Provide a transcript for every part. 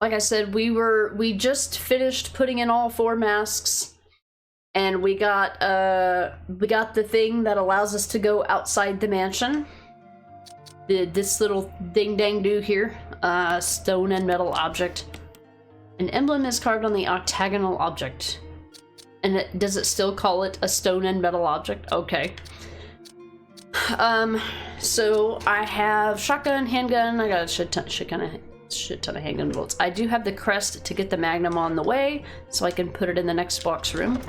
Like I said, we just finished putting in all 4 masks, and we got the thing that allows us to go outside the mansion. This little ding-dang-doo here, stone and metal object. An emblem is carved on the octagonal object. And does it still call it a stone and metal object? Okay. So I have shotgun, handgun, I got a shit ton of handgun bullets. I do have the crest to get the magnum on the way, so I can put it in the next box room.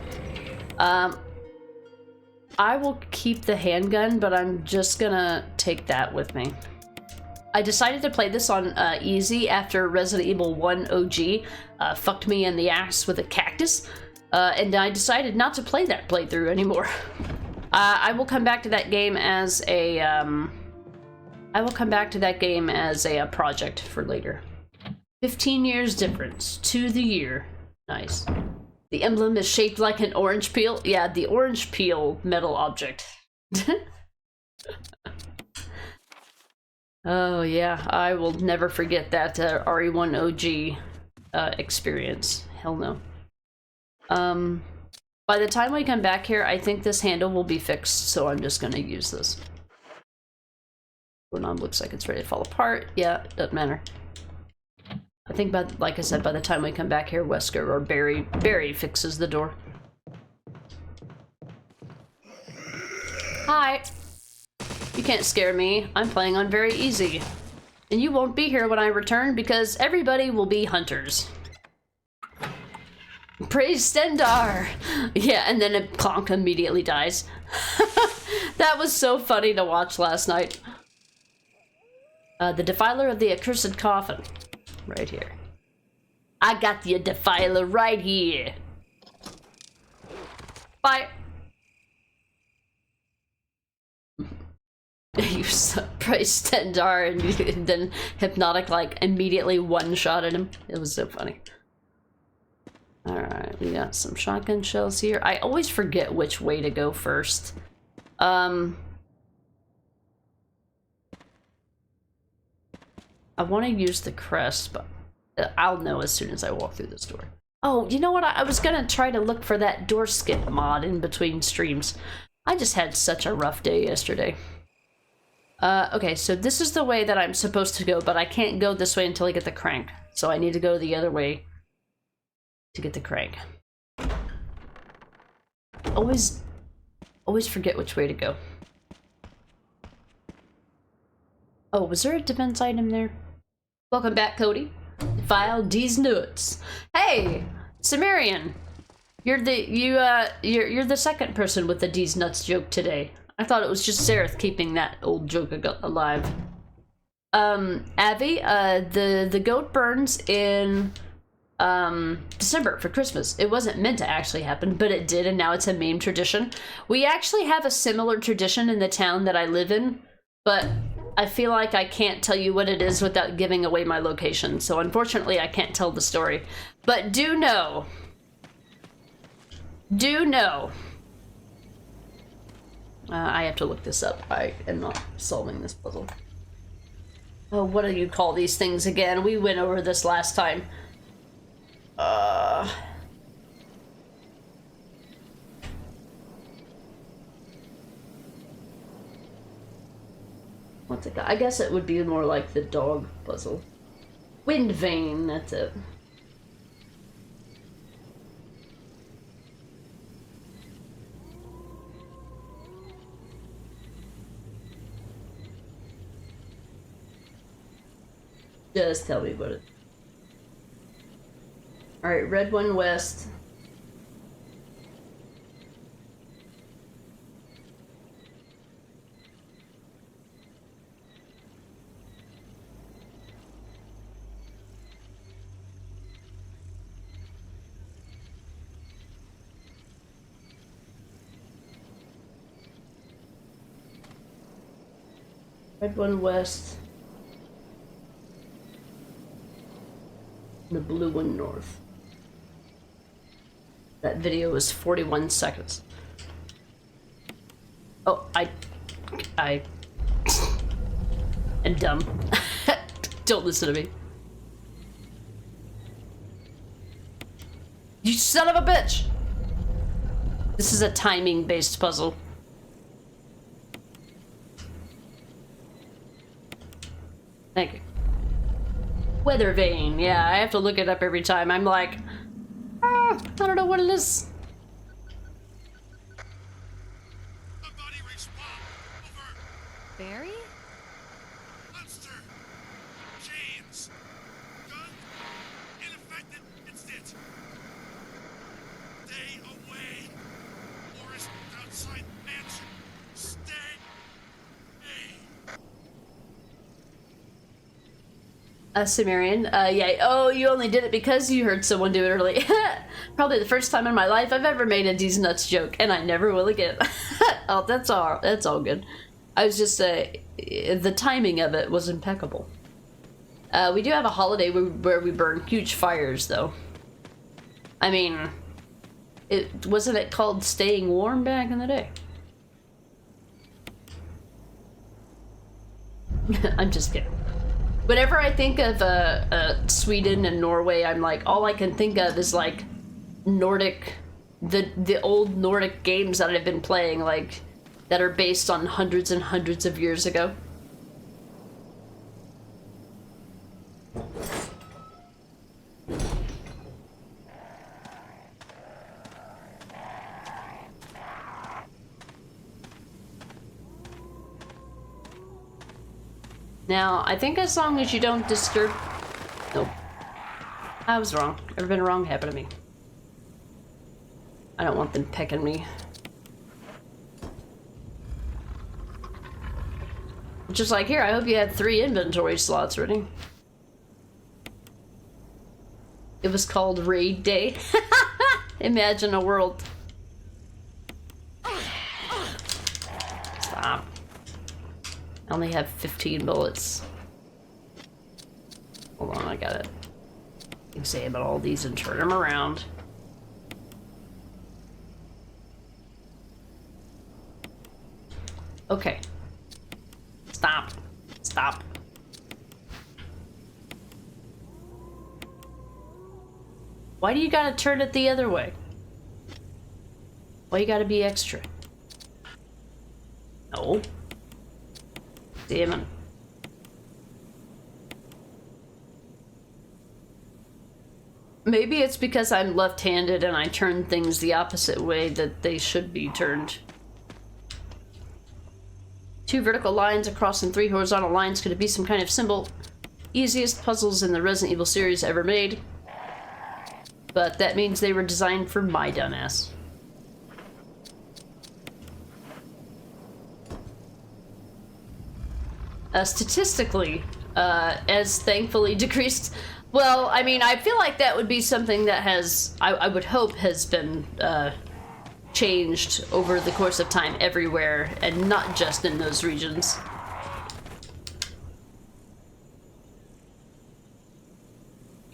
I will keep the handgun, but I'm just gonna take that with me. I decided to play this on easy after Resident Evil 1 OG fucked me in the ass with a cactus, and I decided not to play that playthrough anymore. I will come back to that game as a project for later. 15 years difference to the year. Nice. The emblem is shaped like an orange peel. Yeah, the orange peel metal object. Oh yeah, I will never forget that RE1 OG experience. Hell no. By the time we come back here, I think this handle will be fixed, so I'm just gonna use this. Doorknob looks like it's ready to fall apart. Yeah, it doesn't matter. I think, like I said, by the time we come back here, Wesker or Barry fixes the door. Hi! You can't scare me. I'm playing on very easy. And you won't be here when I return because everybody will be hunters. Praise Stendar! Yeah, and then Clonk immediately dies. That was so funny to watch last night. The Defiler of the Accursed Coffin. Right here. I got the Defiler right here. Bye. You praise Stendar and then Hypnotic like immediately one-shotted him. It was so funny. Alright, we got some shotgun shells here. I always forget which way to go first. I want to use the crest, but I'll know as soon as I walk through this door. Oh, you know what? I was gonna try to look for that door skip mod in between streams. I just had such a rough day yesterday. Okay, so this is the way that I'm supposed to go, but I can't go this way until I get the crank. So I need to go the other way to get the crank. Always forget which way to go. Oh, was there a defense item there? Welcome back, Cody. File these nuts. Hey, Cimmerian, you're the second person with the D's nuts joke today. I thought it was just Sereth keeping that old joke alive. Abby, the goat burns in December for Christmas. It wasn't meant to actually happen, but it did, and now it's a meme tradition. We actually have a similar tradition in the town that I live in, but I feel like I can't tell you what it is without giving away my location, so unfortunately I can't tell the story. But do know. I have to look this up. I am not solving this puzzle. Oh, what do you call these things again? We went over this last time. What's it called? I guess it would be more like the dog puzzle. Wind vein, that's it. Just tell me about it. Alright, red one west. Red one west. The blue one north. That video was 41 seconds. Oh, I am dumb. Don't listen to me. You son of a bitch! This is a timing-based puzzle. Thank you. Weather vane. Yeah, I have to look it up every time. I'm like, I don't know what it is. Barry? Monster! Chains! Gun! Ineffective! Instant! Stay away! Forest outside mansion! Stay! Sumerian. Yeah. Oh, you only did it because you heard someone do it early. Probably the first time in my life I've ever made a D's nuts joke, and I never will again. Oh, that's all good. I was just, the timing of it was impeccable. We do have a holiday where we burn huge fires, though. I mean, wasn't it called staying warm back in the day? I'm just kidding. Whenever I think of Sweden and Norway, I'm like, all I can think of is like Nordic, the old Nordic games that I've been playing, like that are based on hundreds and hundreds of years ago. Now, I think as long as you don't disturb... Nope. I was wrong. Ever been wrong happened to me. I don't want them pecking me. Just like, here, I hope you had 3 inventory slots ready. It was called Raid Day. Imagine a world. Stop. I only have 15 bullets. Hold on, I gotta examine all these and turn them around. Okay. Stop. Stop. Why do you gotta turn it the other way? Why you gotta be extra? No. Damn it. Maybe it's because I'm left-handed and I turn things the opposite way that they should be turned. 2 vertical lines across and 3 horizontal lines. Could it be some kind of symbol? Easiest puzzles in the Resident Evil series ever made. But that means they were designed for my dumbass. Statistically, as thankfully decreased... Well, I mean, I feel like that would be something that has... I would hope has been changed over the course of time everywhere, and not just in those regions.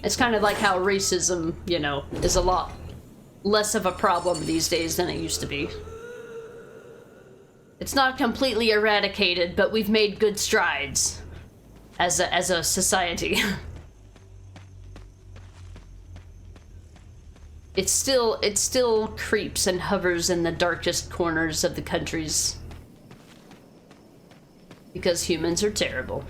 It's kind of like how racism, you know, is a lot less of a problem these days than it used to be. It's not completely eradicated, but we've made good strides as a society. It still creeps and hovers in the darkest corners of the countries. Because humans are terrible.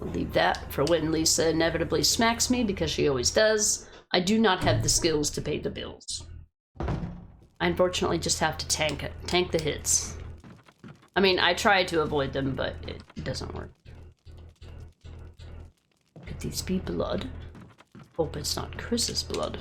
I'll leave that for when Lisa inevitably smacks me, because she always does. I do not have the skills to pay the bills. I unfortunately just have to tank the hits. I mean, I try to avoid them, but it doesn't work. Could these be blood? Hope it's not Chris's blood.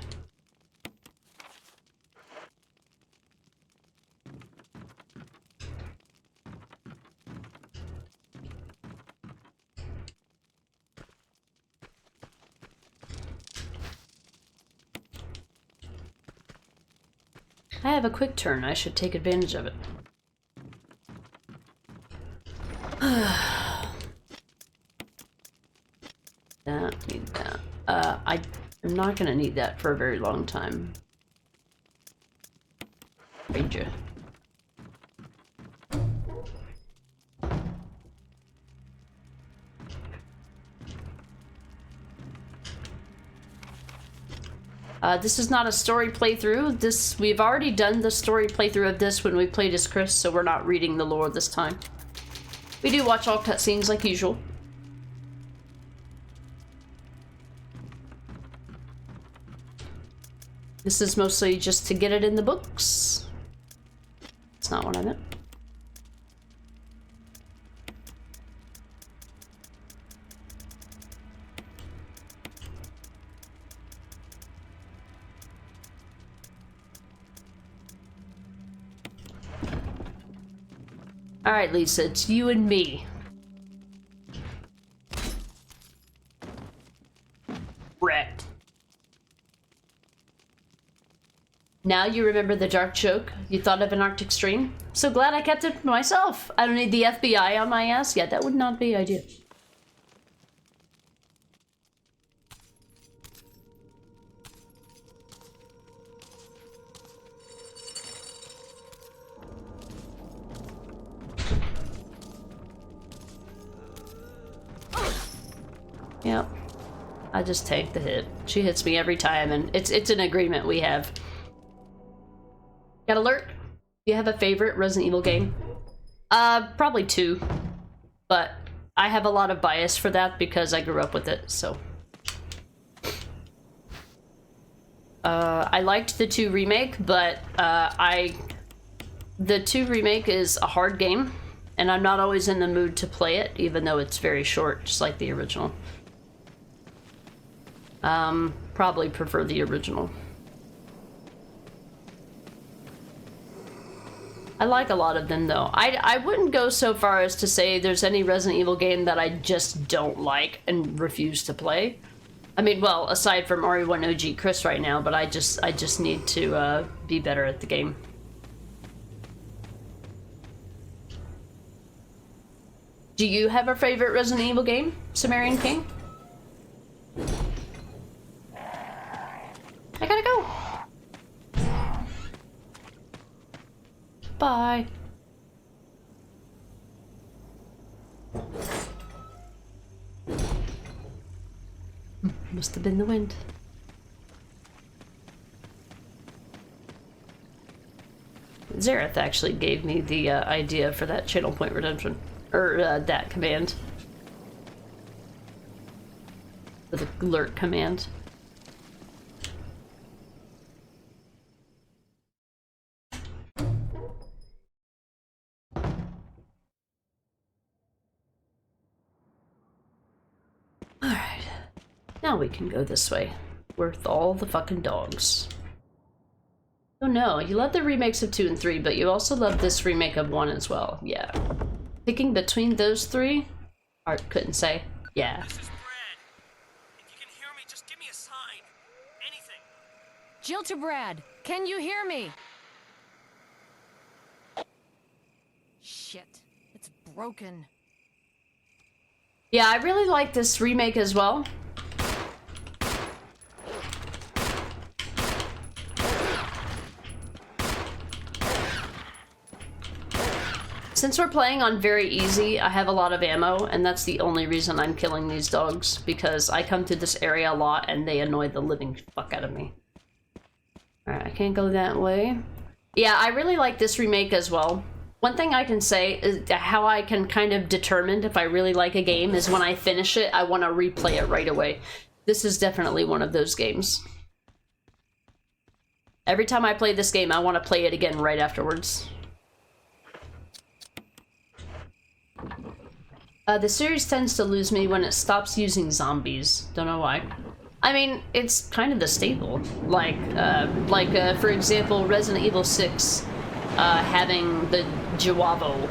I have a quick turn. I should take advantage of it. Need that. I'm not gonna need that for a very long time. Ranger. This is not a story playthrough. We've already done the story playthrough of this when we played as Chris, so we're not reading the lore this time. We do watch all cutscenes like usual. This is mostly just to get it in the books. That's not what I meant. Alright, Lisa, it's you and me. Wrecked. Now you remember the dark joke you thought of an Arctic Stream? So glad I kept it for myself. I don't need the FBI on my ass. Yeah, that would not be ideal. Yep. I just take the hit. She hits me every time, and it's an agreement we have. Got alert? Do you have a favorite Resident Evil game? Probably 2. But I have a lot of bias for that because I grew up with it, so. I liked the 2 remake, but the 2 remake is a hard game, and I'm not always in the mood to play it, even though it's very short, just like the original. Probably prefer the original. I like a lot of them, though. I wouldn't go so far as to say there's any Resident Evil game that I just don't like and refuse to play. I mean, well, aside from RE1 OG Chris right now, but I just need to be better at the game. Do you have a favorite Resident Evil game, Sumerian King? I gotta go. Bye. Must have been the wind. Zareth actually gave me the idea for that channel point redemption. Or that command. The alert command. Alright. Now we can go this way. Worth all the fucking dogs. Oh no, you love the remakes of 2 and 3, but you also love this remake of 1 as well. Yeah. Picking between those 3? Art couldn't say. Yeah. This is Brad. If you can hear me, just give me a sign. Anything. Jill to Brad, can you hear me? Shit, it's broken. Yeah, I really like this remake as well. Since we're playing on very easy, I have a lot of ammo, and that's the only reason I'm killing these dogs, because I come to this area a lot and they annoy the living fuck out of me. Alright, I can't go that way. Yeah, I really like this remake as well. One thing I can say is how I can kind of determine if I really like a game is when I finish it, I want to replay it right away. This is definitely one of those games. Every time I play this game, I want to play it again right afterwards. The series tends to lose me when it stops using zombies. Don't know why. I mean, it's kind of the staple. Like, for example, Resident Evil 6 having the Jiwavo,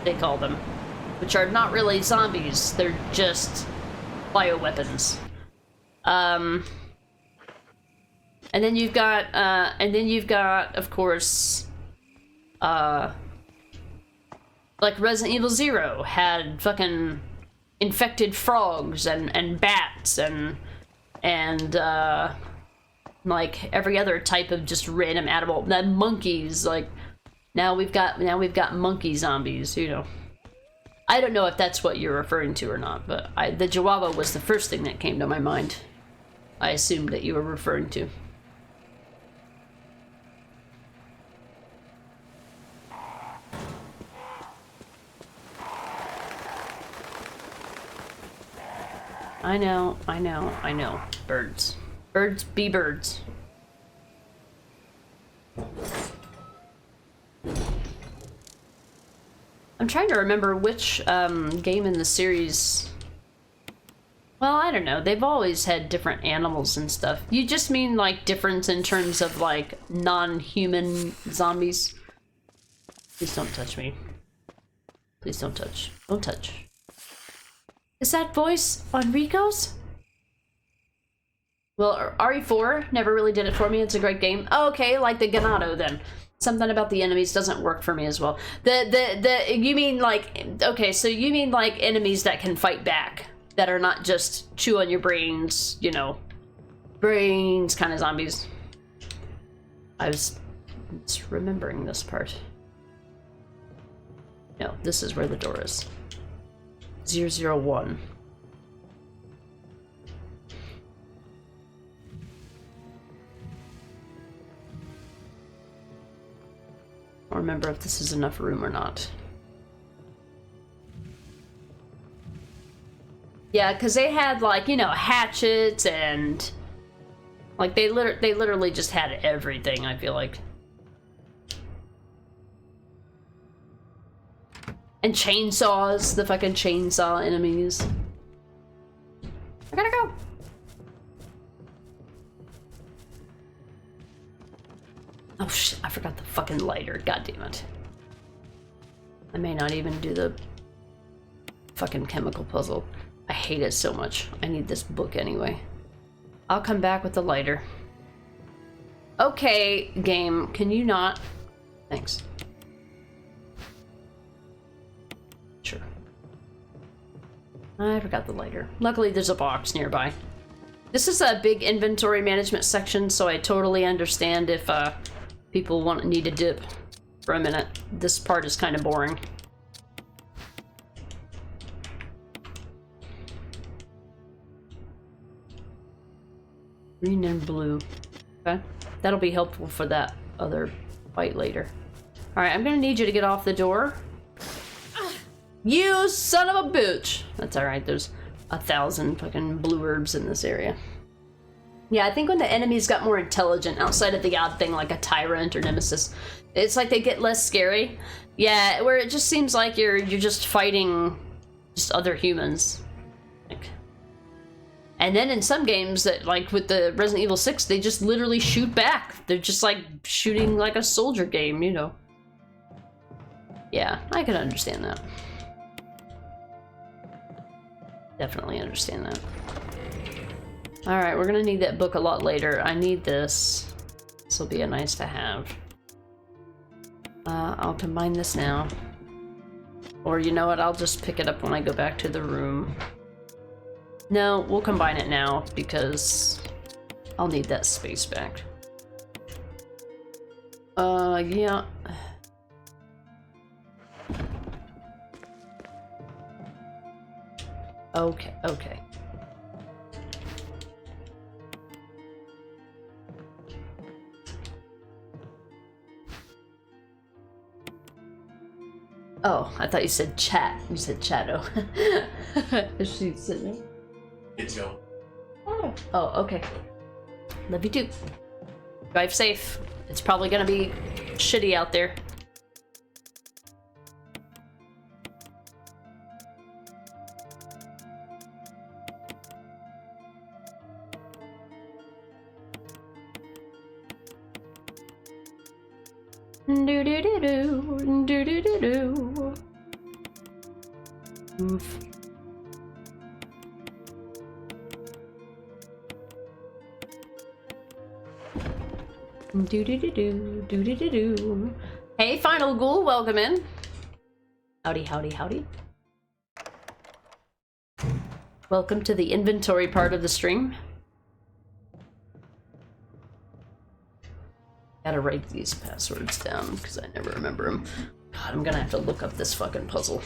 they call them, which are not really zombies. They're just bioweapons. And then you've got, of course, like Resident Evil 0 had fucking infected frogs and bats and like every other type of just random animal. The monkeys, like now we've got monkey zombies, you know. I don't know if that's what you're referring to or not, but the Chihuahua was the first thing that came to my mind. I assumed that you were referring to. I know. Birds. Birds be birds. I'm trying to remember which game in the series... Well, I don't know. They've always had different animals and stuff. You just mean, like, difference in terms of, like, non-human zombies? Please don't touch me. Please don't touch. Don't touch. Is that voice Enrico's? Well, RE4 never really did it for me. It's a great game. Oh, okay, like the Ganado then. Something about the enemies doesn't work for me as well. You mean like, okay, so you mean like enemies that can fight back, that are not just chew on your brains, you know, brains kind of zombies. I was remembering this part. No, this is where the door is. 001. I don't remember if this is enough room or not. Yeah, because they had, like, you know, hatchets and... Like, they literally just had everything, I feel like. And chainsaws, the fucking chainsaw enemies. I gotta go. Oh shit, I forgot the fucking lighter. God damn it. I may not even do the fucking chemical puzzle. I hate it so much. I need this book anyway. I'll come back with the lighter. Okay, game, can you not? Thanks. Sure. I forgot the lighter. Luckily, there's a box nearby. This is a big inventory management section, so I totally understand if people need a dip for a minute. This part is kind of boring. Green and blue. Okay. That'll be helpful for that other fight later. Alright, I'm gonna need you to get off the door. You son of a bitch! That's alright, there's 1,000 fucking blue herbs in this area. Yeah, I think when the enemies got more intelligent, outside of the odd thing like a tyrant or nemesis, it's like they get less scary. Yeah, where it just seems like you're just fighting just other humans. Like, and then in some games that, like with the Resident Evil 6, they just literally shoot back. They're just like shooting like a soldier game, you know. Yeah, I can understand that. Definitely understand that. Alright, we're gonna need that book a lot later. I need this. This will be a nice to have. I'll combine this now. Or you know what, I'll just pick it up when I go back to the room. No, we'll combine it now because I'll need that space back. Yeah. Okay, okay. Oh, I thought you said chat. You said chatto. Is she sitting there? It's Joe. Oh, okay. Love you too. Drive safe. It's probably gonna be shitty out there. Do-do-do-do, do-do-do-do. Oof. Do-do-do-do, do-do-do-do. Hey, Final Ghoul, welcome in. Howdy, howdy, howdy. Welcome to the inventory part of the stream. Gotta write these passwords down because I never remember them. God, I'm gonna have to look up this fucking puzzle.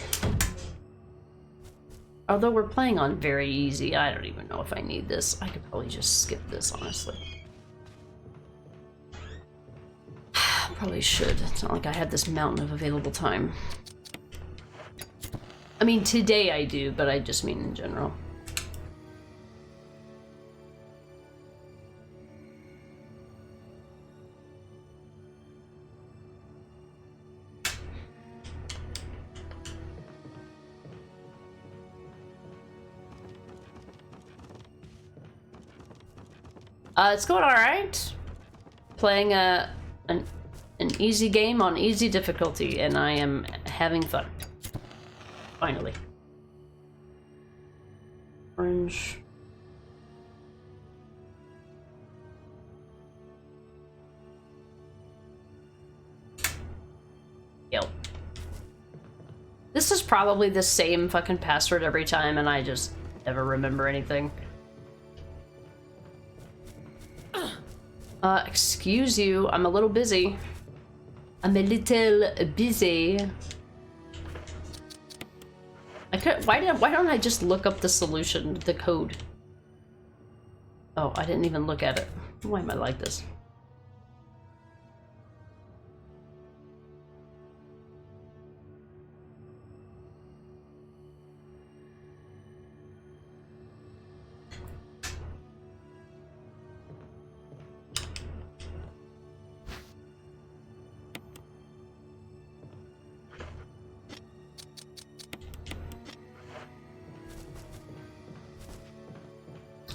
Although we're playing on very easy, I don't even know if I need this. I could probably just skip this, honestly. Probably should. It's not like I had this mountain of available time. I mean, today I do, but I just mean in general. It's going alright. Playing an easy game on easy difficulty, and I am having fun. Finally. Orange. Yep. This is probably the same fucking password every time, and I just never remember anything. Excuse you, I'm a little busy. I'm a little busy. I could, why don't I just look up the solution, the code? Oh, I didn't even look at it. Why am I like this?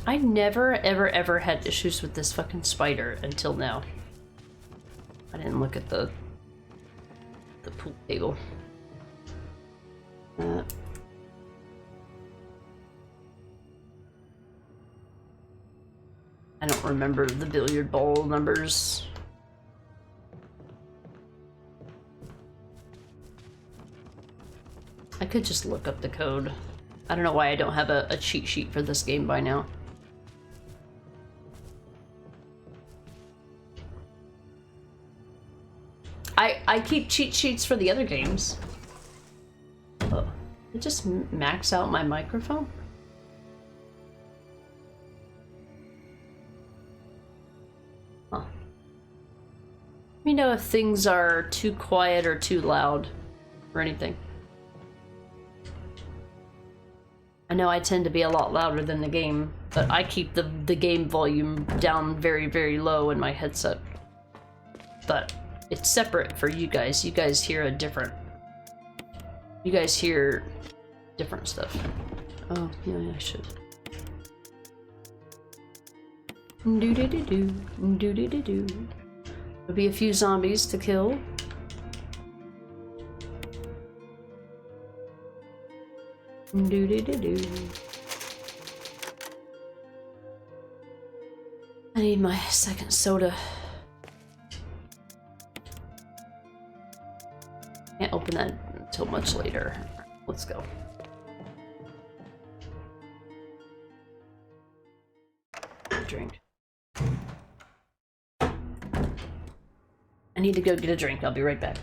I never, ever had issues with this fucking spider until now. I didn't look at the pool table. I don't remember the billiard ball numbers. I could just look up the code. I don't know why I don't have a cheat sheet for this game by now. I keep cheat sheets for the other games. Oh, I just max out my microphone? Huh. Let me know if things are too quiet or too loud or anything. I know I tend to be a lot louder than the game, but I keep the game volume down very, very low in my headset. But it's separate for you guys. You guys hear a different... You guys hear different stuff. Oh, yeah, I should. Do-do-do-do. Do-do-do-do. There'll be a few zombies to kill. Do-do-do-do. I need my second soda. Can't open that until much later. Let's go. Drink. I need to go get a drink. I'll be right back.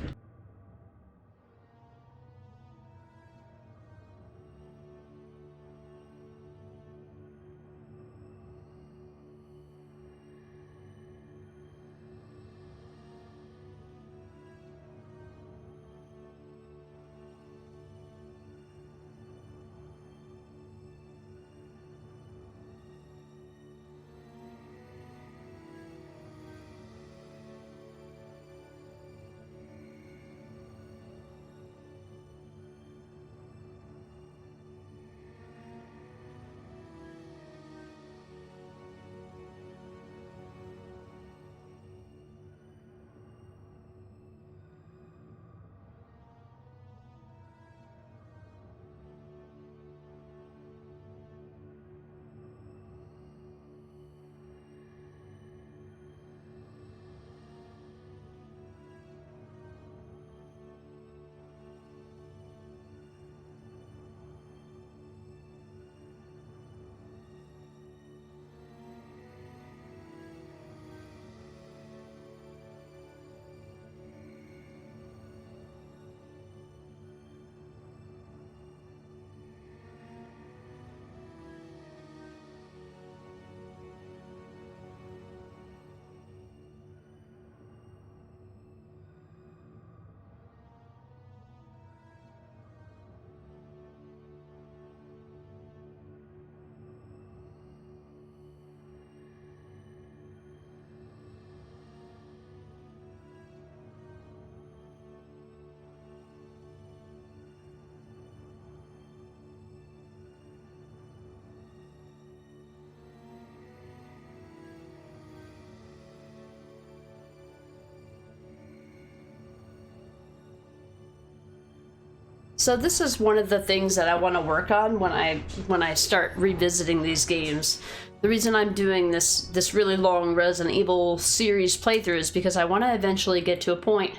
So this is one of the things that I want to work on when I start revisiting these games. The reason I'm doing this really long Resident Evil series playthrough is because I want to eventually get to a point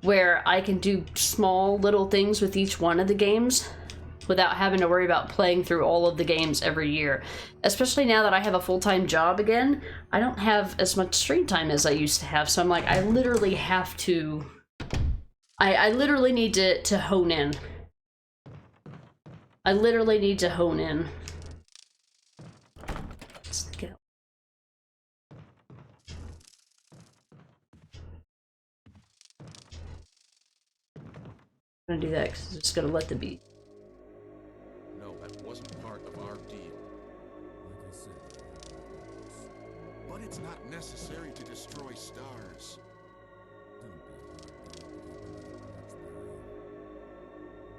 where I can do small little things with each one of the games without having to worry about playing through all of the games every year. Especially now that I have a full-time job again, I don't have as much screen time as I used to have, so I'm like, I literally have to... I literally need to hone in. I literally need to hone in. Let's get... I'm gonna do that because I'm just gonna let the beat. No, that wasn't part of our deal. Like I said, But it's not necessary to destroy stars. don't be a hard dog to keep under the porch, Barry.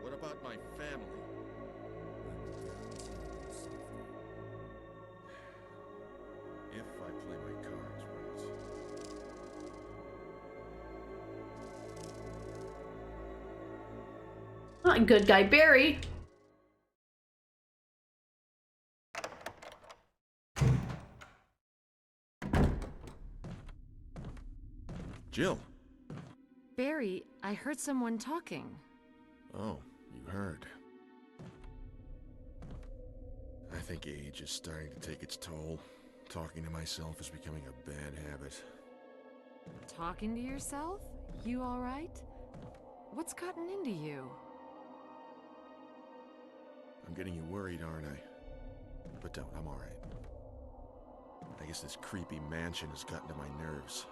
What about my family? If I play my cards right. Not good guy Barry. Jill. Barry, I heard someone talking. Oh, you heard. I think age is starting to take its toll. Talking to myself is becoming a bad habit. Talking to yourself? You all right? What's gotten into you? I'm getting you worried, aren't I? But don't, I'm alright. I guess this creepy mansion has gotten to my nerves.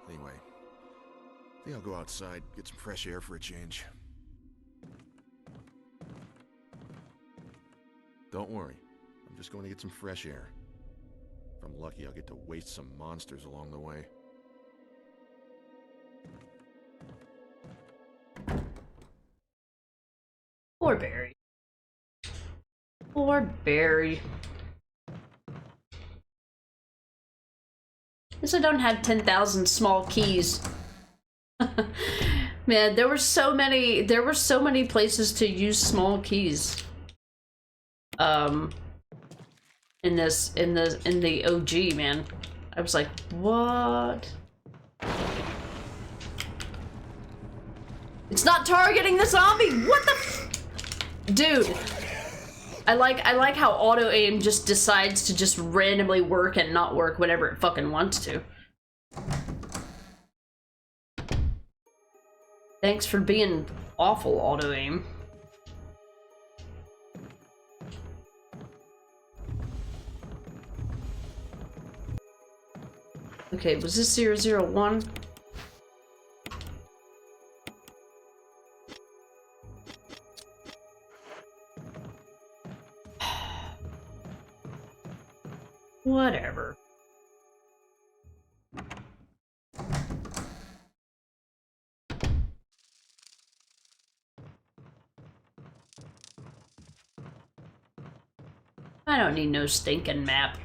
Anyway, I think I'll go outside, get some fresh air for a change. Don't worry, I'm just going to get some fresh air. If I'm lucky, I'll get to waste some monsters along the way. Poor Barry. Poor Barry. At least I don't have 10,000 small keys. Man, there were so many places to use small keys. In the OG, man. I was like, what? It's not targeting the zombie! What the f- Dude. I like how auto aim just decides to just randomly work and not work whenever it fucking wants to. Thanks for being awful, auto aim. Okay, was this 001? Whatever. I don't need no stinking map.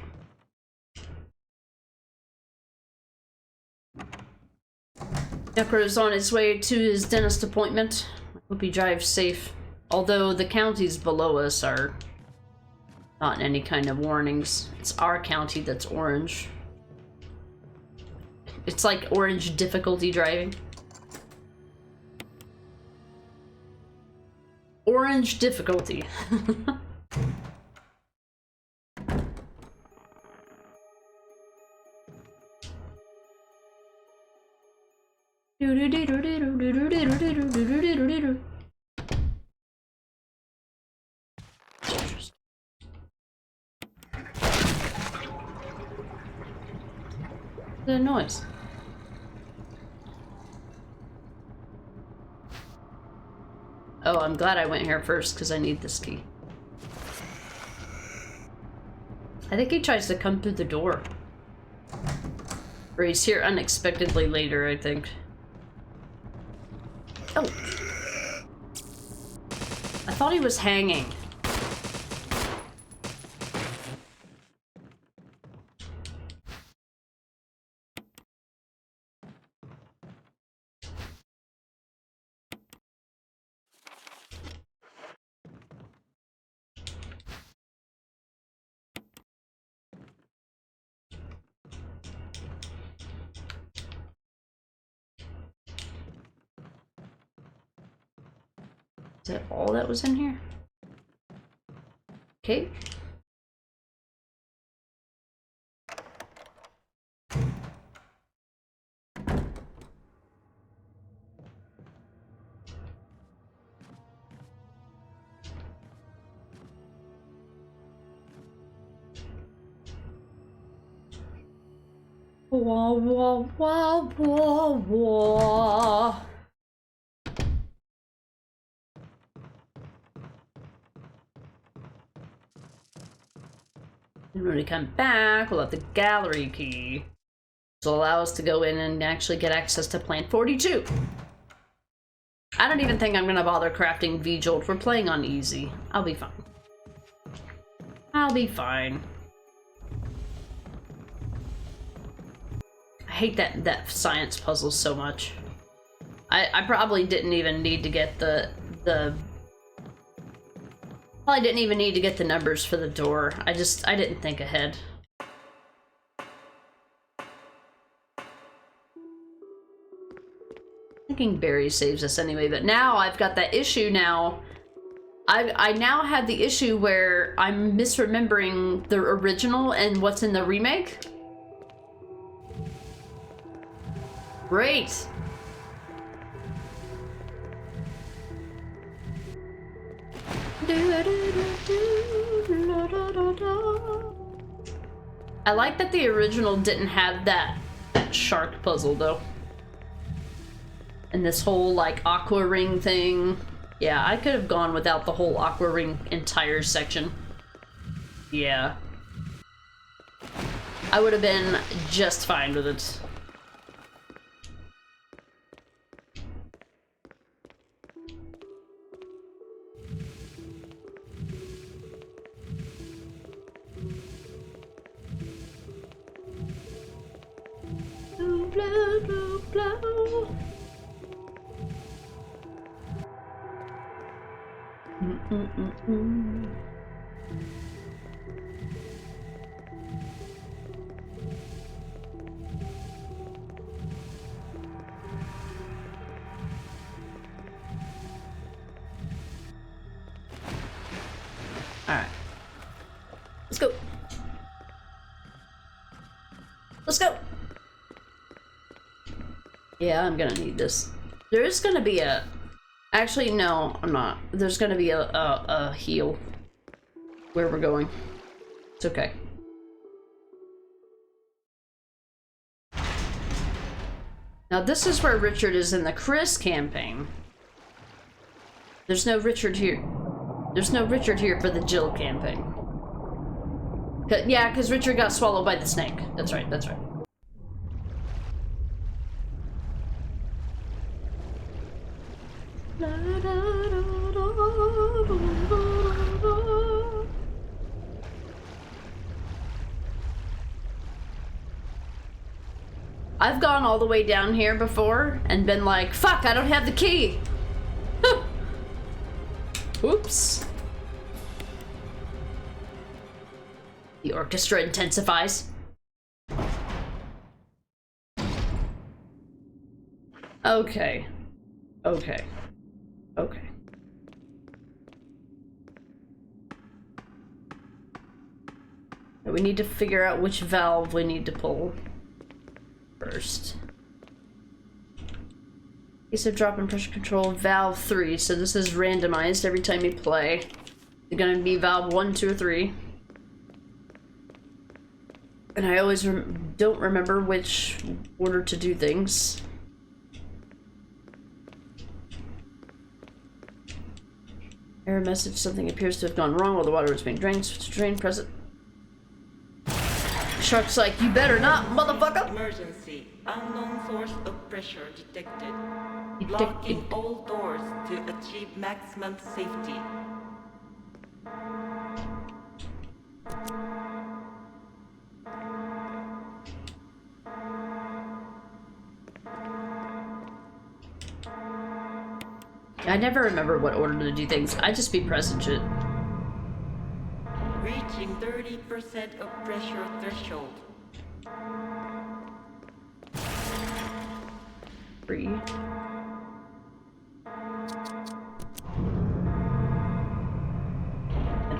Necro's on his way to his dentist appointment. I hope he drives safe. Although the counties below us are not in any kind of warnings. It's our county that's orange. It's like orange difficulty driving. Orange difficulty. The noise. Oh, I'm glad I went here first because I need this key. I think he tries to come through the door. Or he's here unexpectedly later, I think. Oh. I thought he was hanging. Is that all that was in here? Okay. Wah, wah, wah, wah, wah. And when we come back, we'll have the gallery key. This will allow us to go in and actually get access to Plant 42. I don't even think I'm gonna bother crafting V-Jolt. We're playing on easy. I'll be fine. I'll be fine. I hate that science puzzle so much. I probably didn't even need to get the probably didn't even need to get the numbers for the door. I didn't think ahead. Thinking Barry saves us anyway, but now I've got that issue now. I now have the issue where I'm misremembering the original and what's in the remake. Great. I like that the original didn't have that shark puzzle though. And this whole like aqua ring thing. Yeah, I could have gone without the whole aqua ring entire section. Yeah. I would have been just fine with it. Blow, blow, blow. Alright. Let's go. Let's go. Yeah, I'm gonna need this. There is gonna be a... Actually, no, I'm not. There's gonna be a heal where we're going. It's okay. Now this is where Richard is in the Chris campaign. There's no Richard here. There's no Richard here for the Jill campaign. Yeah, because Richard got swallowed by the snake. That's right, that's right. I've gone all the way down here before and been like, fuck, I don't have the key. Oops. The orchestra intensifies. Okay. Okay. Okay. We need to figure out which valve we need to pull first. Case of drop in pressure control, valve 3. So this is randomized every time you play. It's gonna be valve 1, 2, or 3. And I always don't remember which order to do things. Error message, something appears to have gone wrong while the water was being drained. Switch to drain, press it. Shark's like, you better not, motherfucker! Emergency. Unknown source of pressure detected. Blocking all doors to achieve maximum safety. I never remember what order to do things. I just be pressing shit. Reaching 30% of pressure threshold. 3.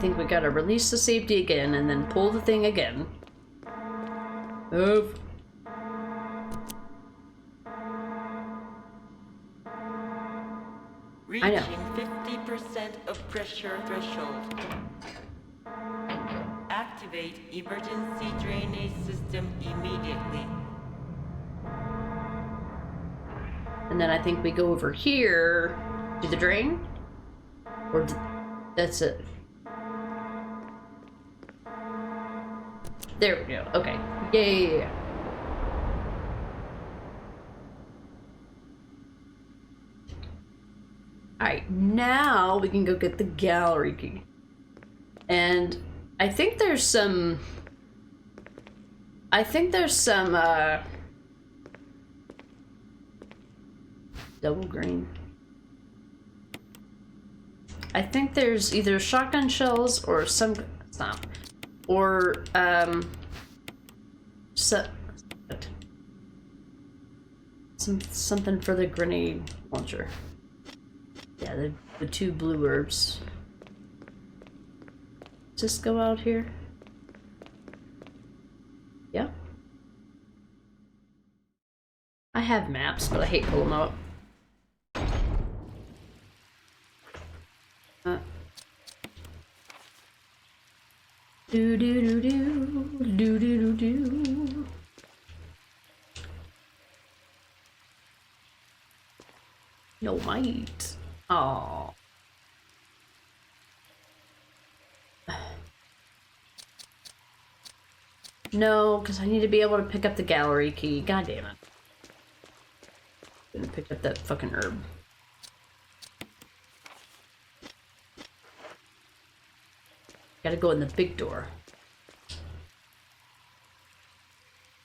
think we gotta release the safety again and then pull the thing again. Move. Reaching 50% of pressure threshold. Activate emergency drainage system immediately. And then I think we go over here to the drain. Or that's it. There we go. Okay. Yay. Alright, now we can go get the gallery key. And I think there's some... double green. I think there's either shotgun shells or some... Stop. Or, something for the grenade launcher. Yeah, the two blue herbs. Just go out here. Yeah. I have maps, but I hate pulling them up. Do do do do do do do do. No might. Oh. No, because I need to be able to pick up the gallery key. God damn it. Gonna pick up that fucking herb. Gotta go in the big door.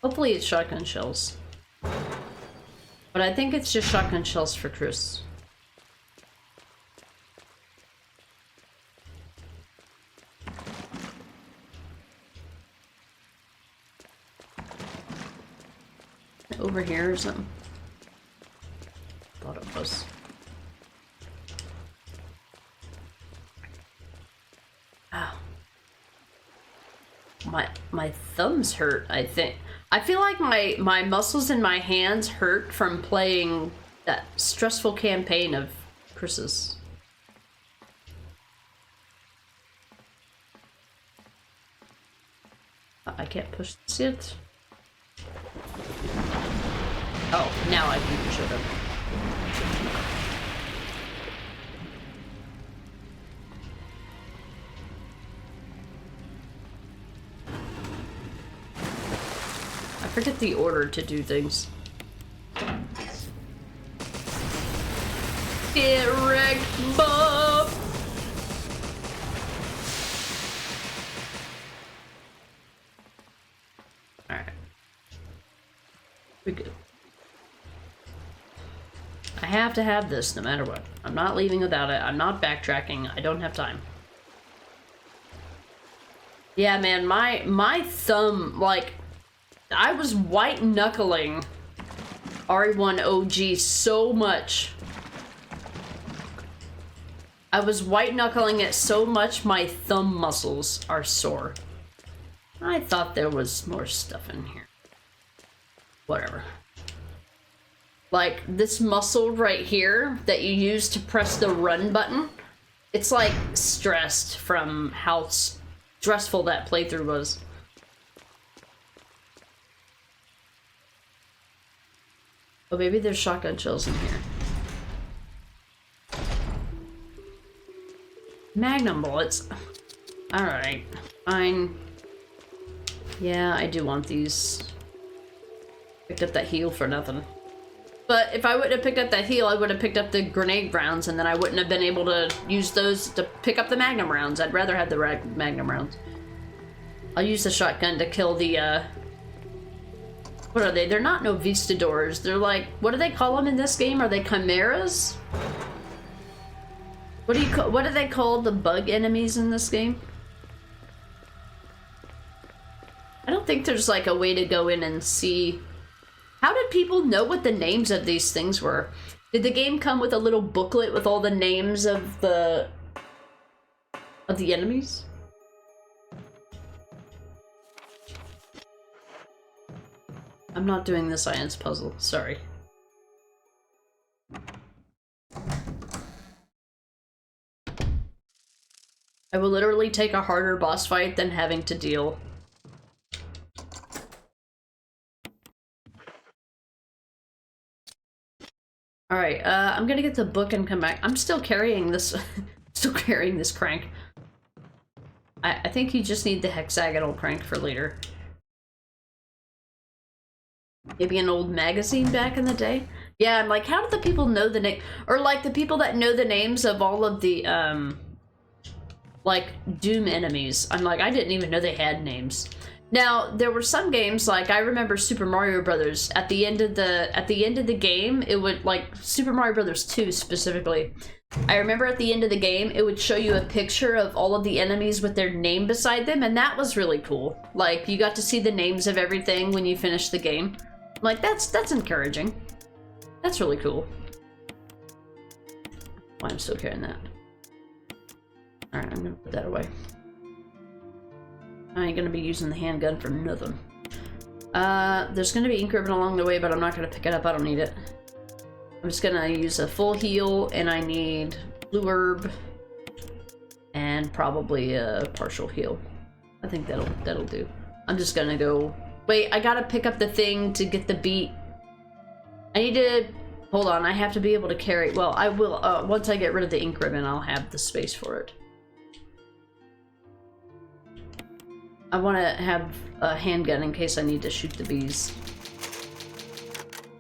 Hopefully it's shotgun shells. But I think it's just shotgun shells for Chris. Over here or something. Thought it was. Ow. My thumbs hurt, I think. I feel like my muscles in my hands hurt from playing that stressful campaign of Chris's. I can't push this yet. Oh, now I can push it up. I forget the order to do things. Get wrecked, Bob! Alright. We're good. I have to have this no matter what. I'm not leaving without it. I'm not backtracking. I don't have time. Yeah, man, my thumb, like, I was white knuckling RE1 OG so much. I was white knuckling it so much my thumb muscles are sore. I thought there was more stuff in here. Whatever. Like, this muscle right here that you use to press the run button, it's like stressed from how stressful that playthrough was. Oh, maybe there's shotgun shells in here. Magnum bullets. Alright, fine. Yeah, I do want these. Picked up that heal for nothing. But if I would have picked up that heal, I would have picked up the grenade rounds, and then I wouldn't have been able to use those to pick up the magnum rounds. I'd rather have the magnum rounds. I'll use the shotgun to kill the, what are they? They're not Novistadors. They're like, what do they call them in this game? Are they chimeras? What do they call the bug enemies in this game? I don't think there's like a way to go in and see. How did people know what the names of these things were? Did the game come with a little booklet with all the names of the enemies? I'm not doing the science puzzle, sorry. I will literally take a harder boss fight than having to deal. Alright, I'm gonna get the book and come back. I'm still carrying this still carrying this crank. I think you just need the hexagonal crank for later. Maybe an old magazine back in the day? Yeah, I'm like, how did the people know the name? Or like the people that know the names of all of the, like, Doom enemies. I'm like, I didn't even know they had names. Now, there were some games, like, I remember Super Mario Brothers, at the end of the game, it would, like, Super Mario Brothers 2 specifically, I remember at the end of the game, it would show you a picture of all of the enemies with their name beside them, and that was really cool. Like, you got to see the names of everything when you finished the game. Like, that's encouraging. That's really cool. Why I'm still carrying that. Alright, I'm gonna put that away. I ain't gonna be using the handgun for nothing. There's gonna be ink ribbon along the way, but I'm not gonna pick it up, I don't need it. I'm just gonna use a full heal, and I need blue herb, and probably a partial heal. I think that'll do. I'm just gonna go... Wait, I gotta pick up the thing to get the beat. I need to... Hold on, I have to be able to carry... Well, I will, once I get rid of the ink ribbon, I'll have the space for it. I want to have a handgun in case I need to shoot the bees.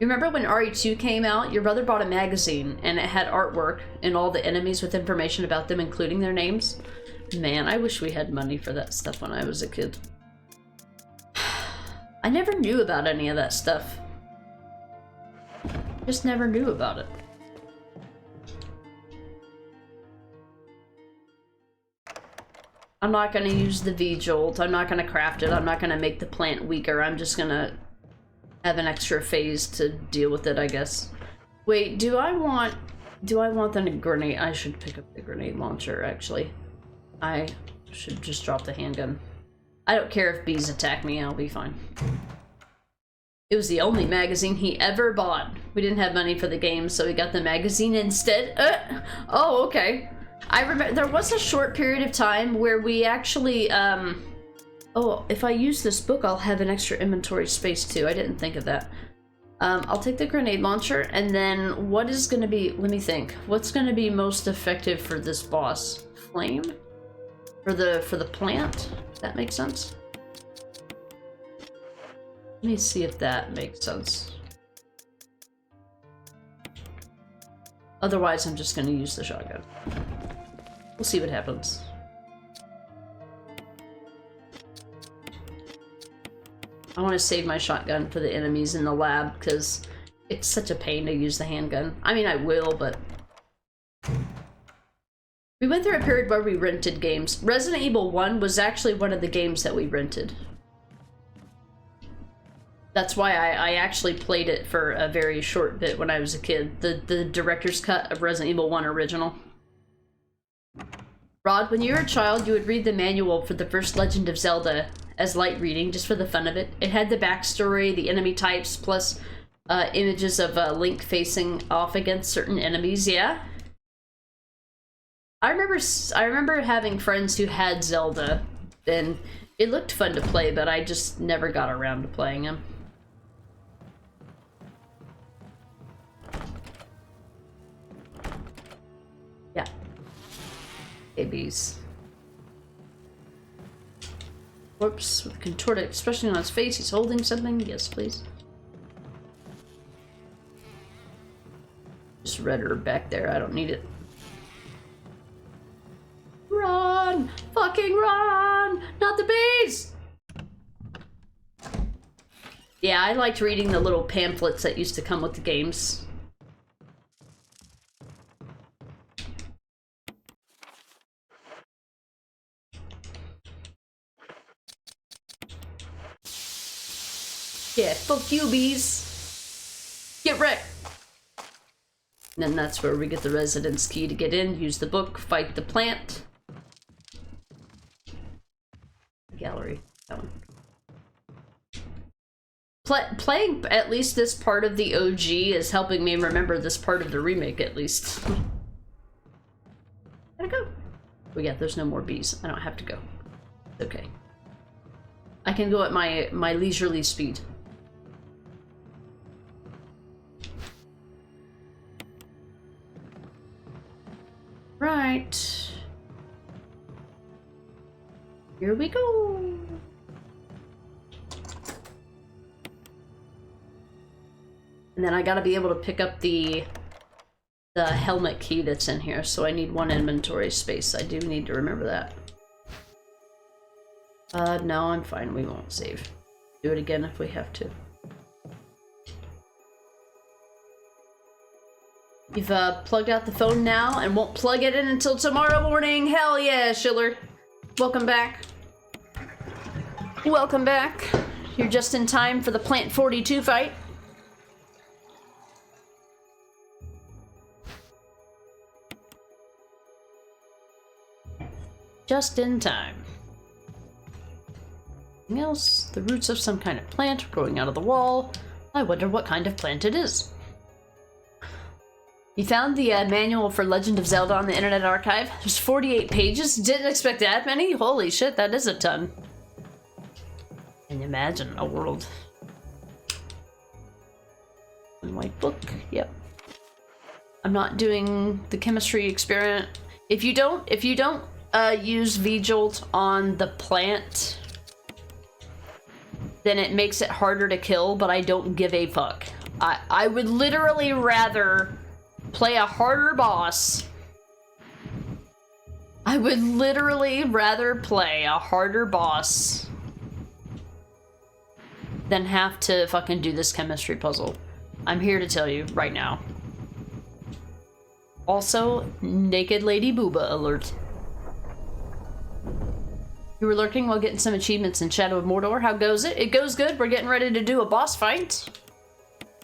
You remember when RE2 came out? Your brother bought a magazine, and it had artwork and all the enemies with information about them, including their names. Man, I wish we had money for that stuff when I was a kid. I never knew about any of that stuff. Just never knew about it. I'm not gonna use the V-Jolt, I'm not gonna craft it, I'm not gonna make the plant weaker, I'm just gonna have an extra phase to deal with it, I guess. Wait, do I want the grenade? I should pick up the grenade launcher, actually. I should just drop the handgun. I don't care if bees attack me, I'll be fine. It was the only magazine he ever bought. We didn't have money for the game, so we got the magazine instead. Oh, okay. I remember there was a short period of time where we actually, oh, if I use this book, I'll have an extra inventory space too. I didn't think of that. I'll take the grenade launcher, and then what is gonna be, let me think. What's gonna be most effective for this boss? Flame? For the plant? Does that make sense? Let me see if that makes sense. Otherwise, I'm just gonna use the shotgun. We'll see what happens. I want to save my shotgun for the enemies in the lab, because it's such a pain to use the handgun. I mean, I will, but... We went through a period where we rented games. Resident Evil 1 was actually one of the games that we rented. That's why I actually played it for a very short bit when I was a kid. The director's cut of Resident Evil 1 original. Rod, when you were a child, you would read the manual for the first Legend of Zelda as light reading, just for the fun of it. It had the backstory, the enemy types, plus images of Link facing off against certain enemies, yeah? I remember having friends who had Zelda, and it looked fun to play, but I just never got around to playing him. Yeah. Babies. Whoops, with a contorted expression on his face, he's holding something. Yes, please. Just read her back there, I don't need it. Run! Fucking run! Not the bees! Yeah, I liked reading the little pamphlets that used to come with the games. Yeah, fuck you, bees. Get wrecked. And then that's where we get the residence key to get in, use the book, fight the plant. Gallery, that one. Playing at least this part of the OG is helping me remember this part of the remake, at least. Gotta go. Oh yeah, there's no more bees. I don't have to go. Okay. I can go at my leisurely speed. Right. Here we go. And then I gotta be able to pick up the helmet key that's in here, so I need 1 inventory space. I do need to remember that. No, I'm fine. We won't save. Do it again if we have to. You've plugged out the phone now and won't plug it in until tomorrow morning. Hell yeah, Schiller. Welcome back. Welcome back. You're just in time for the Plant 42 fight. Just in time. Anything else? The roots of some kind of plant growing out of the wall. I wonder what kind of plant it is. You found the manual for Legend of Zelda on the Internet Archive. There's 48 pages. Didn't expect that many. Holy shit, that is a ton. Can you imagine a world? One white book. Yep. I'm not doing the chemistry experiment. If you don't use V-Jolt on the plant, then it makes it harder to kill, but I don't give a fuck. I would literally rather play a harder boss. I would literally rather play a harder boss than have to fucking do this chemistry puzzle. I'm here to tell you right now. Also, Naked Lady Booba alert. You were lurking while getting some achievements in Shadow of Mordor. How goes it? It goes good. We're getting ready to do a boss fight.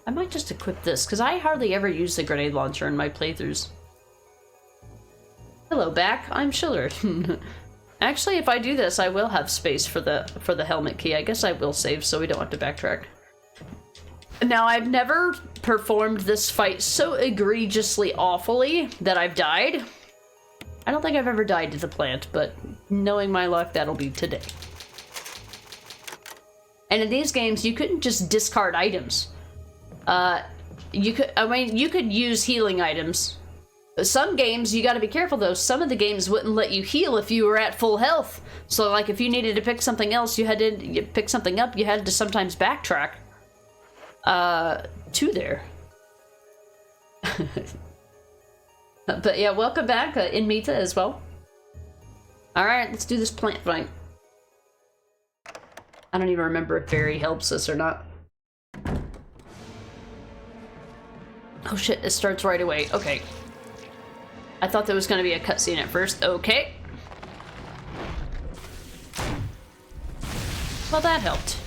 I might just equip this, because I hardly ever use the grenade launcher in my playthroughs. Hello, back. I'm Schiller. Actually, if I do this, I will have space for the helmet key. I guess I will save so we don't have to backtrack. Now, I've never performed this fight so egregiously awfully that I've died. I don't think I've ever died to the plant, but knowing my luck, that'll be today. And in these games, you couldn't just discard items. You could use healing items. Some games, you gotta be careful though. Some of the games wouldn't let you heal if you were at full health. So like if you needed to pick something else, you had to pick something up, you had to sometimes backtrack to there. But yeah, welcome back, Inmita as well. Alright, let's do this plant fight. I don't even remember if Barry helps us or not. Oh shit, it starts right away. Okay. I thought there was gonna be a cutscene at first. Okay. Well, that helped.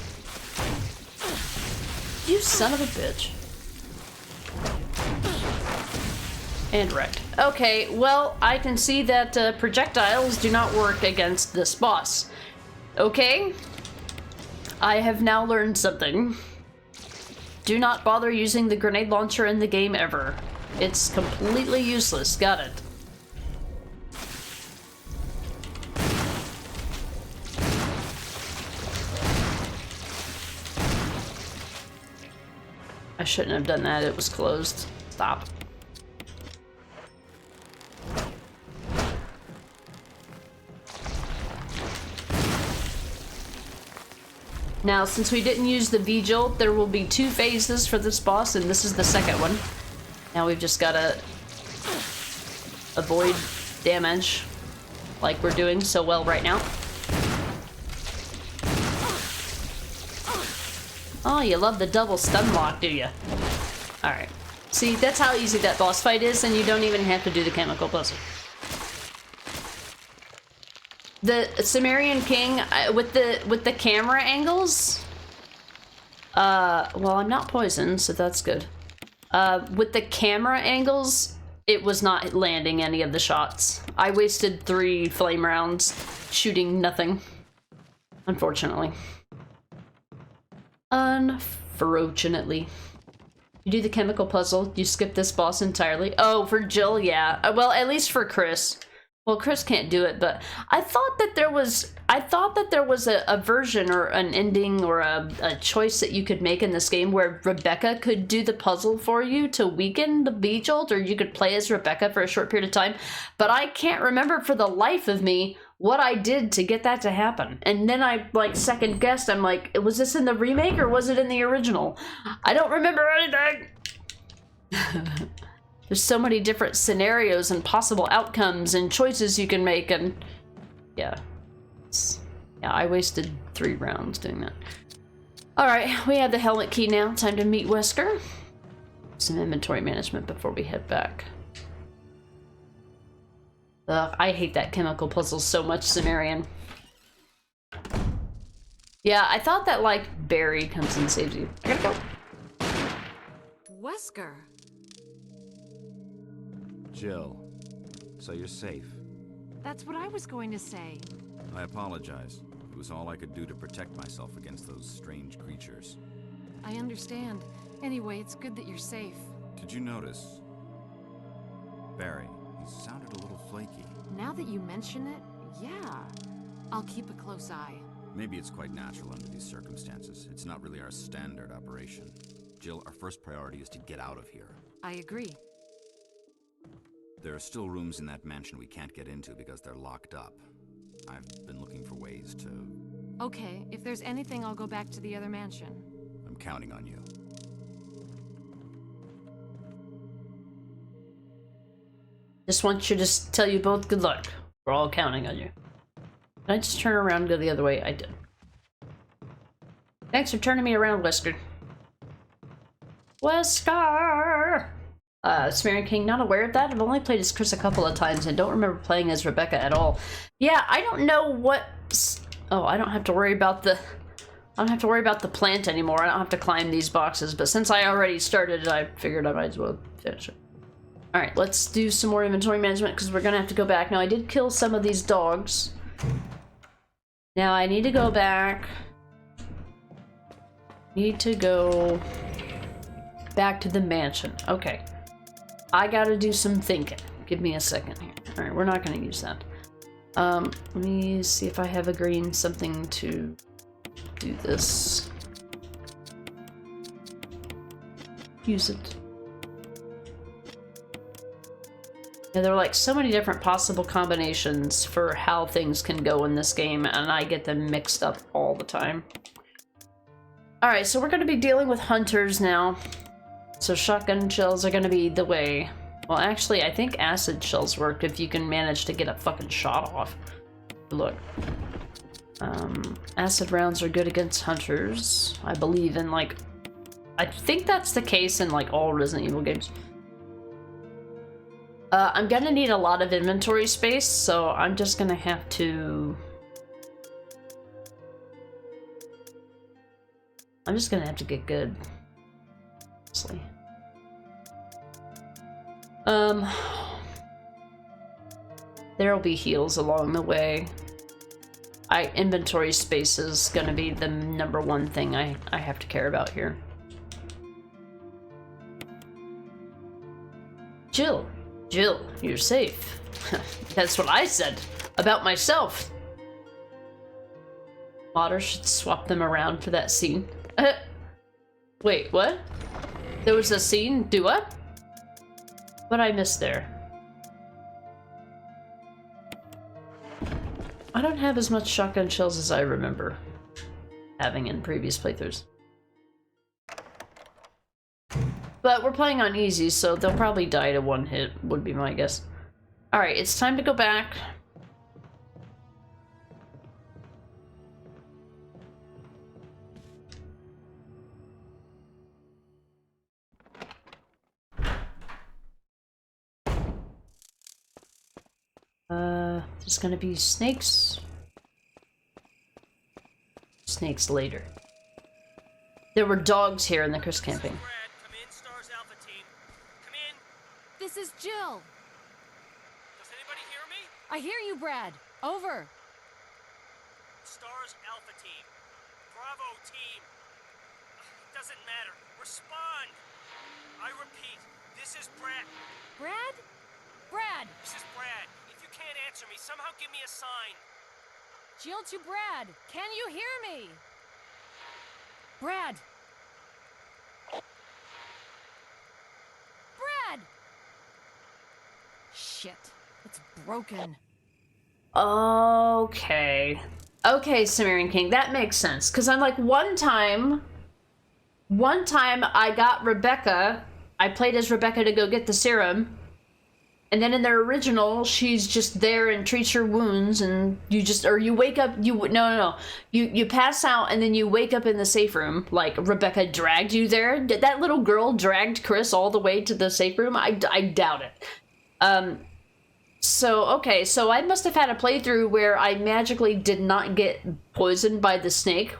You son of a bitch. And wrecked. Okay, well, I can see that projectiles do not work against this boss. Okay. I have now learned something. Do not bother using the grenade launcher in the game ever. It's completely useless. Got it. I shouldn't have done that. It was closed. Stop. Now, since we didn't use the V-Jolt, there will be 2 phases for this boss, and this is the second one. Now we've just gotta avoid damage, like we're doing so well right now. Oh, you love the double stun lock, do you? Alright. See, that's how easy that boss fight is, and you don't even have to do the chemical puzzle. The Sumerian King with the camera angles. Well, I'm not poisoned, so that's good. With the camera angles, it was not landing any of the shots. I wasted 3 flame rounds shooting nothing. Unfortunately. Fortunately. You do the chemical puzzle, you skip this boss entirely. Oh, for Jill, yeah. Well, at least for Chris. Well, Chris can't do it, but I thought that there was a version or an ending or a choice that you could make in this game where Rebecca could do the puzzle for you to weaken the bee jolt, or you could play as Rebecca for a short period of time. But I can't remember for the life of me what I did to get that to happen. And then I like second guessed. I'm like, was this in the remake or was it in the original? I don't remember anything. There's so many different scenarios and possible outcomes and choices you can make, and yeah. Yeah, I wasted 3 rounds doing that. Alright, we have the helmet key now. Time to meet Wesker. Some inventory management before we head back. Ugh, I hate that chemical puzzle so much, Sumerian. Yeah, I thought that, like, Barry comes and saves you. I gotta go. Wesker. Jill, so you're safe. That's what I was going to say. I apologize. It was all I could do to protect myself against those strange creatures. I understand. Anyway, it's good that you're safe. Did you notice? Barry, he sounded a little flaky. Now that you mention it, yeah. I'll keep a close eye. Maybe it's quite natural under these circumstances. It's not really our standard operation. Jill, our first priority is to get out of here. I agree. There are still rooms in that mansion we can't get into because they're locked up. I've been looking for ways to... Okay, if there's anything, I'll go back to the other mansion. I'm counting on you. Just want you to tell you both good luck. We're all counting on you. Can I just turn around and go the other way? I did. Thanks for turning me around, Wesker. Wesker! Sumerian King, not aware of that. I've only played as Chris a couple of times and don't remember playing as Rebecca at all. Yeah, I don't know what... Oh, I don't have to worry about the... I don't have to worry about the plant anymore. I don't have to climb these boxes, but since I already started, I figured I might as well finish it. Alright, let's do some more inventory management because we're gonna have to go back. Now, I did kill some of these dogs. Now, I need to go back. Need to go back to the mansion. Okay. I gotta do some thinking. Give me a second here. Alright, we're not gonna use that. Let me see if I have a green something to do this. Use it. Yeah, there are like so many different possible combinations for how things can go in this game, and I get them mixed up all the time. Alright, so we're gonna be dealing with hunters now. So shotgun shells are gonna be the way. Well, actually, I think acid shells work if you can manage to get a fucking shot off. Look. Acid rounds are good against hunters. I believe in, like... I think that's the case in, like, all Resident Evil games. I'm gonna need a lot of inventory space, so I'm just gonna have to... I'm just gonna have to get good. Honestly. There'll be heals along the way. Inventory space is gonna be the #1 thing I have to care about here. Jill, you're safe. That's what I said about myself. Otter should swap them around for that scene. Wait, what? There was a scene? Do what? What I missed there? I don't have as much shotgun shells as I remember having in previous playthroughs. But we're playing on easy, so they'll probably die to 1 hit, would be my guess. Alright, it's time to go back. There's gonna be snakes. Snakes later. There were dogs here in the Chris camping. Brad, come in. Stars Alpha team. Come in. This is Jill. Does anybody hear me? I hear you, Brad. Over. Stars Alpha team. Bravo team. Does doesn't matter. Respond! I repeat, this is Brad. Brad? Brad! This is Brad. If you can't answer me, somehow give me a sign. Jill to Brad! Can you hear me? Brad! Brad! Shit. It's broken. Okay. Okay, Sumerian King, that makes sense. Because I'm like, one time I got Rebecca, I played as Rebecca to go get the serum, and then in the original, she's just there and treats your wounds, and you just, or you wake up, you pass out, and then you wake up in the safe room, like Rebecca dragged you there. Did that little girl dragged Chris all the way to the safe room? I doubt it. So, okay, so I must have had a playthrough where I magically did not get poisoned by the snake.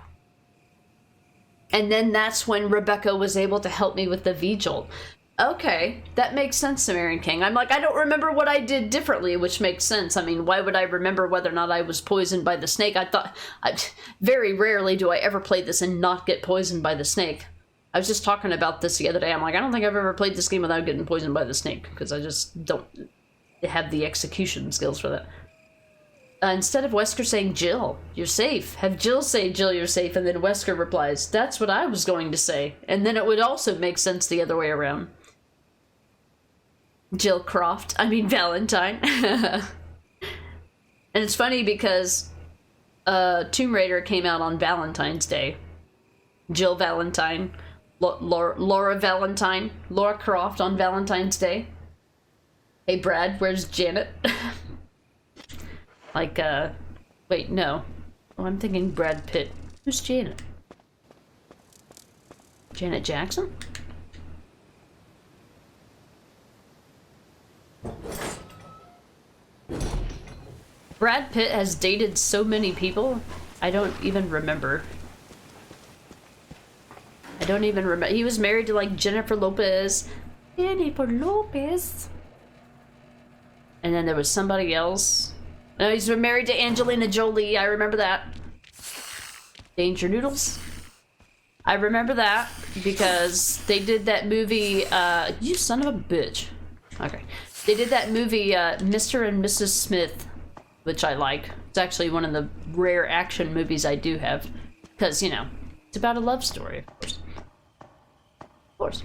And then that's when Rebecca was able to help me with the V-Jolt. Okay, that makes sense, Sumerian King. I'm like, I don't remember what I did differently, which makes sense. I mean, why would I remember whether or not I was poisoned by the snake? Very rarely do I ever play this and not get poisoned by the snake. I was just talking about this the other day. I'm like, I don't think I've ever played this game without getting poisoned by the snake, because I just don't have the execution skills for that. Instead of Wesker saying, Jill, you're safe, have Jill say, Jill, you're safe, and then Wesker replies, that's what I was going to say. And then it would also make sense the other way around. Jill Croft, I mean Valentine. And it's funny because Tomb Raider came out on Valentine's Day. Jill Valentine, Laura Valentine, Laura Croft on Valentine's Day. Hey Brad, where's Janet? Like, wait, no. Oh, I'm thinking Brad Pitt. Who's Janet? Janet Jackson? Brad Pitt has dated so many people, I don't even remember. I don't even remember. He was married to, like, Jennifer Lopez. Jennifer Lopez. And then there was somebody else. No, he's been married to Angelina Jolie. I remember that. Danger Noodles. I remember that because they did that movie, you son of a bitch. Okay. They did that movie, Mr. and Mrs. Smith, which I like. It's actually one of the rare action movies I do have. Because, you know, it's about a love story, of course. Of course.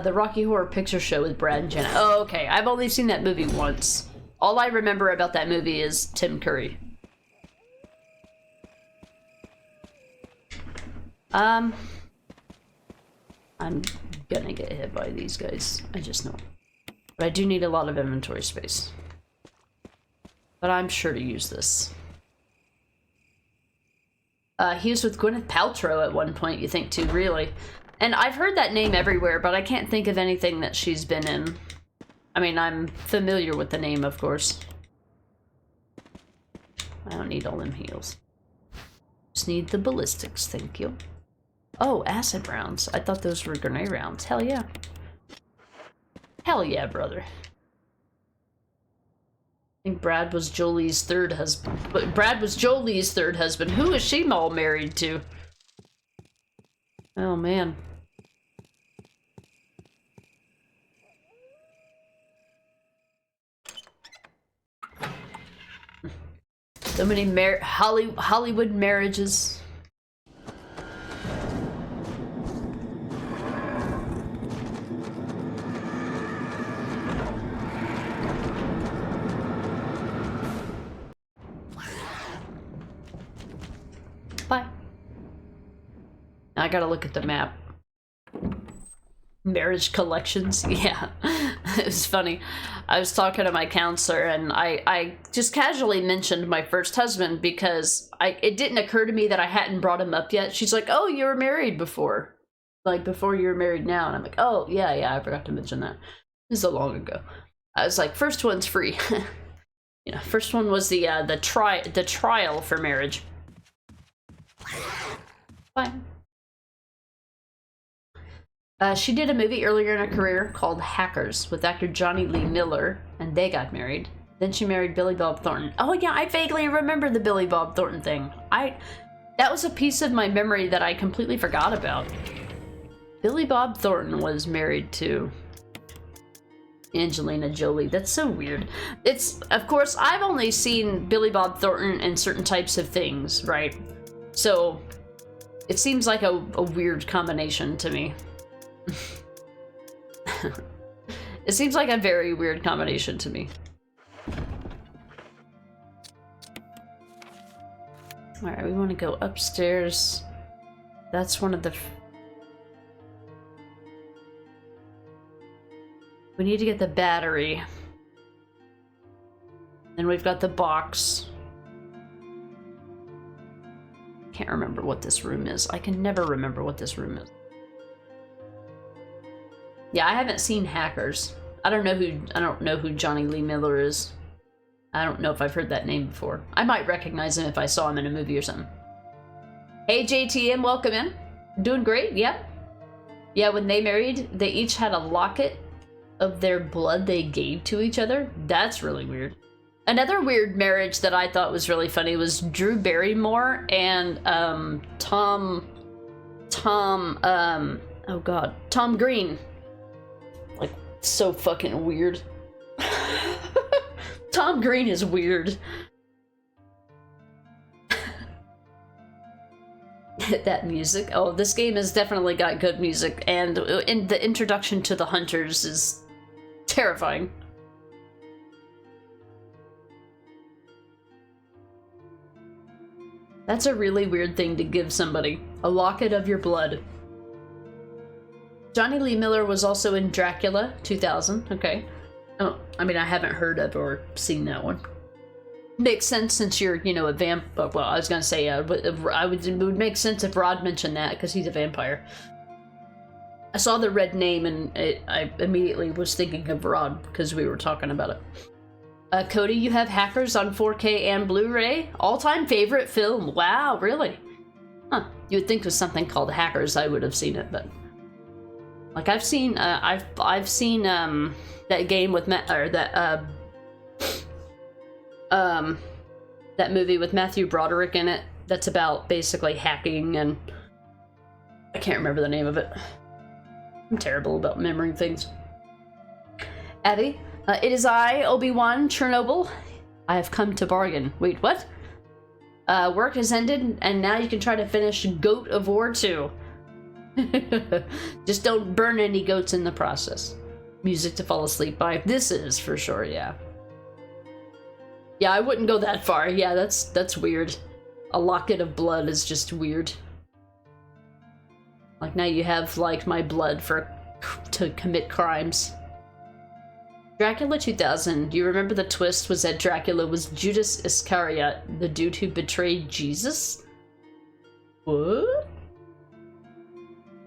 The Rocky Horror Picture Show with Brad and Jenna. Oh, okay. I've only seen that movie once. All I remember about that movie is Tim Curry. I'm gonna get hit by these guys. I just know. But I do need a lot of inventory space. But I'm sure to use this. He was with Gwyneth Paltrow at one point, you think, too, really. And I've heard that name everywhere, but I can't think of anything that she's been in. I mean, I'm familiar with the name, of course. I don't need all them heals. Just need the ballistics, thank you. Oh, acid rounds. I thought those were grenade rounds. Hell yeah. Hell yeah, brother. I think Brad was Jolie's third husband. But Brad was Jolie's third husband. Who is she all married to? Oh, man. So many Hollywood marriages. Bye. Now I gotta look at the map. Marriage collections, yeah. It was funny. I was talking to my counselor and I just casually mentioned my first husband because it didn't occur to me that I hadn't brought him up yet. She's like, oh, you were married before. Like, before you were married now. And I'm like, oh, yeah, I forgot to mention that. This is so long ago. I was like, first one's free. You know, first one was the trial for marriage. Fine. She did a movie earlier in her career called Hackers with actor Johnny Lee Miller, and they got married. Then she married Billy Bob Thornton. Oh yeah, I vaguely remember the Billy Bob Thornton thing. That was a piece of my memory that I completely forgot about. Billy Bob Thornton was married to Angelina Jolie. That's so weird. It's, of course, I've only seen Billy Bob Thornton in certain types of things, right? So, it seems like a weird combination to me. It seems like a very weird combination to me. Alright, we want to go upstairs. That's one of the... We need to get the battery. Then we've got the box. Can't remember what this room is. I can never remember what this room is. Yeah, I haven't seen Hackers. I don't know who Johnny Lee Miller is. I don't know if I've heard that name before. I might recognize him if I saw him in a movie or something. Hey JTM, welcome in. Doing great, yeah. Yeah, when they married, they each had a locket of their blood they gave to each other. That's really weird. Another weird marriage that I thought was really funny was Drew Barrymore and Tom Green. Like, so fucking weird. Tom Green is weird. That music. Oh, this game has definitely got good music, and in the introduction to the hunters is terrifying. That's a really weird thing to give somebody. A locket of your blood. Johnny Lee Miller was also in Dracula 2000. Okay. Oh, I mean, I haven't heard of or seen that one. Makes sense since you're, you know, a vamp. Well, I was gonna say, it would make sense if Rod mentioned that because he's a vampire. I saw the red name and I immediately was thinking of Rod because we were talking about it. Cody, you have Hackers on 4K and Blu-ray. All-time favorite film. Wow, really? Huh. You would think with something called Hackers, I would have seen it, but like I've seen, I've seen that game with that movie with Matthew Broderick in it. That's about basically hacking, and I can't remember the name of it. I'm terrible about remembering things. Abby, it is I, Obi-Wan Chernobyl. I have come to bargain. Wait, what? Work has ended, and now you can try to finish Goat of War 2. Just don't burn any goats in the process. Music to fall asleep by. This is for sure, yeah. Yeah, I wouldn't go that far. Yeah, that's weird. A locket of blood is just weird. Like, now you have, like, my blood to commit crimes. Dracula 2000. Do you remember the twist was that Dracula was Judas Iscariot, the dude who betrayed Jesus? What?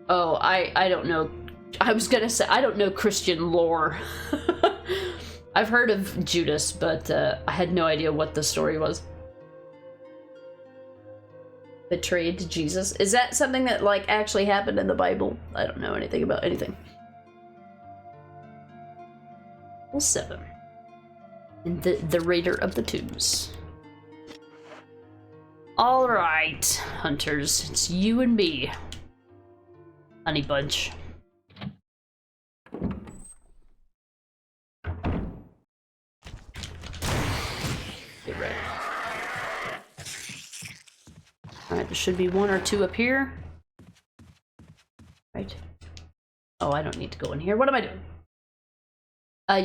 Oh, I don't know. I was gonna say, I don't know Christian lore. I've heard of Judas, but I had no idea what the story was. Betrayed Jesus? Is that something that, like, actually happened in the Bible? I don't know anything about anything. Well, 7. And the Raider of the Tombs. Alright, hunters. It's you and me. Honey bunch. Get ready. Alright, there should be 1 or 2 up here. Right. Oh, I don't need to go in here. What am I doing?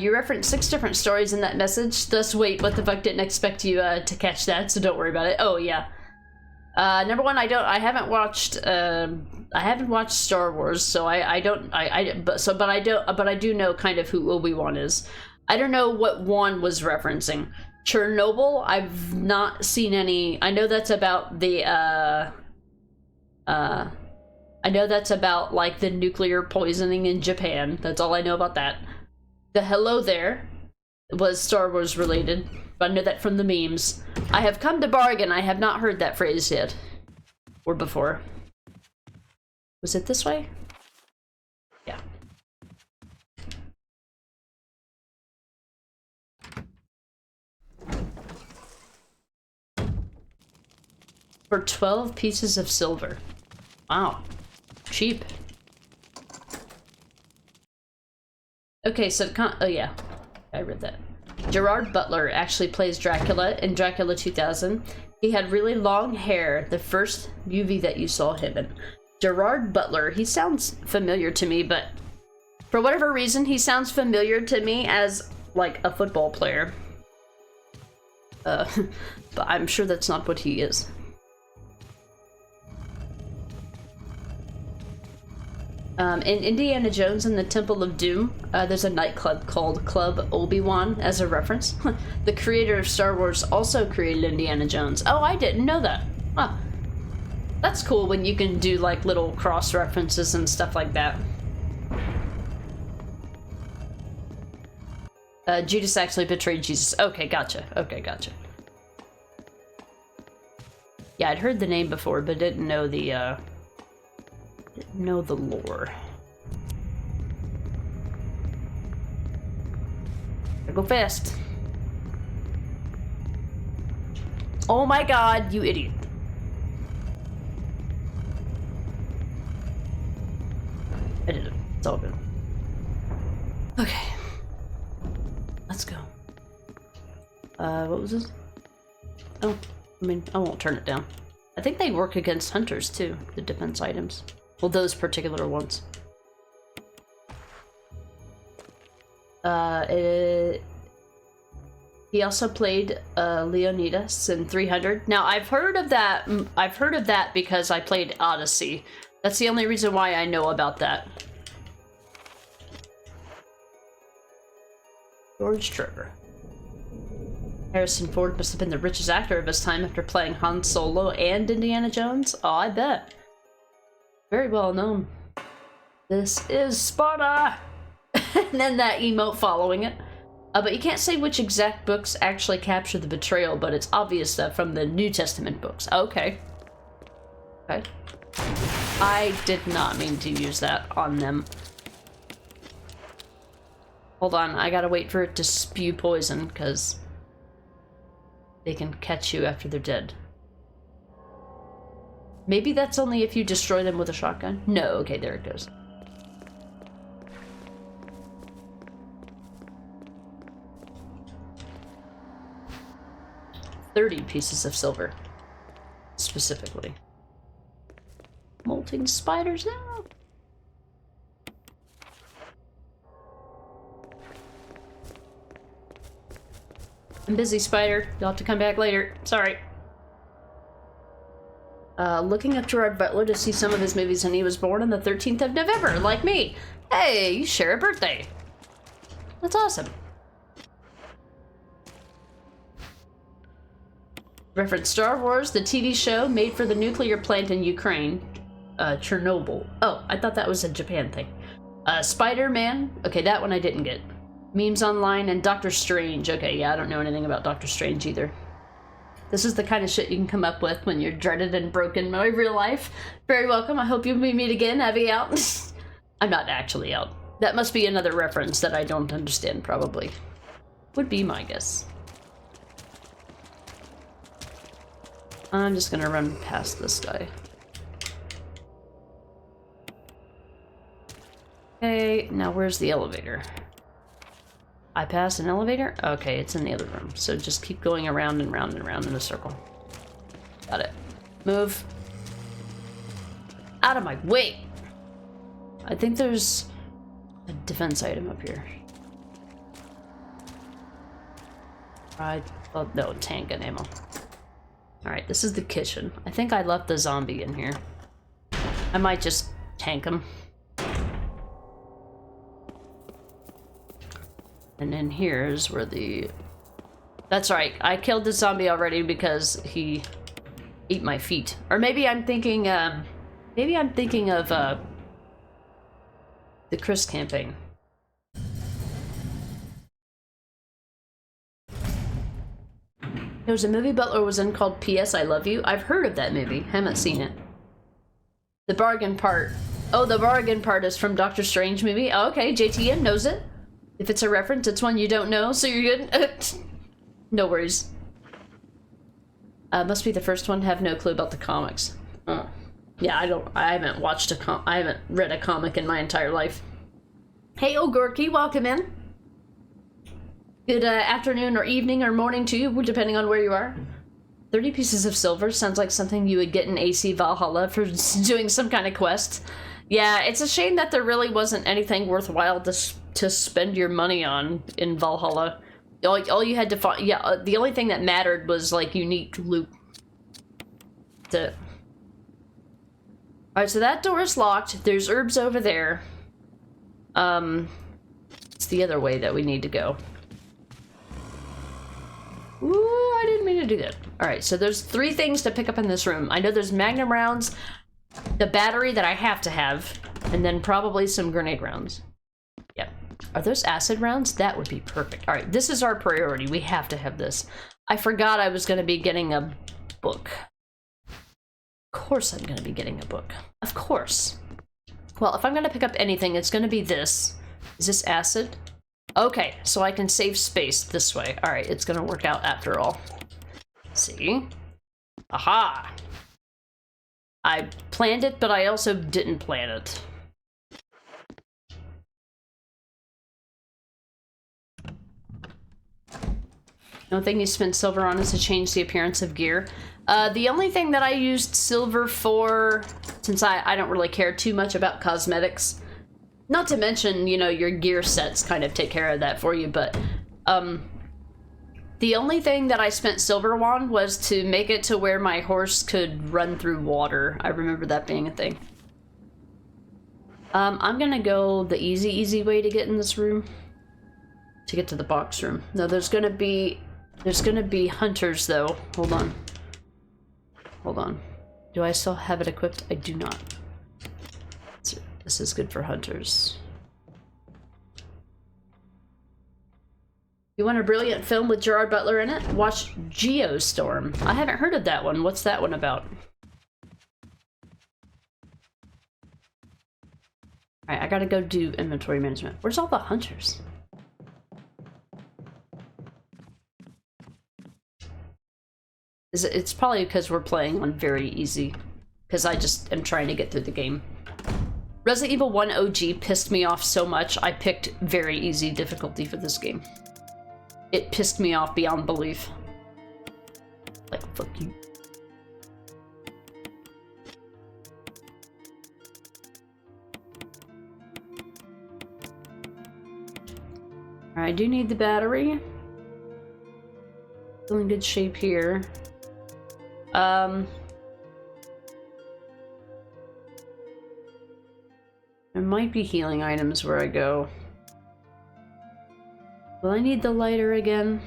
You referenced 6 different stories in that message. Thus, wait, what the fuck? Didn't expect you to catch that, so don't worry about it. Oh yeah. Number 1, I haven't watched Star Wars, so I do know kind of who Obi-Wan is. I don't know what one was referencing. Chernobyl, I've not seen any. I know that's about the I know that's about, like, the nuclear poisoning in Japan. That's all I know about that. The hello there was Star Wars related, but I know that from the memes. I have come to bargain. I have not heard that phrase yet. Or before. Was it this way? Yeah. for 12 pieces of silver. Wow. Cheap. Okay, so oh yeah, I read that. Gerard Butler actually plays Dracula in Dracula 2000. He had really long hair, the first movie that you saw him in. Gerard Butler, he sounds familiar to me, but for whatever reason, he sounds familiar to me as, like, a football player. But I'm sure that's not what he is. In Indiana Jones and the Temple of Doom, there's a nightclub called Club Obi-Wan as a reference. The creator of Star Wars also created Indiana Jones. Oh, I didn't know that. Huh. That's cool when you can do like little cross references and stuff like that. Judas actually betrayed Jesus. Okay, gotcha. Okay, gotcha. Yeah, I'd heard the name before, but didn't know the lore. Go fast. Oh my god, you idiot. I did it. It's all good. Okay. Let's go. What was this? Oh, I mean, I won't turn it down. I think they work against hunters too, the defense items. Well, those particular ones. He also played Leonidas in 300. Now, I've heard of that. I've heard of that because I played Odyssey. That's the only reason why I know about that. George Trevor. Harrison Ford must have been the richest actor of his time after playing Han Solo and Indiana Jones. Oh, I bet. Very well known. This is Sparta! And then that emote following it. But you can't say which exact books actually capture the betrayal, but it's obvious that from the New Testament books. Okay. Okay. I did not mean to use that on them. Hold on, I gotta wait for it to spew poison, because they can catch you after they're dead. Maybe that's only if you destroy them with a shotgun? No, okay, there it goes. $30 pieces of silver, specifically. Molting spiders now. I'm busy, spider. You'll have to come back later. Sorry. Looking up Gerard Butler to see some of his movies, and he was born on the 13th of November, like me. Hey, you share a birthday. That's awesome. Reference Star Wars, the TV show made for the nuclear plant in Ukraine. Chernobyl. Oh, I thought that was a Japan thing. Spider-Man. Okay, that one I didn't get. Memes online and Doctor Strange. Okay, yeah, I don't know anything about Doctor Strange either. This is the kind of shit you can come up with when you're dreaded and broken by real life. Very welcome. I hope you meet again. Abby out. I'm not actually out. That must be another reference that I don't understand, probably. Would be my guess. I'm just gonna run past this guy. Okay, now where's the elevator? I passed an elevator? Okay, it's in the other room. So just keep going around and round and round in a circle. Got it. Move. Out of my way! I think there's a defense item up here. Oh, no, tank and ammo. Alright, this is the kitchen. I think I left the zombie in here. I might just tank him. And then here's where the... That's right, I killed the zombie already because he ate my feet. Or maybe I'm thinking, of, the Chris campaign. There was a movie Butler was in called P.S. I Love You. I've heard of that movie, haven't seen it. The bargain part. Oh, the bargain part is from Doctor Strange movie. Oh, okay, JTN knows it. If it's a reference, it's one you don't know, so you're good. No worries. Must be the first one. Have no clue about the comics. Yeah, I haven't watched I haven't read a comic in my entire life. Hey, O'Gorky, welcome in. Good afternoon or evening or morning to you, depending on where you are. 30 pieces of silver sounds like something you would get in AC Valhalla for doing some kind of quest. Yeah, it's a shame that there really wasn't anything worthwhile to spend your money on in Valhalla. All you had to find, yeah, the only thing that mattered was like unique loot. That's it. Alright, so that door is locked. There's herbs over there. It's the other way that we need to go. Ooh, I didn't mean to do that. Alright, so there's 3 things to pick up in this room. I know there's magnum rounds, the battery that I have to have, and then probably some grenade rounds. Yep. Are those acid rounds? That would be perfect. Alright, this is our priority. We have to have this. I forgot I was going to be getting a book. Of course I'm going to be getting a book. Of course. Well, if I'm going to pick up anything, it's going to be this. Is this acid? Okay, so I can save space this way. Alright, it's gonna work out after all. See? Aha! I planned it, but I also didn't plan it. The only thing you spend silver on is to change the appearance of gear. The only thing that I used silver for, since I don't really care too much about cosmetics, not to mention, you know, your gear sets kind of take care of that for you, but the only thing that I spent silver on was to make it to where my horse could run through water. I remember that being a thing. I'm gonna go the easy way to get in this room. To get to the box room. No, there's gonna be hunters though. Hold on. Hold on. Do I still have it equipped? I do not. This is good for hunters. You want a brilliant film with Gerard Butler in it? Watch Geostorm. I haven't heard of that one. What's that one about? Alright, I gotta go do inventory management. Where's all the hunters? It's probably because we're playing on very easy. Because I just am trying to get through the game. Resident Evil 1 OG pissed me off so much, I picked very easy difficulty for this game. It pissed me off beyond belief. Like, fuck you. Alright, I do need the battery. Still in good shape here. There might be healing items where I go. Will I need the lighter again?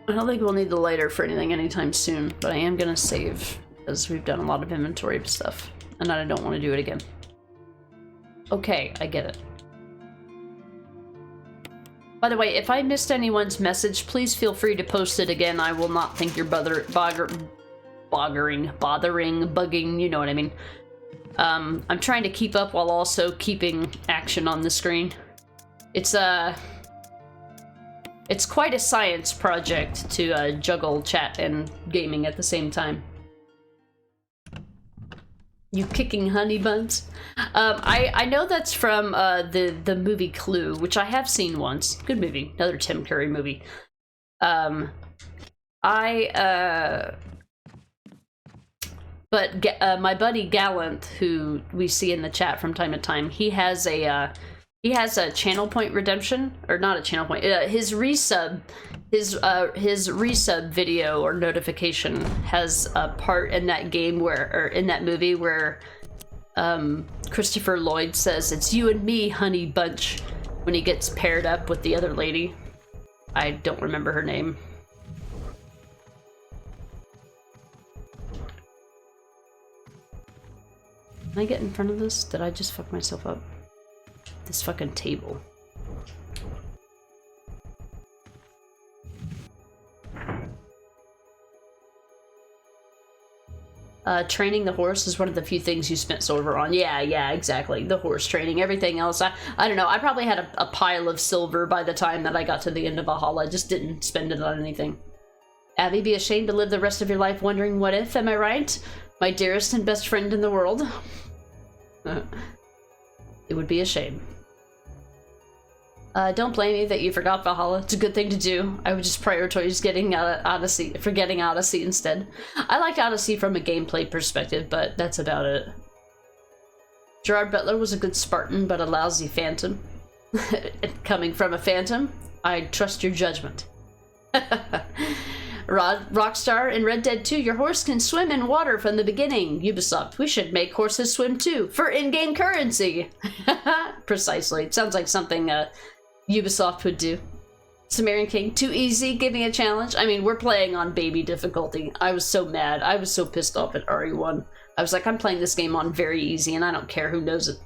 I don't think we'll need the lighter for anything anytime soon, but I am gonna save, because we've done a lot of inventory stuff, and I don't want to do it again. Okay, I get it. By the way, if I missed anyone's message, please feel free to post it again. I will not think you're bugging, you know what I mean. I'm trying to keep up while also keeping action on the screen. It's quite a science project to juggle chat and gaming at the same time. You kicking honey buns? I know that's from the movie Clue, which I have seen once. Good movie, another Tim Curry movie. But my buddy Gallant, who we see in the chat from time to time, he has a channel point redemption, or not a channel point. His resub video or notification has a part in that game or in that movie where Christopher Lloyd says, "It's you and me, honey bunch," when he gets paired up with the other lady. I don't remember her name. Can I get in front of this? Did I just fuck myself up? This fucking table. Training the horse is one of the few things you spent silver on. Yeah, exactly. The horse training. Everything else, I don't know. I probably had a pile of silver by the time that I got to the end of Valhalla. I just didn't spend it on anything. Abby, be ashamed to live the rest of your life wondering what if, am I right? My dearest and best friend in the world. It would be a shame. Don't blame me that you forgot Valhalla. It's a good thing to do. I would just prioritize forgetting Odyssey instead. I liked Odyssey from a gameplay perspective, but that's about it. Gerard Butler was a good Spartan, but a lousy Phantom. Coming from a Phantom, I trust your judgment. Rockstar in Red Dead 2, your horse can swim in water from the beginning. Ubisoft, we should make horses swim too, for in-game currency. Precisely. It sounds like something Ubisoft would do. Sumerian King, too easy, give me a challenge. I mean, we're playing on baby difficulty. I was so mad. I was so pissed off at RE1. I was like, I'm playing this game on very easy, and I don't care who knows it.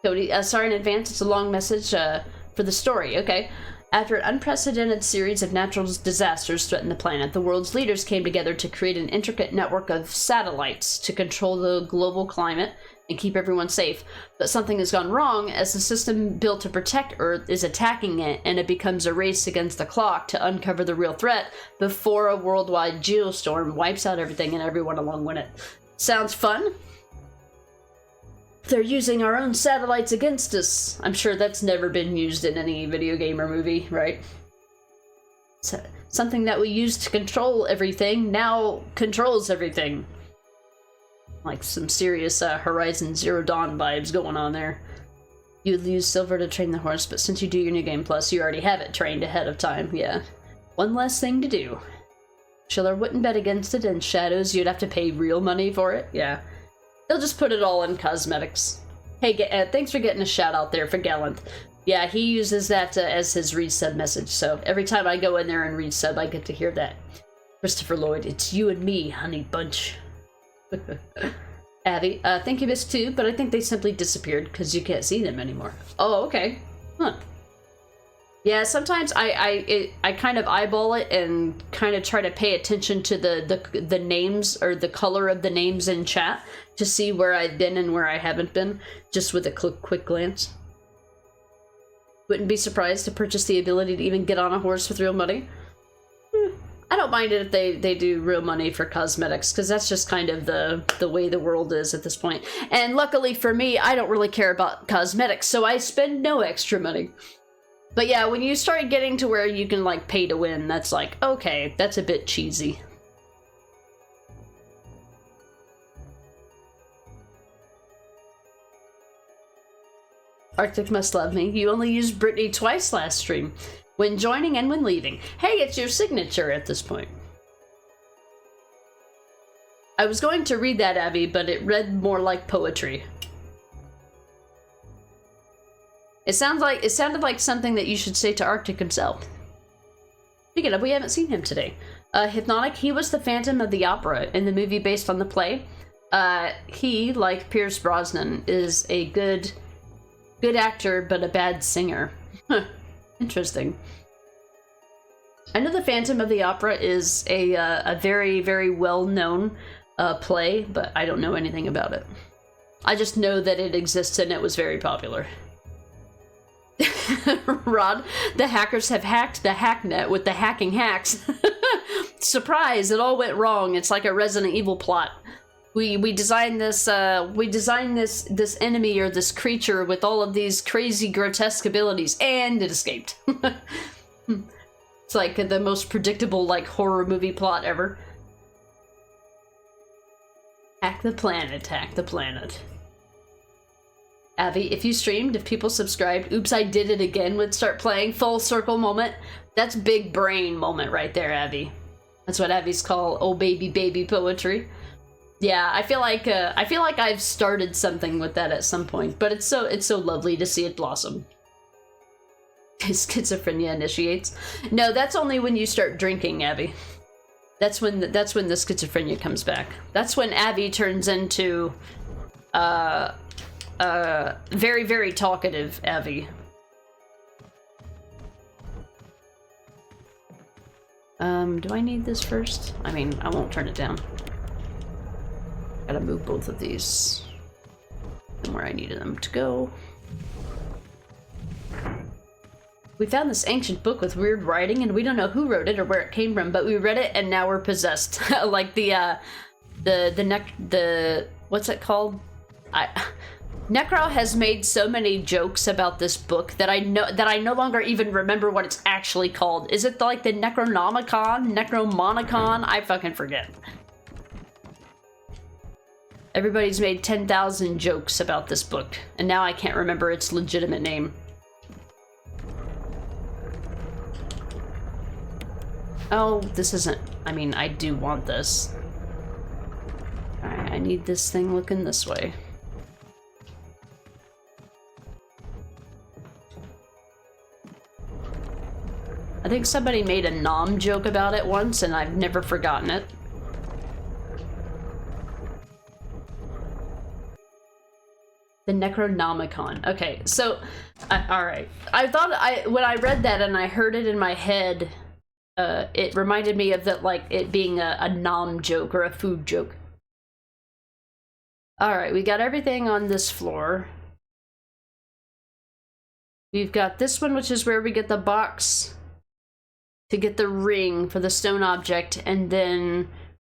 Cody, sorry in advance, it's a long message for the story, okay? After an unprecedented series of natural disasters threatened the planet, the world's leaders came together to create an intricate network of satellites to control the global climate and keep everyone safe. But something has gone wrong as the system built to protect Earth is attacking it, and it becomes a race against the clock to uncover the real threat before a worldwide geostorm wipes out everything and everyone along with it. Sounds fun? They're using our own satellites against us. I'm sure that's never been used in any video game or movie, right? So, something that we used to control everything now controls everything. Like some serious Horizon Zero Dawn vibes going on there. You'd use silver to train the horse, but since you do your New Game Plus, you already have it trained ahead of time, yeah. One less thing to do. Schiller wouldn't bet against it, and Shadows, you'd have to pay real money for it, yeah. They'll just put it all in cosmetics. Hey, thanks for getting a shout out there for Gallant. Yeah, he uses that as his resub message, so every time I go in there and resub, I get to hear that. Christopher Lloyd, it's you and me, honey bunch. Abby, thank you, Miss too, but I think they simply disappeared because you can't see them anymore. Oh, okay. Huh. Yeah, sometimes I kind of eyeball it and kind of try to pay attention to the names or the color of the names in chat to see where I've been and where I haven't been, just with a quick glance. Wouldn't be surprised to purchase the ability to even get on a horse with real money. I don't mind it if they do real money for cosmetics, because that's just kind of the way the world is at this point. And luckily for me, I don't really care about cosmetics, so I spend no extra money. But yeah, when you start getting to where you can, like, pay to win, that's like, okay, that's a bit cheesy. Arctic must love me. You only used Brittany twice last stream. When joining and when leaving. Hey, it's your signature at this point. I was going to read that, Abby, but it read more like poetry. It sounded like something that you should say to Arctic himself. Speaking of, we haven't seen him today. Hypnotic, he was the Phantom of the Opera in the movie based on the play. He, like Pierce Brosnan, is a good actor, but a bad singer. Interesting. I know the Phantom of the Opera is a very, very well-known play, but I don't know anything about it. I just know that it exists and it was very popular. Rod, the hackers have hacked the hacknet with the hacking hacks. Surprise, it all went wrong. It's like a Resident Evil plot. We designed this this enemy or this creature with all of these crazy grotesque abilities, and it escaped. It's like the most predictable, like, horror movie plot ever. Hack the planet, hack the planet. Abby, if you streamed, if people subscribed, oops, I did it again would start playing. Full circle moment. That's big brain moment right there, Abby. That's what Abby's call oh baby poetry. Yeah, I feel like I've started something with that at some point, but it's so lovely to see it blossom. Schizophrenia initiates. No, that's only when you start drinking, Abby. That's when the schizophrenia comes back. That's when Abby turns into very, very talkative Abby. Do I need this first? I mean, I won't turn it down. Gotta move both of these where I needed them to go. We found this ancient book with weird writing, and we don't know who wrote it or where it came from, but we read it and now we're possessed. Like the what's it called? Necro has made so many jokes about this book that I no longer even remember what it's actually called. Is it like the Necronomicon? Necromonicon? I fucking forget. Everybody's made 10,000 jokes about this book, and now I can't remember its legitimate name. Oh, this isn't... I mean, I do want this. Alright, I need this thing looking this way. I think somebody made a nom joke about it once, and I've never forgotten it. The Necronomicon. Okay, so... alright. I thought when I read that and I heard it in my head, it reminded me of that, like, it being a nom joke or a food joke. Alright, we got everything on this floor. We've got this one, which is where we get the box to get the ring for the stone object, and then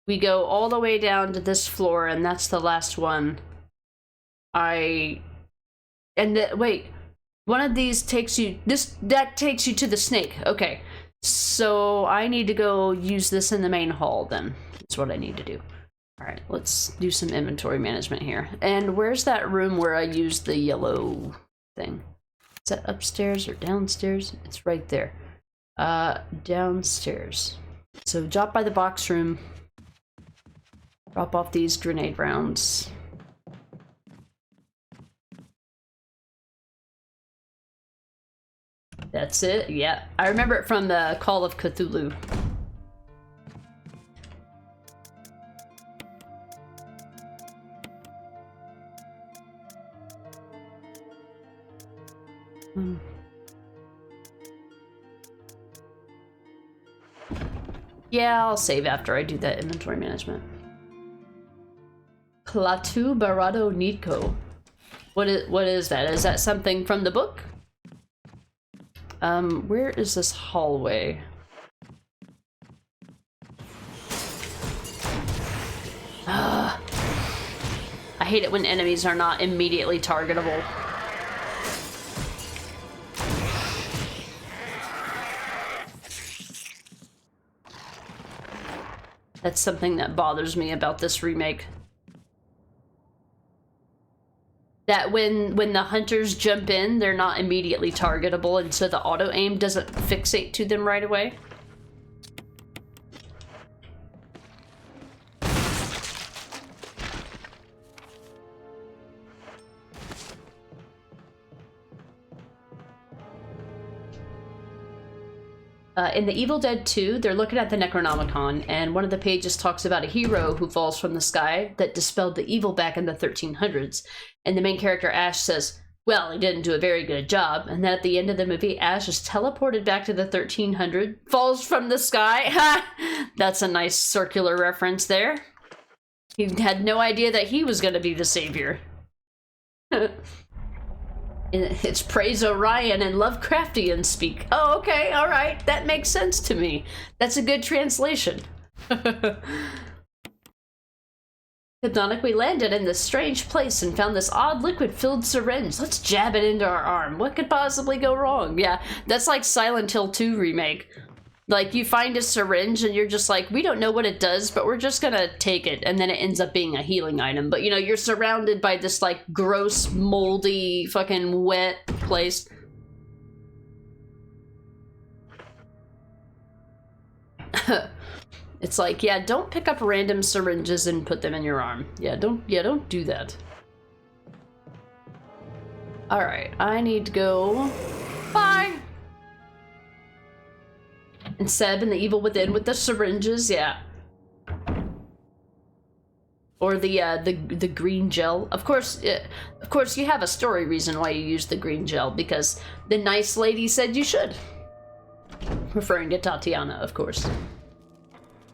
we go all the way down to this floor, and that's the last one. Wait, one of these takes you, that takes you to the snake. Okay, so I need to go use this in the main hall then. That's what I need to do. All right, let's do some inventory management here. And where's that room where I used the yellow thing? Is that upstairs or downstairs? It's right there. Downstairs. So drop by the box room. Drop off these grenade rounds. That's it? Yeah. I remember it from the Call of Cthulhu. Yeah, I'll save after I do that inventory management. Klaatu Barado Nitko. What is that? Is that something from the book? Where is this hallway? I hate it when enemies are not immediately targetable. That's something that bothers me about this remake. That when the hunters jump in, they're not immediately targetable, and so the auto-aim doesn't fixate to them right away. In the Evil Dead 2, they're looking at the Necronomicon, and one of the pages talks about a hero who falls from the sky that dispelled the evil back in the 1300s. And the main character, Ash, says, well, he didn't do a very good job. And then at the end of the movie, Ash is teleported back to the 1300s, falls from the sky. Ha! That's a nice circular reference there. He had no idea that he was going to be the savior. It's praise Orion and Lovecraftian speak. Oh, okay, all right. That makes sense to me. That's a good translation. Hypnotic, we landed in this strange place and found this odd liquid-filled syringe. Let's jab it into our arm. What could possibly go wrong? Yeah, that's like Silent Hill 2 remake. Like, you find a syringe and you're just like, we don't know what it does, but we're just gonna take it. And then it ends up being a healing item. But, you know, you're surrounded by this, like, gross, moldy, fucking wet place. It's like, yeah, don't pick up random syringes and put them in your arm. Yeah, don't do that. Alright, I need to go... Bye! And Seb and the Evil Within with the syringes, yeah. Or the green gel. Of course, you have a story reason why you use the green gel, because the nice lady said you should. Referring to Tatiana, of course.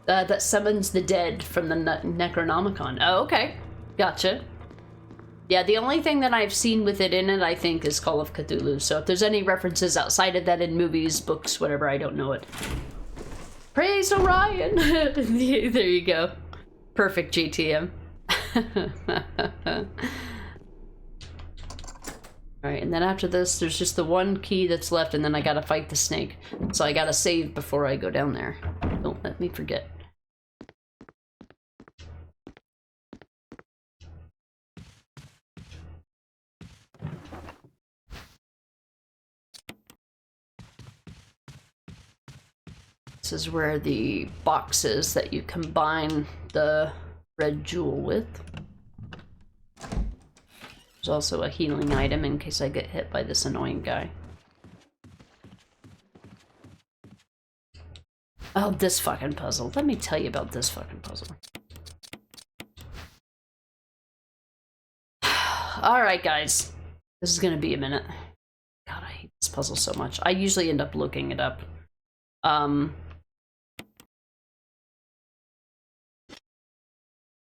That summons the dead from the Necronomicon. Oh, okay. Gotcha. Yeah, the only thing that I've seen with it in it, I think, is Call of Cthulhu. So if there's any references outside of that in movies, books, whatever, I don't know it. Praise Orion! There you go. Perfect GTM. Alright, and then after this, there's just the one key that's left, and then I gotta fight the snake. So I gotta save before I go down there. Don't let me forget. This is where the box is that you combine the red jewel with. There's also a healing item in case I get hit by this annoying guy. Oh, this fucking puzzle. Let me tell you about this fucking puzzle. Alright, guys. This is gonna be a minute. God, I hate this puzzle so much. I usually end up looking it up.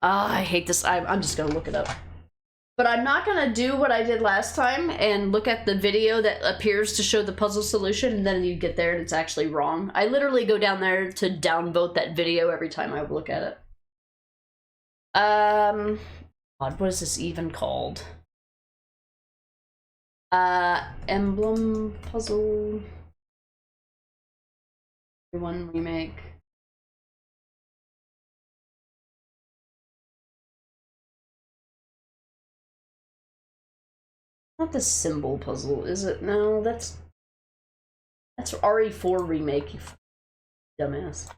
I hate this. I'm just gonna look it up. But I'm not gonna do what I did last time and look at the video that appears to show the puzzle solution, and then you get there and it's actually wrong. I literally go down there to downvote that video every time I look at it. God, what is this even called? Emblem puzzle. One remake. Not the symbol puzzle, is it? No, that's RE4 remake, you dumbass.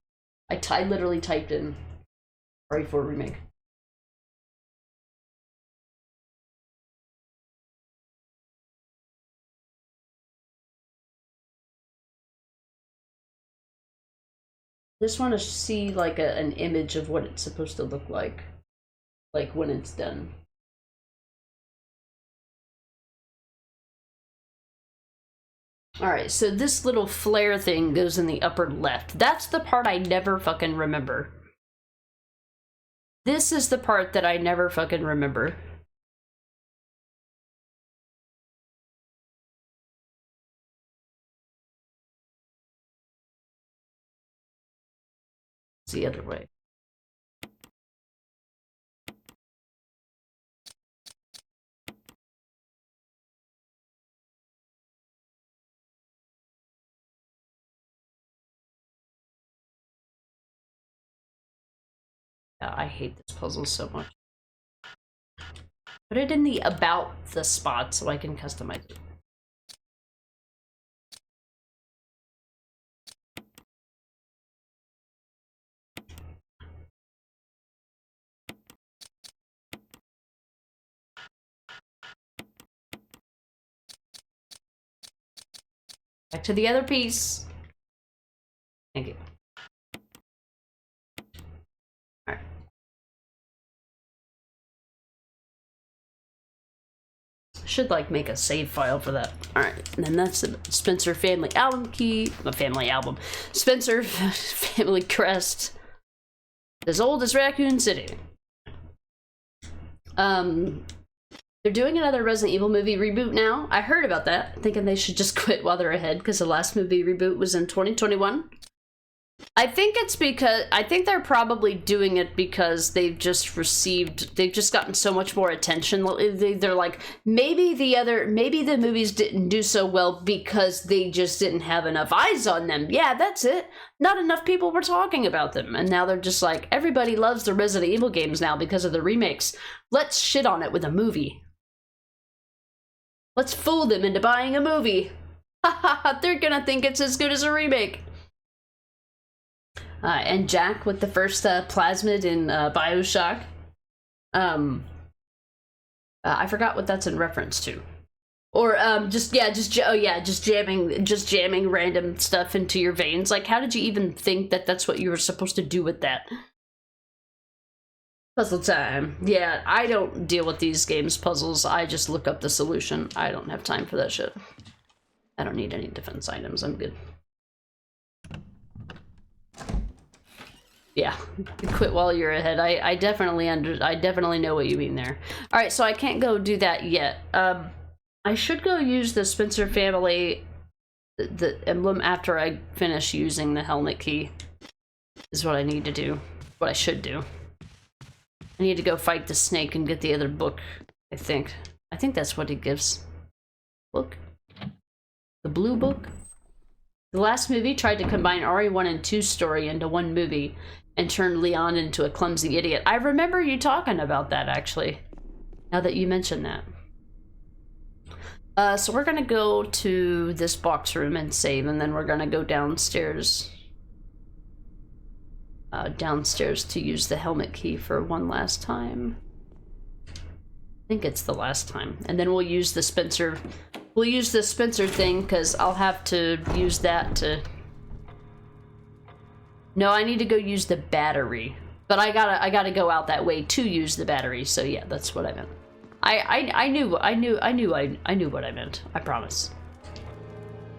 I literally typed in RE4 remake. Just want to see like an image of what it's supposed to look like when it's done. Alright, so this little flare thing goes in the upper left. That's the part I never fucking remember. This is the part that I never fucking remember. It's the other way. I hate this puzzle so much. Put it in the about the spot so I can customize it. Back to the other piece. Thank you. Alright. Should like make a save file for that. Alright, and then that's the Spencer family album key. The family album. Spencer family crest. As old as Raccoon City. They're doing another Resident Evil movie reboot now. I heard about that, thinking they should just quit while they're ahead because the last movie reboot was in 2021. I think it's because I think they're probably doing it because they've just gotten so much more attention. They're like, maybe the movies didn't do so well because they just didn't have enough eyes on them. Yeah, that's it. Not enough people were talking about them, and now they're just like, everybody loves the Resident Evil games now because of the remakes. Let's shit on it with a movie. Let's fool them into buying a movie. They're gonna think it's as good as a remake. And Jack with the first plasmid in Bioshock. I forgot what that's in reference to. Or just jamming random stuff into your veins. Like, how did you even think that that's what you were supposed to do with that? Puzzle time. Yeah, I don't deal with these games puzzles. I just look up the solution. I don't have time for that shit. I don't need any defense items. I'm good. Yeah, quit while you're ahead. I definitely know what you mean there. All right, so I can't go do that yet. I should go use the Spencer family, the emblem, after I finish using the helmet key. Is what I need to do. What I should do. I need to go fight the snake and get the other book, I think. I think that's what he gives. Book? The blue book? The last movie tried to combine RE1 and 2 story into one movie and turned Leon into a clumsy idiot. I remember you talking about that, actually. Now that you mention that. So we're gonna go to this box room and save, and then we're gonna go downstairs. Downstairs to use the helmet key for one last time. I think it's the last time. And then we'll use the Spencer... We'll use the Spencer thing, because I'll have to use that to... No, I need to go use the battery. But I gotta go out that way to use the battery, so yeah, that's what I meant. I knew what I meant. I promise.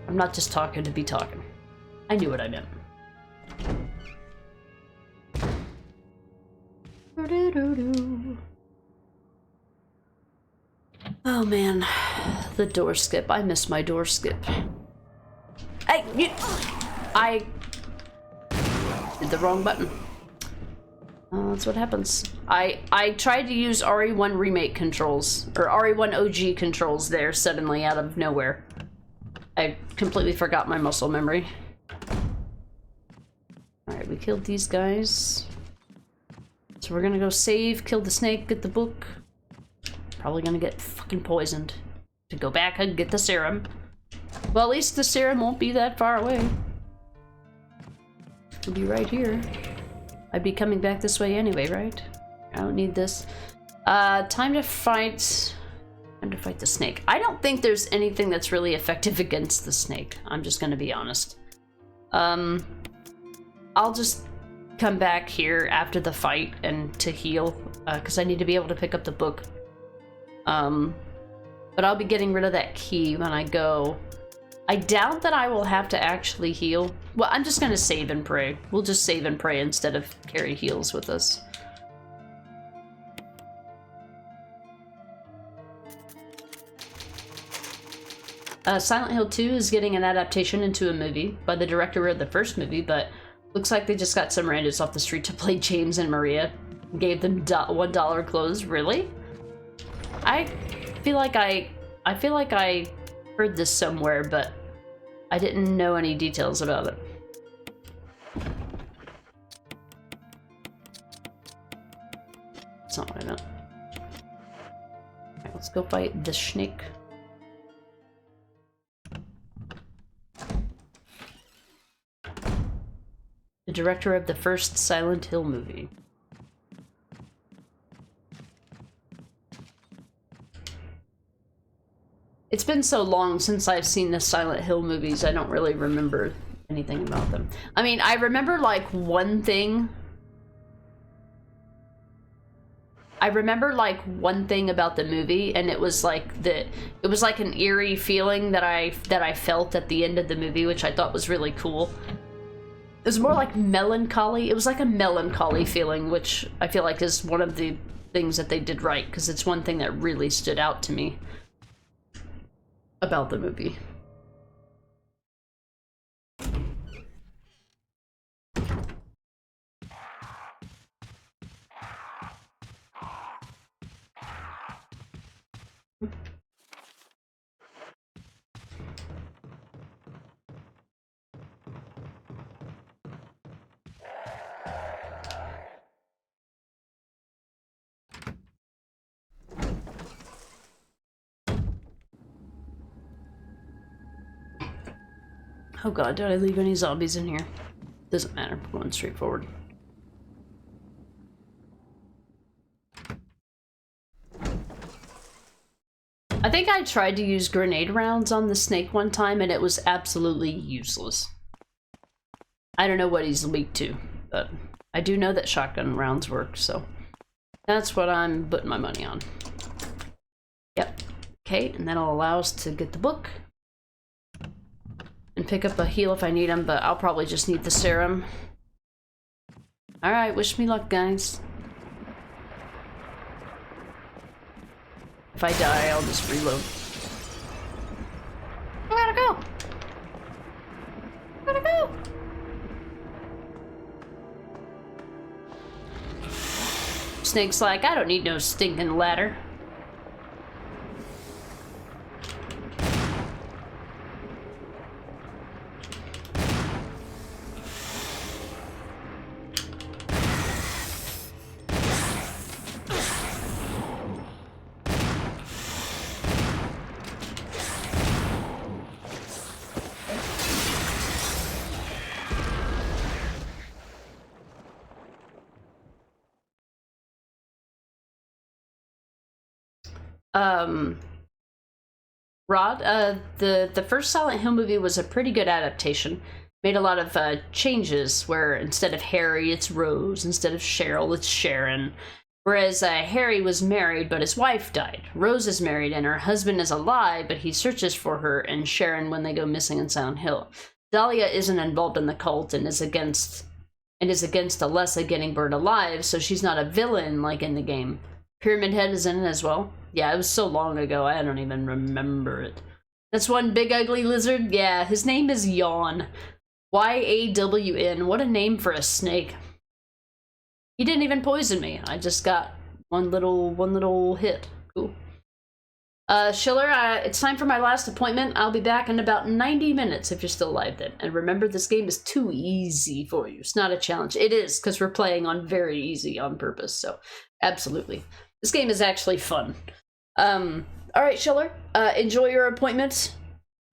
I'm not just talking to be talking. I knew what I meant. Oh man, the door skip. I miss my door skip. I did the wrong button. That's what happens. I tried to use RE1 remake controls, or RE1 OG controls there suddenly out of nowhere. I completely forgot my muscle memory. Alright, we killed these guys. So we're gonna go save, kill the snake, get the book. Probably gonna get fucking poisoned. To go back and get the serum. Well, at least the serum won't be that far away. It'll be right here. I'd be coming back this way anyway, right? I don't need this. Time to fight the snake. I don't think there's anything that's really effective against the snake. I'm just gonna be honest. I'll just come back here after the fight and to heal, because I need to be able to pick up the book. But I'll be getting rid of that key when I go. I doubt that I will have to actually heal. Well, I'm just gonna save and pray. We'll just save and pray instead of carry heals with us. Silent Hill 2 is getting an adaptation into a movie by the director of the first movie, but looks like they just got some randos off the street to play James and Maria. Gave them $1 clothes. Really? I feel like I heard this somewhere, but I didn't know any details about it. That's not what I meant. Alright, let's go fight the snake. The director of the first Silent Hill movie. It's been so long since I've seen the Silent Hill movies, I don't really remember anything about them. I mean, I remember like one thing. I remember like one thing about the movie, and it was like an eerie feeling that I felt at the end of the movie, which I thought was really cool. It was more like melancholy. It was like a melancholy feeling, which I feel like is one of the things that they did right, because it's one thing that really stood out to me about the movie. Oh god, did I leave any zombies in here? Doesn't matter, we're going straight forward. I think I tried to use grenade rounds on the snake one time and it was absolutely useless. I don't know what he's weak to, but I do know that shotgun rounds work, so that's what I'm putting my money on. Yep. Okay, and that'll allow us to get the book. And pick up a heal if I need them, but I'll probably just need the serum. Alright, wish me luck, guys. If I die, I'll just reload. I gotta go! I gotta go! Snake's like, I don't need no stinking ladder. Rod, the first Silent Hill movie was a pretty good adaptation. Made a lot of changes where instead of Harry, it's Rose. Instead of Cheryl, it's Sharon. Whereas Harry was married, but his wife died. Rose is married, and her husband is alive, but he searches for her and Sharon when they go missing in Silent Hill. Dahlia isn't involved in the cult and is against Alessa getting burned alive, so she's not a villain like in the game. Pyramid Head is in it as well. Yeah, it was so long ago, I don't even remember it. That's one big ugly lizard? Yeah, his name is Yawn. Y-A-W-N. What a name for a snake. He didn't even poison me. I just got one little hit. Cool. Schiller, it's time for my last appointment. I'll be back in about 90 minutes if you're still alive then. And remember, this game is too easy for you. It's not a challenge. It is, because we're playing on very easy on purpose, so absolutely. This game is actually fun. Alright, Schiller, enjoy your appointment.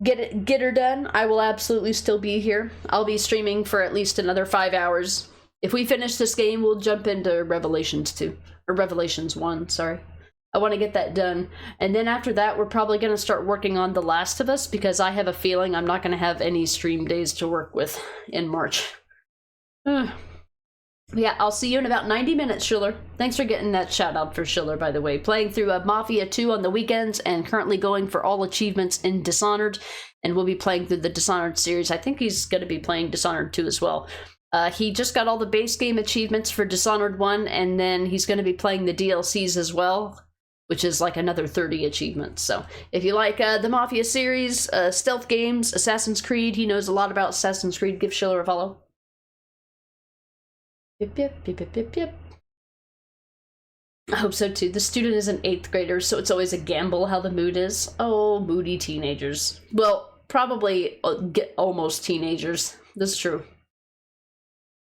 Get her done. I will absolutely still be here. I'll be streaming for at least another 5 hours. If we finish this game, we'll jump into Revelations 2. Or Revelations 1, sorry. I want to get that done. And then after that, we're probably going to start working on The Last of Us, because I have a feeling I'm not going to have any stream days to work with in March. Yeah, I'll see you in about 90 minutes, Schiller. Thanks for getting that shout out for Schiller, by the way. Playing through Mafia 2 on the weekends and currently going for all achievements in Dishonored. And we'll be playing through the Dishonored series. I think he's going to be playing Dishonored 2 as well. He just got all the base game achievements for Dishonored 1, and then he's going to be playing the DLCs as well, which is like another 30 achievements. So if you like the Mafia series, stealth games, Assassin's Creed, he knows a lot about Assassin's Creed, give Schiller a follow. Yep, yep, yep, yep, yep, yep. I hope so too. The student is an 8th grader, so it's always a gamble how the mood is. Oh, moody teenagers. Well, probably almost teenagers. That's true.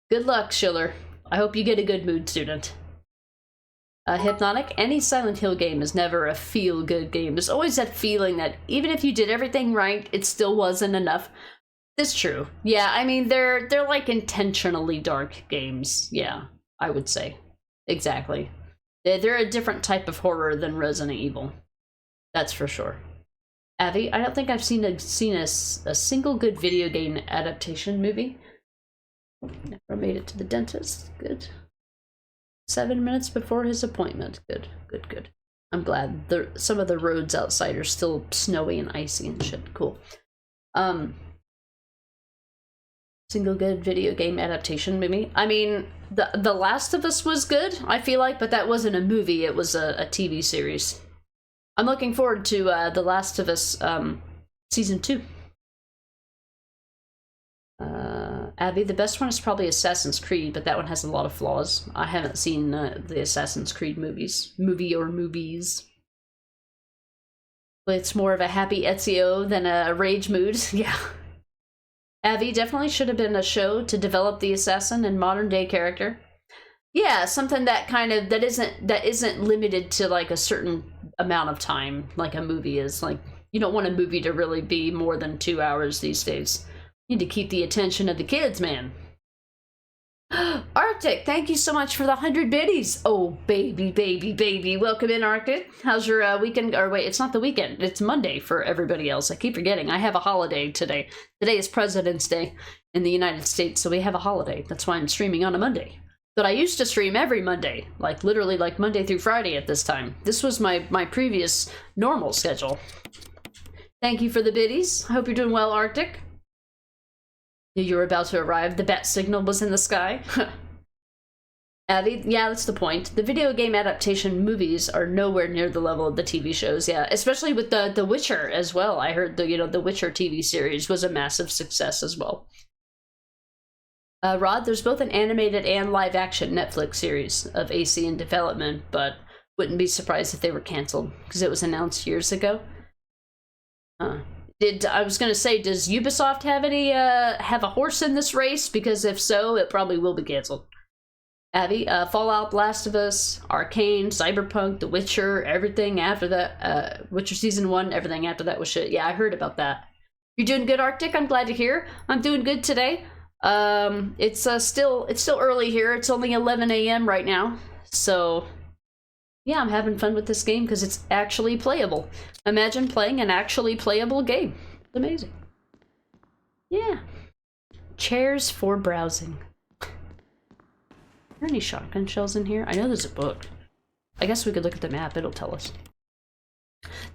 Good luck, Schiller. I hope you get a good mood, student. Hypnotic, any Silent Hill game is never a feel-good game. There's always that feeling that even if you did everything right, it still wasn't enough. It's true. Yeah, I mean, they're like intentionally dark games. Yeah, I would say. Exactly. They're a different type of horror than Resident Evil. That's for sure. Avi, I don't think I've seen a single good video game adaptation movie. Never made it to the dentist. Good. 7 minutes before his appointment. Good, good, good. I'm glad. Some of the roads outside are still snowy and icy and shit. Cool. Single good video game adaptation movie. I mean, The Last of Us was good, I feel like, but that wasn't a movie, it was a TV series. I'm looking forward to The Last of Us Season 2. Abby, the best one is probably Assassin's Creed, but that one has a lot of flaws. I haven't seen the Assassin's Creed movies. Movies. It's more of a happy Ezio than a rage mood. Yeah. Abby, definitely should have been a show to develop the assassin and modern day character. Yeah, something that kind of that isn't limited to like a certain amount of time like a movie is. Like, you don't want a movie to really be more than 2 hours these days. You need to keep the attention of the kids, man. Arctic, thank you so much for the 100 biddies. Oh, baby, baby, baby. Welcome in, Arctic. How's your weekend? Or wait, it's not the weekend. It's Monday for everybody else. I keep forgetting. I have a holiday today. Today is President's Day in the United States, so we have a holiday. That's why I'm streaming on a Monday. But I used to stream every Monday, like literally like Monday through Friday at this time. This was my previous normal schedule. Thank you for the biddies. I hope you're doing well, Arctic. You were about to arrive. The bat signal was in the sky. Yeah, that's the point. The video game adaptation movies are nowhere near the level of the TV shows. Yeah, especially with the Witcher as well. I heard the Witcher TV series was a massive success as well. Rod, there's both an animated and live action Netflix series of AC in development, but wouldn't be surprised if they were canceled because it was announced years ago. I was gonna say, does Ubisoft have a horse in this race? Because if so, it probably will be canceled. Abby, Fallout, Last of Us, Arcane, Cyberpunk, The Witcher, everything after that, Witcher Season 1, everything after that was shit. Yeah, I heard about that. You're doing good, Arctic? I'm glad to hear. I'm doing good today. It's still early here. It's only 11 a.m. right now. So, yeah, I'm having fun with this game because it's actually playable. Imagine playing an actually playable game. It's amazing. Yeah. Chairs for browsing. Are there any shotgun shells in here? I know there's a book. I guess we could look at the map. It'll tell us.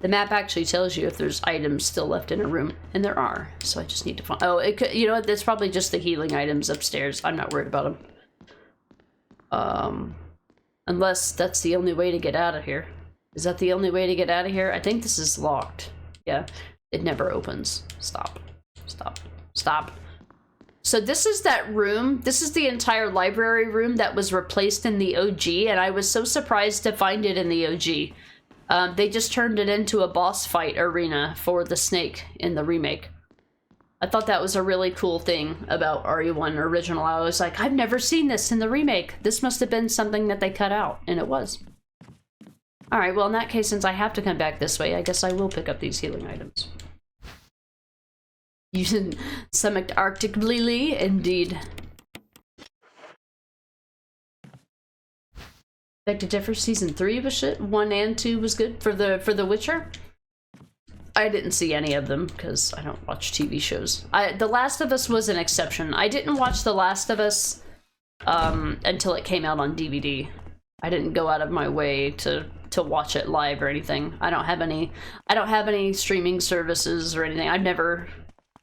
The map actually tells you if there's items still left in a room, and there are. So I just need to find. Oh, it could. You know what? That's probably just the healing items upstairs. I'm not worried about them. Unless that's the only way to get out of here. Is that the only way to get out of here? I think this is locked. Yeah, it never opens. Stop. Stop. Stop. So this is that room. This is the entire library room that was replaced in the OG, and I was so surprised to find it in the OG. They just turned it into a boss fight arena for the snake in the remake. I thought that was a really cool thing about RE1 original. I was like, I've never seen this in the remake. This must have been something that they cut out, and it was. Alright, well in that case, since I have to come back this way, I guess I will pick up these healing items. Using stomached Arctic Lily, indeed. Beg to differ, season 3 was shit. 1 and 2 was good for the Witcher. I didn't see any of them because I don't watch TV shows. The Last of Us was an exception. I didn't watch The Last of Us until it came out on DVD. I didn't go out of my way to watch it live or anything. I don't have any streaming services or anything.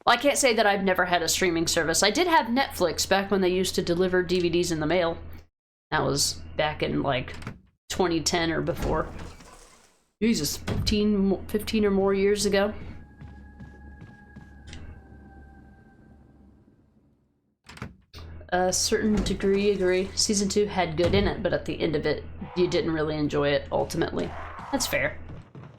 Well, I can't say that I've never had a streaming service. I did have Netflix back when they used to deliver DVDs in the mail. That was back in like 2010 or before. Jesus, 15 or more years ago. A certain degree agree. Season 2 had good in it, but at the end of it, you didn't really enjoy it ultimately. That's fair.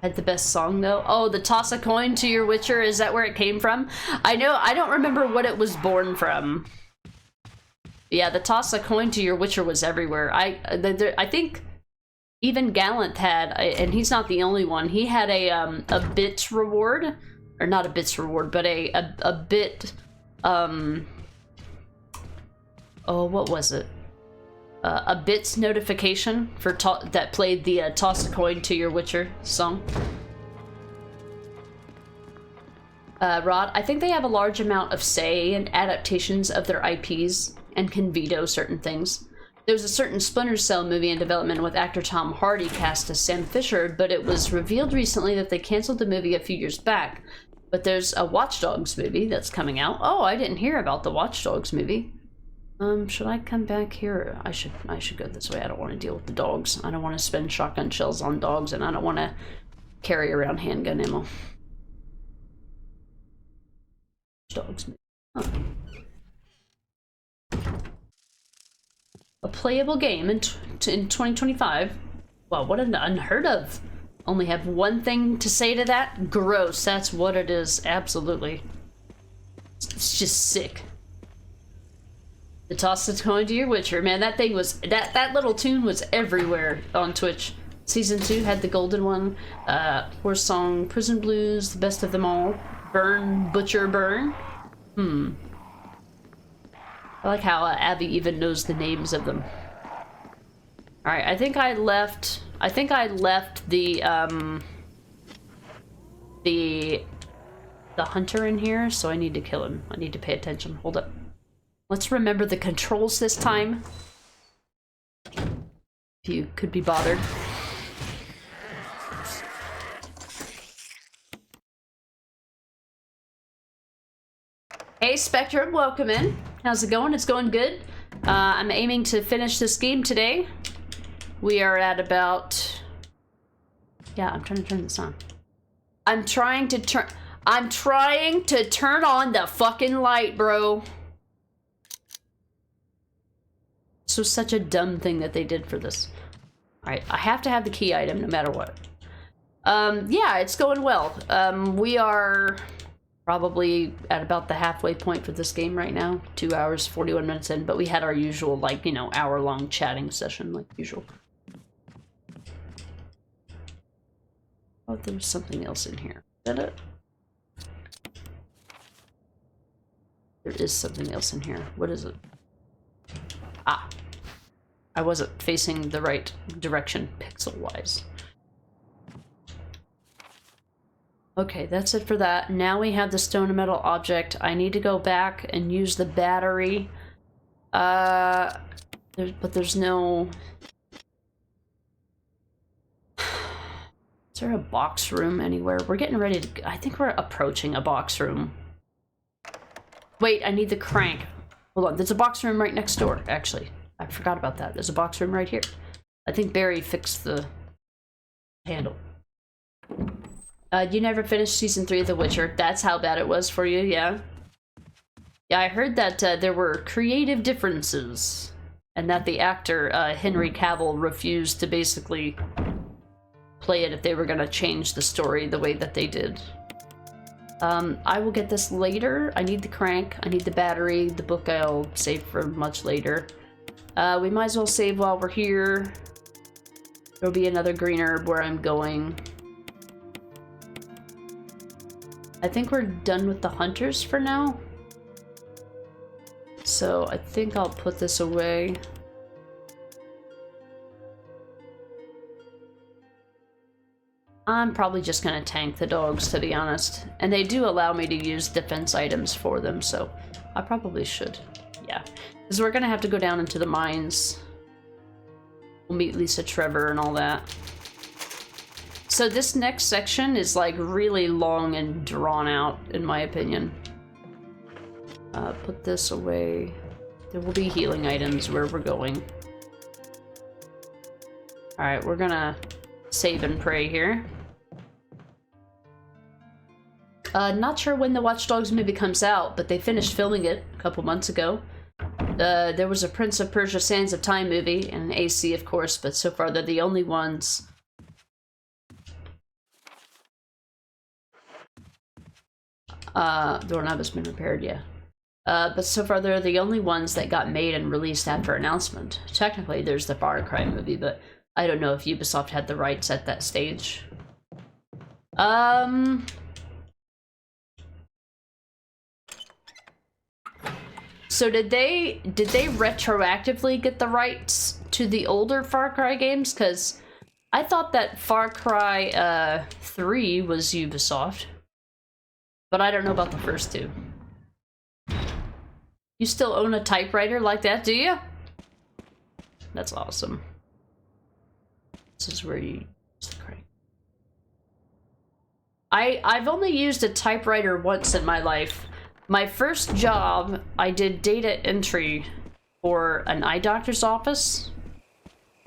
Had the best song though. Oh, the toss a coin to your Witcher, is that where it came from? I don't remember what it was born from. Yeah, the toss a coin to your Witcher was everywhere. I think even Gallant had, and he's not the only one, he had a bits reward, or not a bits reward, but a bit, oh, what was it? A bits notification for that played the toss a coin to your Witcher song. Rod, I think they have a large amount of say in adaptations of their IPs and can veto certain things. There was a certain Splinter Cell movie in development with actor Tom Hardy cast as Sam Fisher, but it was revealed recently that they canceled the movie a few years back. But there's a Watch Dogs movie that's coming out. Oh, I didn't hear about the Watch Dogs movie. Should I come back here? I should go this way. I don't want to deal with the dogs. I don't want to spend shotgun shells on dogs, and I don't want to carry around handgun ammo. Dogs. Huh. A playable game in 2025. Wow, what an unheard of. Only have one thing to say to that. Gross. That's what it is. Absolutely. It's just sick. The toss a coin to your Witcher, man. That thing was that little tune was everywhere on Twitch. Season 2 had the golden one. Horse Song, Prison Blues, the best of them all. Burn, Butcher, Burn. I like how Abby even knows the names of them. All right, I think I left the hunter in here, so I need to kill him. I need to pay attention. Hold up. Let's remember the controls this time. If you could be bothered. Hey Spectrum, welcome in. How's it going? It's going good. I'm aiming to finish this game today. We are at about... Yeah, I'm trying to turn this on. I'm trying to turn on the fucking light, bro. This was such a dumb thing that they did for this. Alright, I have to have the key item no matter what. Yeah, it's going well. We are probably at about the halfway point for this game right now. 2 hours, 41 minutes in, but we had our usual, like, you know, hour-long chatting session, like usual. Oh, there was something else in here. Is that it? There is something else in here. What is it? Ah. I wasn't facing the right direction, pixel-wise. Okay, that's it for that. Now we have the stone and metal object. I need to go back and use the battery. But there's no... Is there a box room anywhere? We're getting ready to... I think we're approaching a box room. Wait, I need the crank. Hold on, there's a box room right next door, actually. I forgot about that. There's a box room right here. I think Barry fixed the handle. You never finished season 3 of The Witcher. That's how bad it was for you, yeah? Yeah, I heard that there were creative differences. And that the actor, Henry Cavill, refused to basically play it if they were gonna change the story the way that they did. I will get this later. I need the crank, I need the battery, the book I'll save for much later. We might as well save while we're here. There'll be another green herb where I'm going. I think we're done with the hunters for now. So I think I'll put this away. I'm probably just gonna tank the dogs, to be honest. And they do allow me to use defense items for them, so I probably should. Yeah. Because we're gonna have to go down into the mines. We'll meet Lisa Trevor and all that. So this next section is like really long and drawn out, in my opinion. Put this away. There will be healing items where we're going. Alright, we're gonna save and pray here. Not sure when the Watch Dogs movie comes out, but they finished filming it a couple months ago. There was a Prince of Persia Sands of Time movie, and an AC, of course, but so far they're the only ones. Doorknob has been repaired, yeah. But so far they're the only ones that got made and released after announcement. Technically, there's the Far Cry movie, but I don't know if Ubisoft had the rights at that stage. So did they retroactively get the rights to the older Far Cry games? Because I thought that Far Cry 3 was Ubisoft. But I don't know about the first two. You still own a typewriter like that, do you? That's awesome. This is where you use the crank. I've only used a typewriter once in my life. My first job, I did data entry for an eye doctor's office.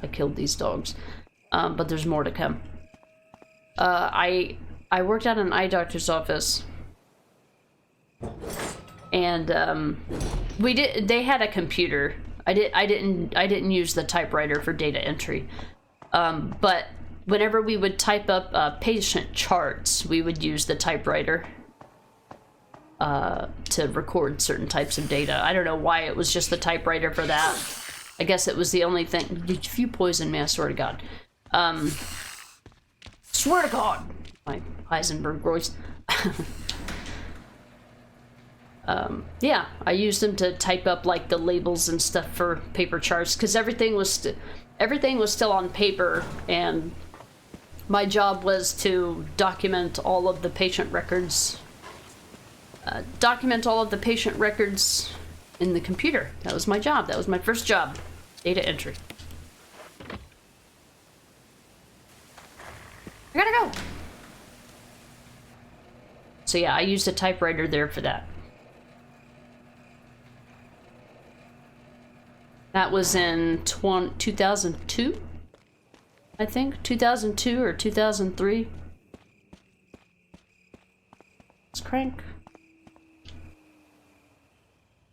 I killed these dogs, but there's more to come. I worked at an eye doctor's office, and they had a computer. I didn't use the typewriter for data entry, but whenever we would type up patient charts, we would use the typewriter to record certain types of data. I don't know why it was just the typewriter for that. I guess it was the only thing. If you poison me, I swear to God. Swear to God! My Heisenberg voice. Yeah, I used them to type up like the labels and stuff for paper charts because everything was still on paper, and my job was to document all of the patient records. In the computer. That was my job. That was my first job. Data entry. I gotta go. So yeah, I used a typewriter there for that. That was in 2002? I think 2002 or 2003. Let's crank.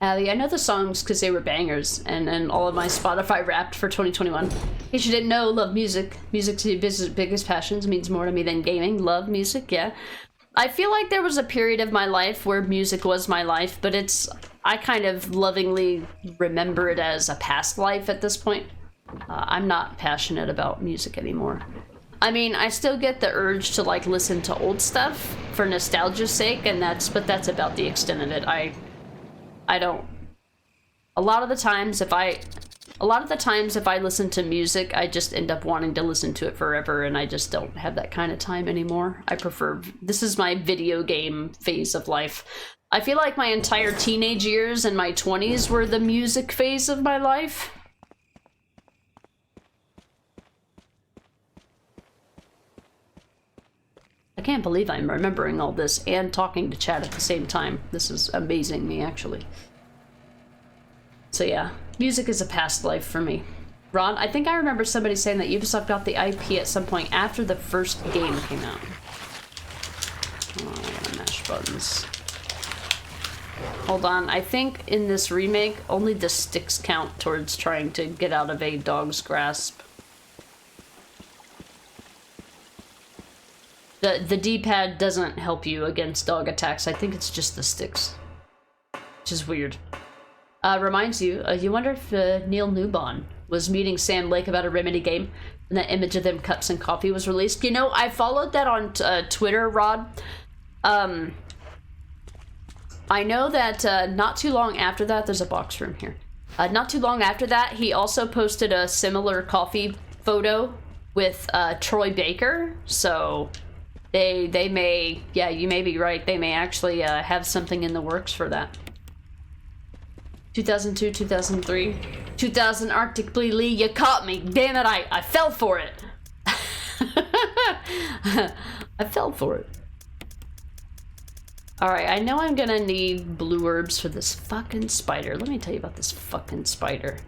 Allie, I know the songs because they were bangers, and all of my Spotify Wrapped for 2021. In case you didn't know, love music. Music's your biggest passions, means more to me than gaming. Love music, yeah. I feel like there was a period of my life where music was my life, but I kind of lovingly remember it as a past life at this point. I'm not passionate about music anymore. I mean, I still get the urge to like listen to old stuff for nostalgia's sake, but that's about the extent of it. I don't. A lot of the times if I listen to music, I just end up wanting to listen to it forever, and I just don't have that kind of time anymore. This is my video game phase of life. I feel like my entire teenage years and my 20s were the music phase of my life. I can't believe I'm remembering all this and talking to chat at the same time. This is amazing me, actually. So yeah, music is a past life for me. Ron, I think I remember somebody saying that Ubisoft got the IP at some point after the first game came out. Oh, I gotta mash buttons. Hold on, I think in this remake, only the sticks count towards trying to get out of a dog's grasp. The D-pad doesn't help you against dog attacks. I think it's just the sticks. Which is weird. Reminds you, you wonder if Neil Newbon was meeting Sam Lake about a Remedy game and that image of them cups and coffee was released. You know, I followed that on Twitter, Rod. I know that not too long after that, there's a box room here. Not too long after that, he also posted a similar coffee photo with Troy Baker, so... They may, yeah, you may be right. They may actually have something in the works for that. 2002, 2003, 2000 Arctic Blue Lee, you caught me. Damn it, I fell for it. I fell for it. Alright, I know I'm gonna need blue herbs for this fucking spider. Let me tell you about this fucking spider.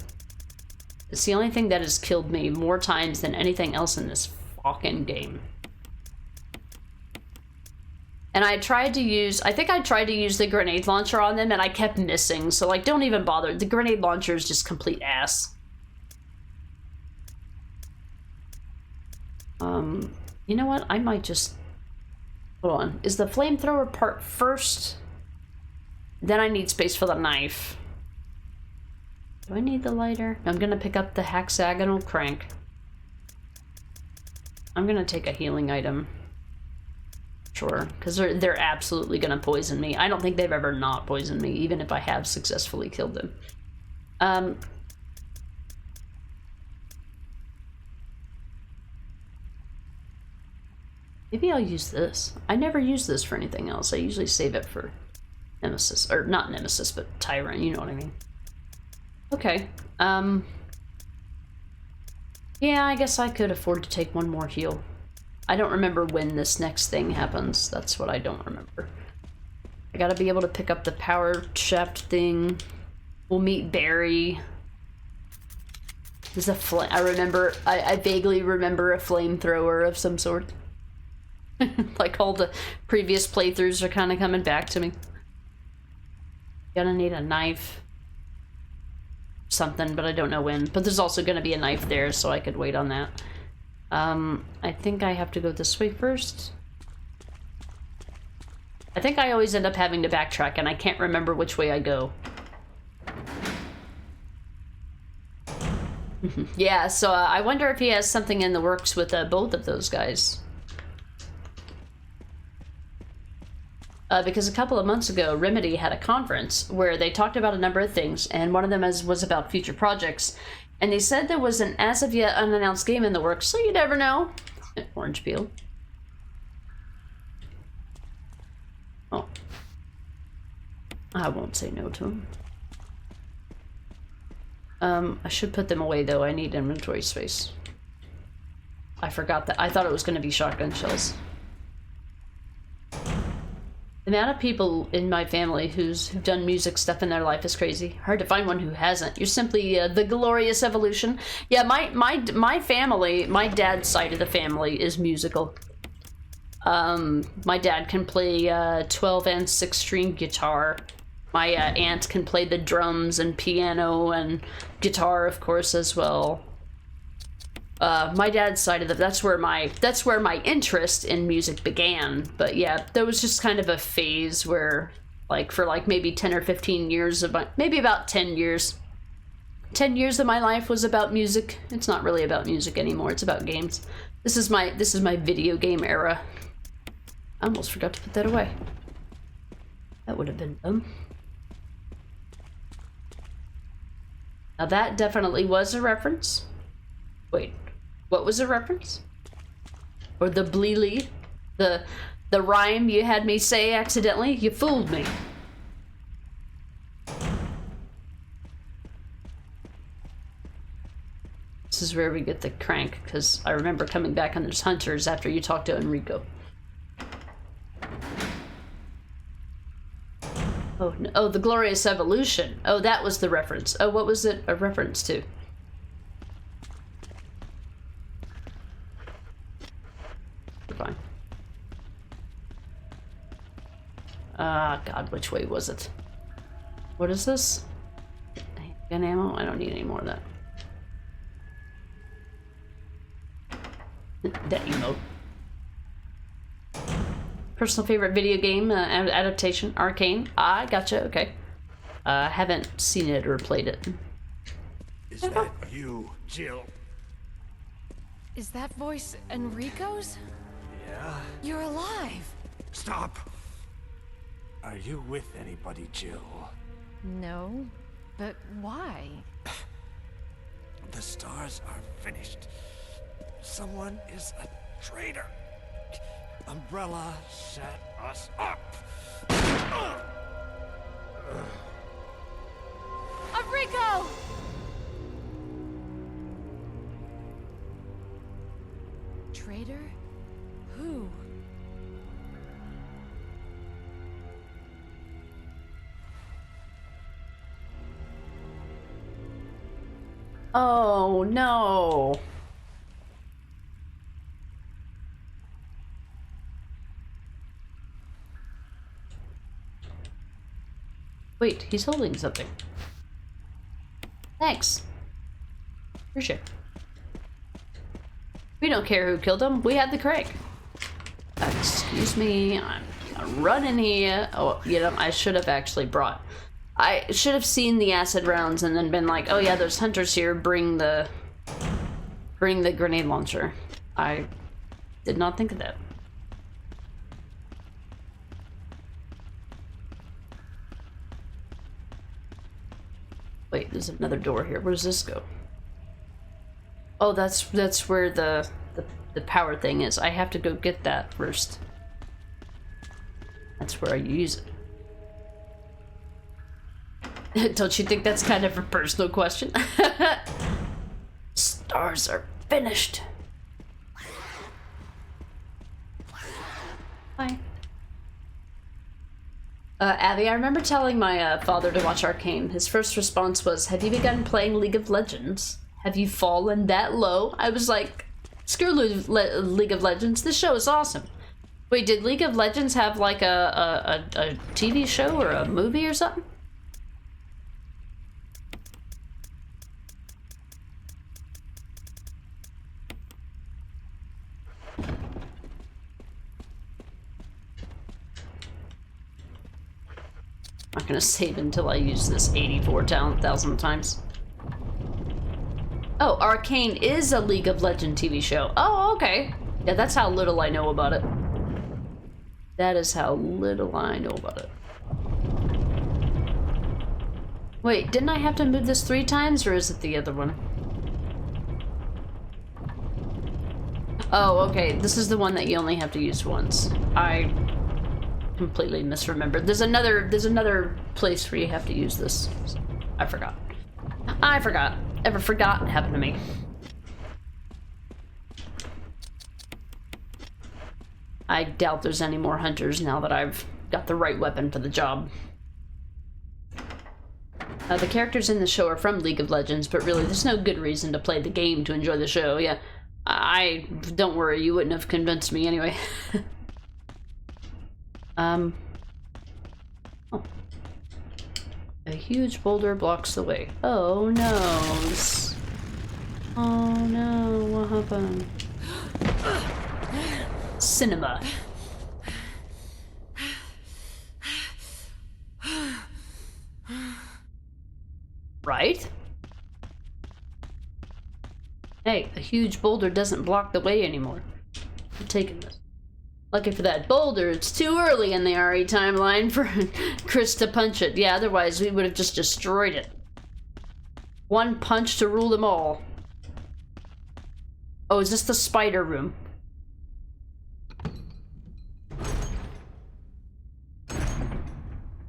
It's the only thing that has killed me more times than anything else in this fucking game. And I tried to use, I think I tried to use the grenade launcher on them and I kept missing. So like, don't even bother. The grenade launcher is just complete ass. You know what? I might just, hold on. Is the flamethrower part first? Then I need space for the knife. Do I need the lighter? I'm gonna pick up the hexagonal crank. I'm gonna take a healing item. Sure, because they're absolutely gonna poison me. I don't think they've ever not poisoned me, even if I have successfully killed them. Maybe I'll use this. I never use this for anything else. I usually save it for Nemesis, or not Nemesis, but Tyrant, you know what I mean. Okay, yeah, I guess I could afford to take one more heal. I don't remember when this next thing happens. That's what I don't remember. I gotta be able to pick up the power shaft thing. We'll meet Barry. There's a I vaguely remember a flamethrower of some sort. Like all the previous playthroughs are kind of coming back to me. Gonna need a knife. Something, but I don't know when. But there's also gonna be a knife there, so I could wait on that. I think I have to go this way first. I think I always end up having to backtrack, and I can't remember which way I go. Yeah, so I wonder if he has something in the works with both of those guys. Because a couple of months ago, Remedy had a conference where they talked about a number of things, and one of them was about future projects. And they said there was an as-of-yet unannounced game in the works, so you never know. Orange peel. Oh. I won't say no to him. I should put them away, though. I need inventory space. I forgot that. I thought it was going to be shotgun shells. The amount of people in my family who've done music stuff in their life is crazy. Hard to find one who hasn't. You're simply the glorious evolution. Yeah, my family, my dad's side of the family is musical. My dad can play 12 and 6-string guitar. My aunt can play the drums and piano and guitar, of course, as well. My dad's side of that's where my interest in music began. But yeah, there was just kind of a phase where, like, for like maybe 10 or 15 years of maybe about 10 years. 10 years of my life was about music. It's not really about music anymore. It's about games. This is my video game era. I almost forgot to put that away. That would have been dumb. Now that definitely was a reference. Wait. What was the reference? Or the bleely? The rhyme you had me say accidentally? You fooled me. This is where we get the crank, because I remember coming back on those hunters after you talked to Enrico. Oh, no. Oh, the glorious evolution. Oh, that was the reference. Oh, what was it a reference to? Fine. God, which way was it? What is this? Gun ammo? I don't need any more of that. That emote. Personal favorite video game adaptation? Arcane? Ah, gotcha, okay. Haven't seen it or played it. Is that you, Jill? Is that voice Enrico's? Yeah? You're alive! Stop! Are you with anybody, Jill? No, but why? The stars are finished. Someone is a traitor. Umbrella set us up. Enrico! Traitor? Who? Oh, no. Wait, he's holding something. Thanks. Appreciate it. We don't care who killed him. We had the crank. Excuse me. I'm running here. Oh, you know, I should have actually brought... I should have seen the acid rounds and then been like, oh yeah, there's hunters here. Bring the grenade launcher. I did not think of that. Wait, there's another door here. Where does this go? Oh, that's where the power thing is. I have to go get that first. That's where I use it. Don't you think that's kind of a personal question? Stars are finished. Hi. Abby, I remember telling my father to watch Arcane. His first response was, have you begun playing League of Legends? Have you fallen that low? I was like, screw League of Legends. This show is awesome. Wait, did League of Legends have like a TV show or a movie or something? I'm not gonna save until I use this 84,000 times. Oh, Arcane is a League of Legends TV show. Oh, okay. Yeah, that's how little I know about it. That is how little I know about it. Wait, didn't I have to move this 3 times, or is it the other one? Oh, okay. This is the one that you only have to use once. I completely misremembered. There's another place where you have to use this. I forgot. Ever forgot happened to me. I doubt there's any more hunters now that I've got the right weapon for the job. The characters in the show are from League of Legends, but really there's no good reason to play the game to enjoy the show. Yeah, don't worry, you wouldn't have convinced me anyway. Oh. A huge boulder blocks the way. Oh no. Oh no, what happened? Cinema. Right? Hey, a huge boulder doesn't block the way anymore. I'm taking this. Lucky for that boulder, it's too early in the RE timeline for Chris to punch it. Yeah, otherwise we would have just destroyed it. One punch to rule them all. Oh, is this the spider room?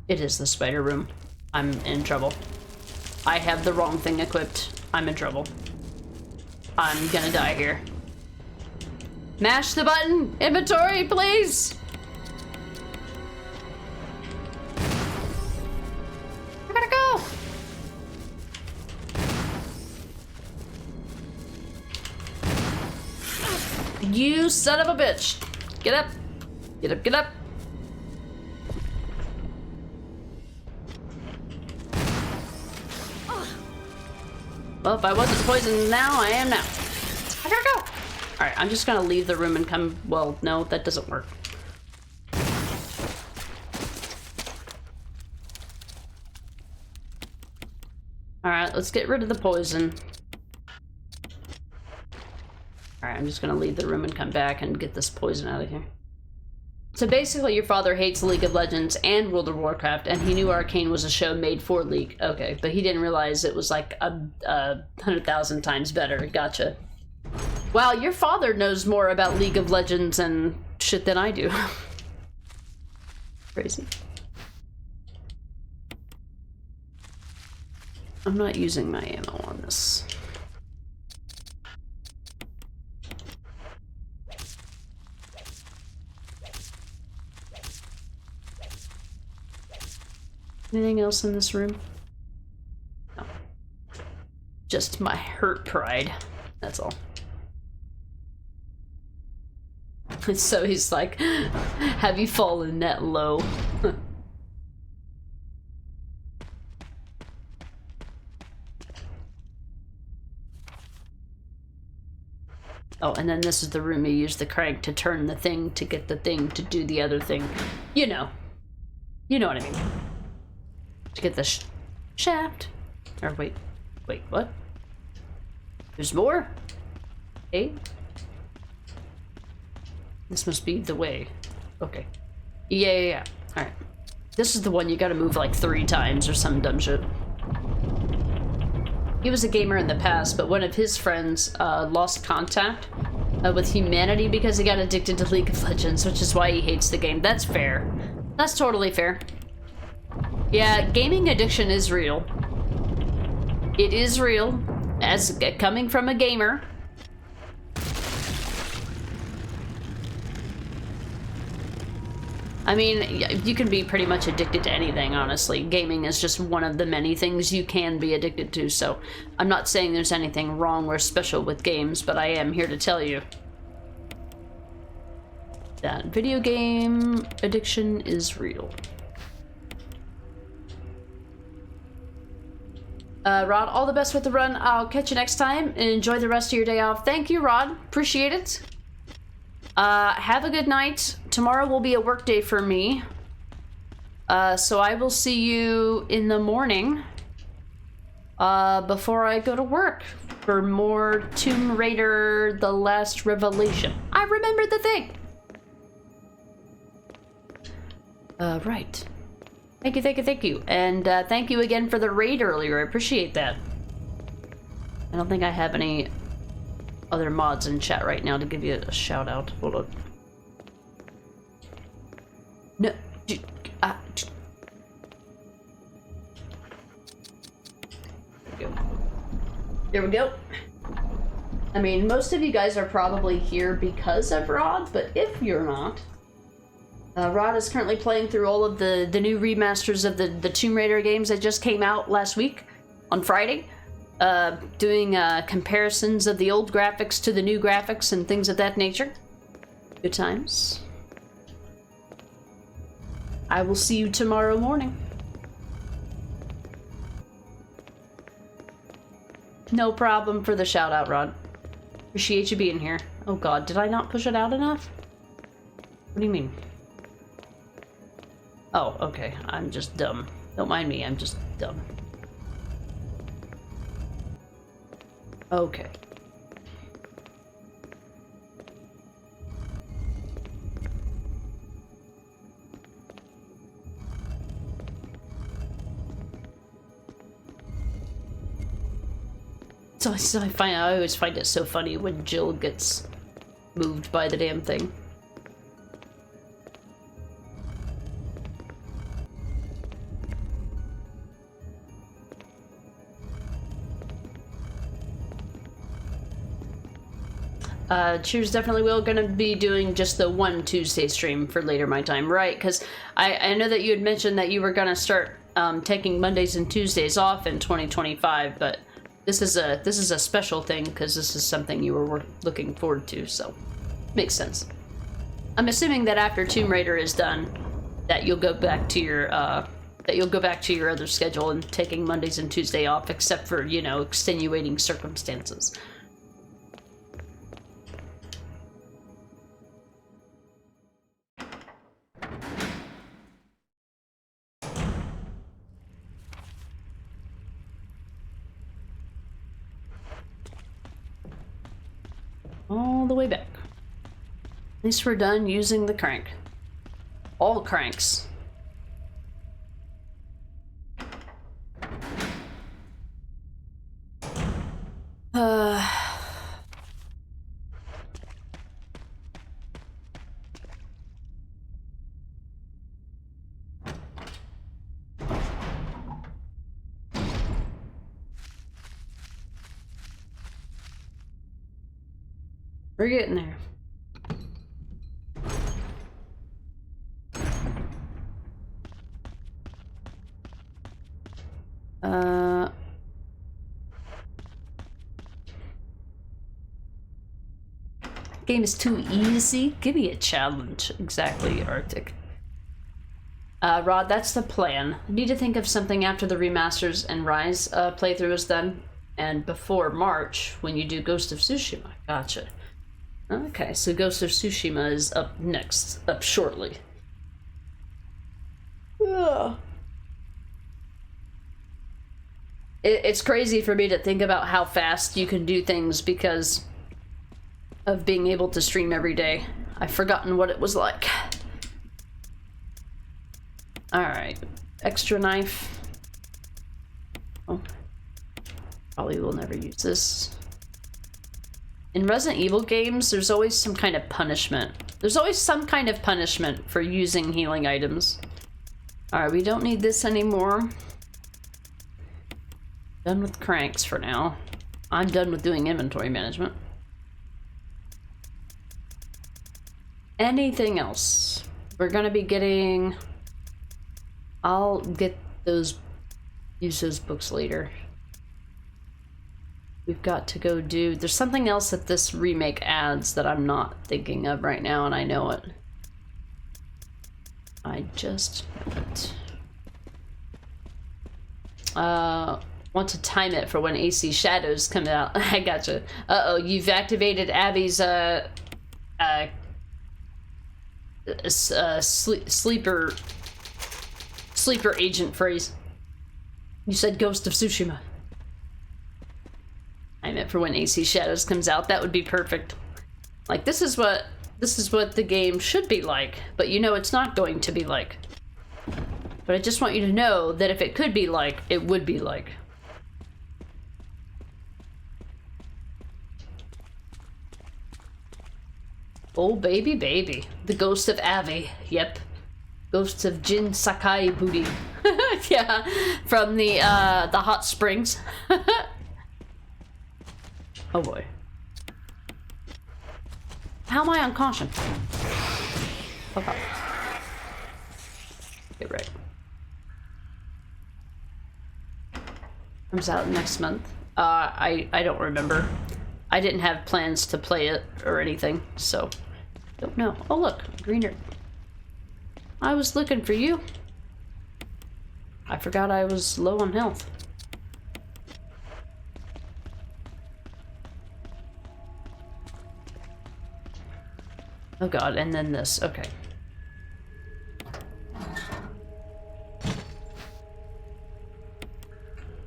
It is the spider room. I'm in trouble. I have the wrong thing equipped. I'm in trouble. I'm gonna die here. Mash the button! Inventory, please! I gotta go! You son of a bitch! Get up! Get up, get up! Well, if I wasn't poisoned now, I am now. I gotta go! Alright, I'm just gonna leave the room and come... Well, no, that doesn't work. Alright, let's get rid of the poison. Alright, I'm just gonna leave the room and come back and get this poison out of here. So basically, your father hates League of Legends and World of Warcraft, and he knew Arcane was a show made for League. Okay, but he didn't realize it was like 100,000 times better. Gotcha. Wow, your father knows more about League of Legends and shit than I do. Crazy. I'm not using my ammo on this. Anything else in this room? No. Just my hurt pride. That's all. So he's like, have you fallen that low? Oh, and then this is the room you use the crank to turn the thing to get the thing to do the other thing. You know. You know what I mean. To get the shaft. Or wait, what? There's more? Hey? This must be the way. Okay. Yeah. Alright. This is the one you gotta move like 3 times or some dumb shit. He was a gamer in the past, but one of his friends lost contact with humanity because he got addicted to League of Legends, which is why he hates the game. That's fair. That's totally fair. Yeah, gaming addiction is real. It is real, as coming from a gamer. I mean, you can be pretty much addicted to anything, honestly. Gaming is just one of the many things you can be addicted to, so I'm not saying there's anything wrong or special with games, but I am here to tell you that video game addiction is real. Rod, all the best with the run. I'll catch you next time and enjoy the rest of your day off. Thank you, Rod. Appreciate it. Have a good night. Tomorrow will be a work day for me. So I will see you in the morning before I go to work for more Tomb Raider The Last Revelation. I remembered the thing. Right. Thank you. And thank you again for the raid earlier. I appreciate that. I don't think I have any other mods in chat right now to give you a shout out. Hold on. No. There we go. I mean, most of you guys are probably here because of Rod, but if you're not, Rod is currently playing through all of the new remasters of the Tomb Raider games that just came out last week on Friday. Doing comparisons of the old graphics to the new graphics and things of that nature. Good times. I will see you tomorrow morning. No problem for the shout out, Rod. Appreciate you being here. Oh god, did I not push it out enough? What do you mean? Oh, okay. I'm just dumb. Don't mind me, I'm just dumb. Okay. So I always find it so funny when Jill gets moved by the damn thing. Cheers definitely will gonna be doing just the one Tuesday stream for later my time, right? Because I know that you had mentioned that you were gonna start taking Mondays and Tuesdays off in 2025, but this is a special thing because this is something you were looking forward to, so makes sense. I'm assuming that after Tomb Raider is done, that you'll go back to your other schedule and taking Mondays and Tuesday off, except for, you know, extenuating circumstances. All the way back. At least we're done using the crank. All cranks. We're getting there. Game is too easy. Give me a challenge. Exactly, Arctic. Rod, that's the plan. I need to think of something after the remasters and Rise playthrough is done, and before March when you do Ghost of Tsushima. Gotcha. Okay, so Ghost of Tsushima is up next, up shortly. Ugh. It's crazy for me to think about how fast you can do things because of being able to stream every day. I've forgotten what it was like. Alright, extra knife. Oh, probably will never use this. In Resident Evil games, there's always some kind of punishment. There's always some kind of punishment for using healing items. Alright, we don't need this anymore. Done with cranks for now. I'm done with doing inventory management. Anything else? We're gonna be getting... I'll get those... use those books later. We've got to go do... There's something else that this remake adds that I'm not thinking of right now, and I know it. I just know it. Want to time it for when AC Shadows come out. I gotcha. Uh-oh, you've activated Abby's, sleeper agent phrase. You said Ghost of Tsushima. I meant for when AC Shadows comes out. That would be perfect. Like, this is what the game should be like, but you know it's not going to be like. But I just want you to know that if it could be like, it would be like. Oh baby baby. The ghost of Avi. Yep. Ghosts of Jin Sakai Booty. Yeah. From the hot springs. Oh boy. How am I on caution? Okay. Get right. Comes out next month. I don't remember. I didn't have plans to play it or anything, so don't know. Oh look, greener. I was looking for you. I forgot I was low on health. Oh god, and then this. Okay.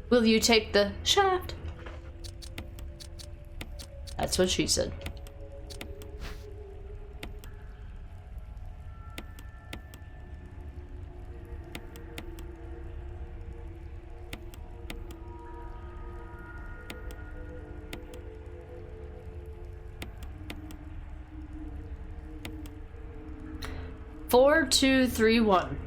Will you take the shaft? That's what she said. Four, 2, 3, 1.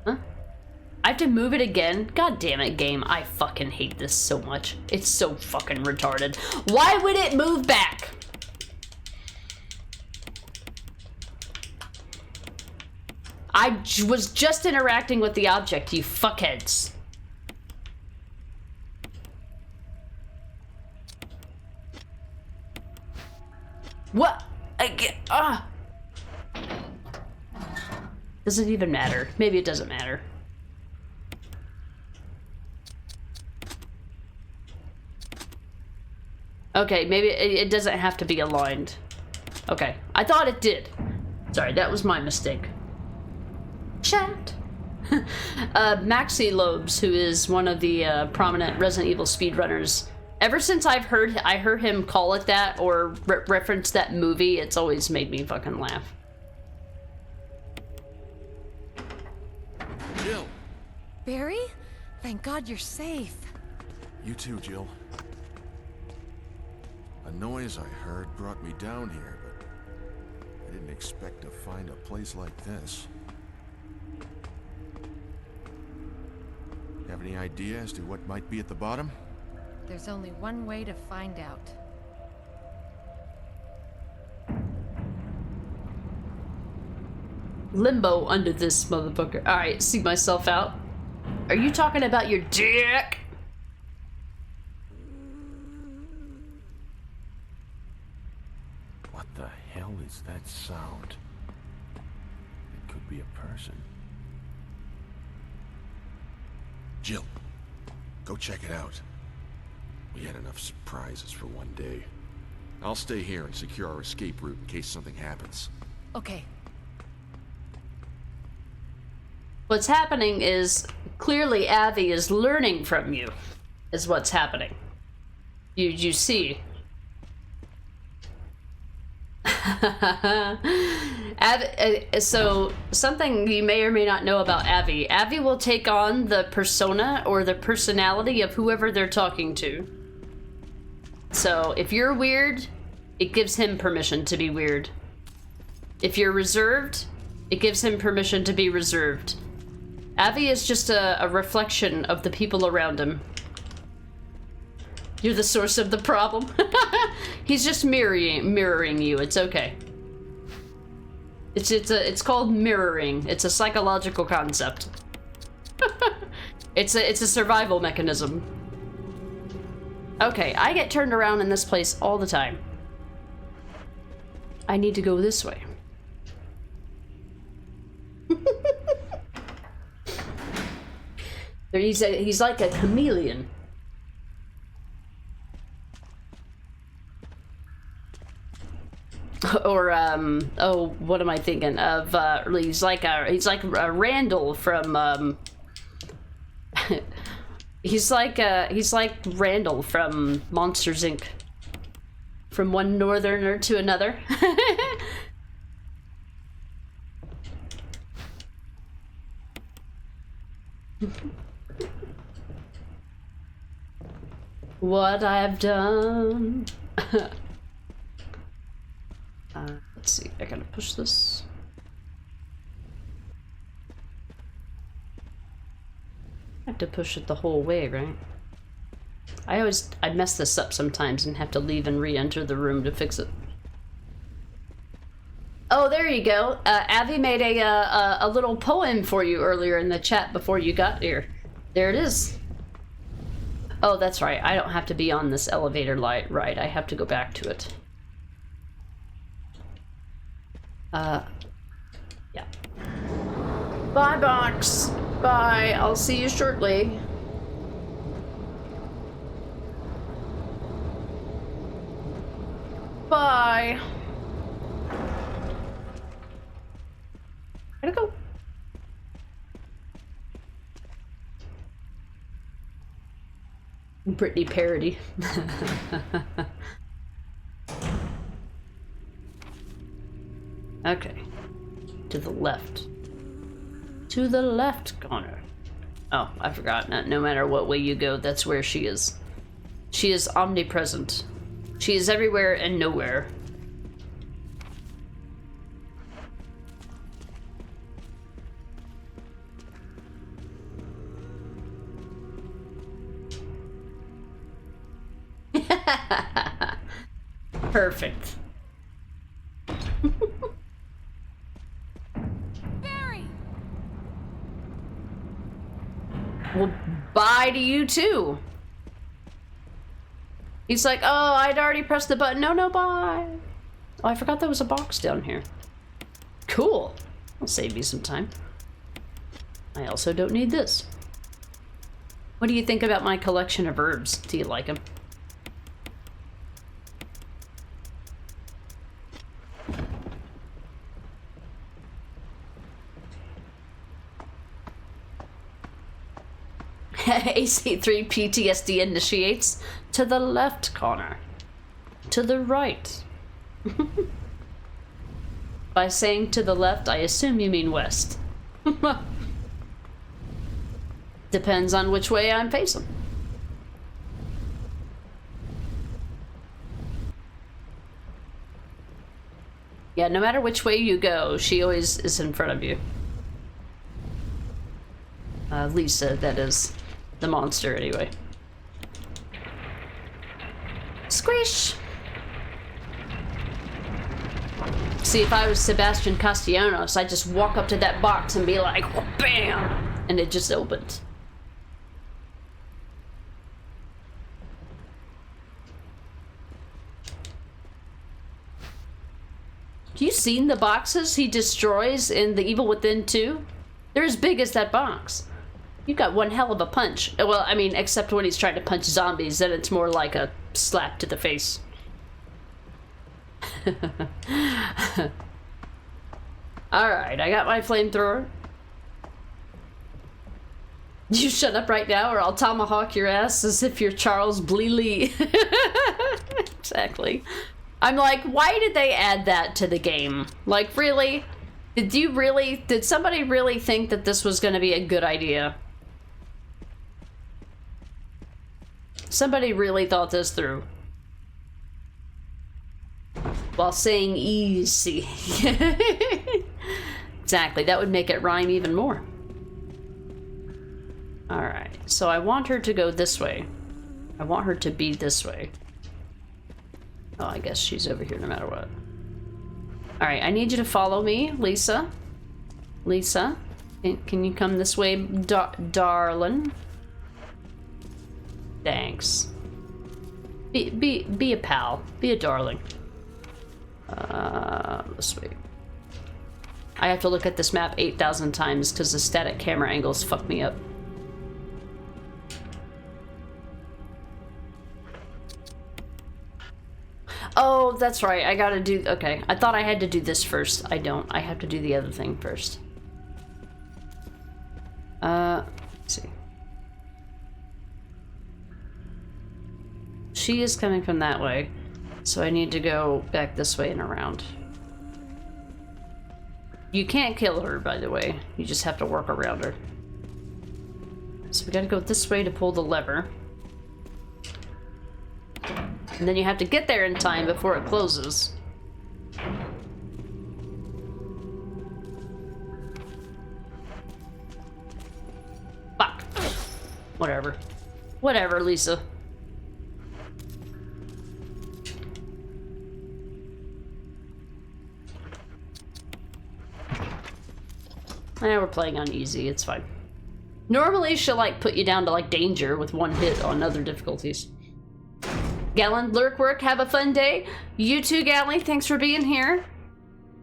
Huh? I have to move it again? God damn it, game. I fucking hate this so much. It's so fucking retarded. Why would it move back? I was just interacting with the object, you fuckheads. What? Does it even matter? Maybe it doesn't matter. Okay, maybe it doesn't have to be aligned. Okay, I thought it did. Sorry, that was my mistake. Chat. Maxi Lobes, who is one of the prominent Resident Evil speedrunners. Ever since I heard him call it that or reference that movie, it's always made me fucking laugh. Jill! Barry? Thank God you're safe. You too, Jill. A noise I heard brought me down here, but I didn't expect to find a place like this. Have any idea as to what might be at the bottom? There's only one way to find out. Limbo under this motherfucker. Alright, see myself out. Are you talking about your dick? What the hell is that sound? It could be a person. Jill, go check it out. We had enough surprises for one day. I'll stay here and secure our escape route in case something happens. Okay. What's happening is clearly Avi is learning from you, is what's happening. You see. So something you may or may not know about Avi. Avi will take on the persona or the personality of whoever they're talking to. So if you're weird, it gives him permission to be weird. If you're reserved, it gives him permission to be reserved. Avi is just a reflection of the people around him. You're the source of the problem. He's just mirroring you. It's okay. It's called mirroring. It's a psychological concept. It's a survival mechanism. Okay, I get turned around in this place all the time. I need to go this way. He's like a chameleon. Or oh, what am I thinking of? He's like a Randall from he's like Randall from Monsters Inc. From one northerner to another. What I've done. Let's see, I gotta push this. I have to push it the whole way, right? I mess this up sometimes and have to leave and re-enter the room to fix it. Oh, there you go. Avi made a little poem for you earlier in the chat before you got here. There it is. Oh, that's right. I don't have to be on this elevator light ride. I have to go back to it. Yeah. Bye, Box. Bye. I'll see you shortly. Bye. Gotta go. Britney parody. Okay. To the left. To the left corner. Oh, I forgot. No matter what way you go, that's where she is. She is omnipresent. She is everywhere and nowhere. Perfect. Barry! Well, bye to you too. He's like, oh, I'd already pressed the button. No, bye. Oh, I forgot there was a box down here. Cool. I'll save me some time. I also don't need this. What do you think about my collection of herbs? Do you like them? AC3 PTSD initiates to the left corner. To the right. By saying to the left, I assume you mean west. Depends on which way I'm facing. Yeah, no matter which way you go, she always is in front of you. Lisa, that is. The monster, anyway. Squish! See, if I was Sebastian Castellanos, I'd just walk up to that box and be like, BAM! And it just opened. Have you seen the boxes he destroys in The Evil Within 2? They're as big as that box. You've got one hell of a punch. Well, I mean, except when he's trying to punch zombies, then it's more like a slap to the face. Alright, I got my flamethrower. You shut up right now or I'll tomahawk your ass as if you're Charles Bleeley. Exactly. I'm like, why did they add that to the game? Like, really? Did somebody really think that this was going to be a good idea? Somebody really thought this through. While saying easy. Exactly, that would make it rhyme even more. Alright, so I want her to go this way. I want her to be this way. Oh, I guess she's over here no matter what. Alright, I need you to follow me, Lisa. Lisa, can you come this way, darling? Thanks. Be a pal. Be a darling. This way. I have to look at this map 8,000 times because the static camera angles fuck me up. Oh, that's right. I gotta do... Okay. I thought I had to do this first. I don't. I have to do the other thing first. Let's see. She is coming from that way. So I need to go back this way and around. You can't kill her, by the way. You just have to work around her. So we gotta go this way to pull the lever. And then you have to get there in time before it closes. Fuck. Whatever. Whatever, Lisa. We're playing on easy, it's fine. Normally she'll like put you down to like danger with one hit on other difficulties. Gallon, lurk work, have a fun day. You too, Galley, thanks for being here.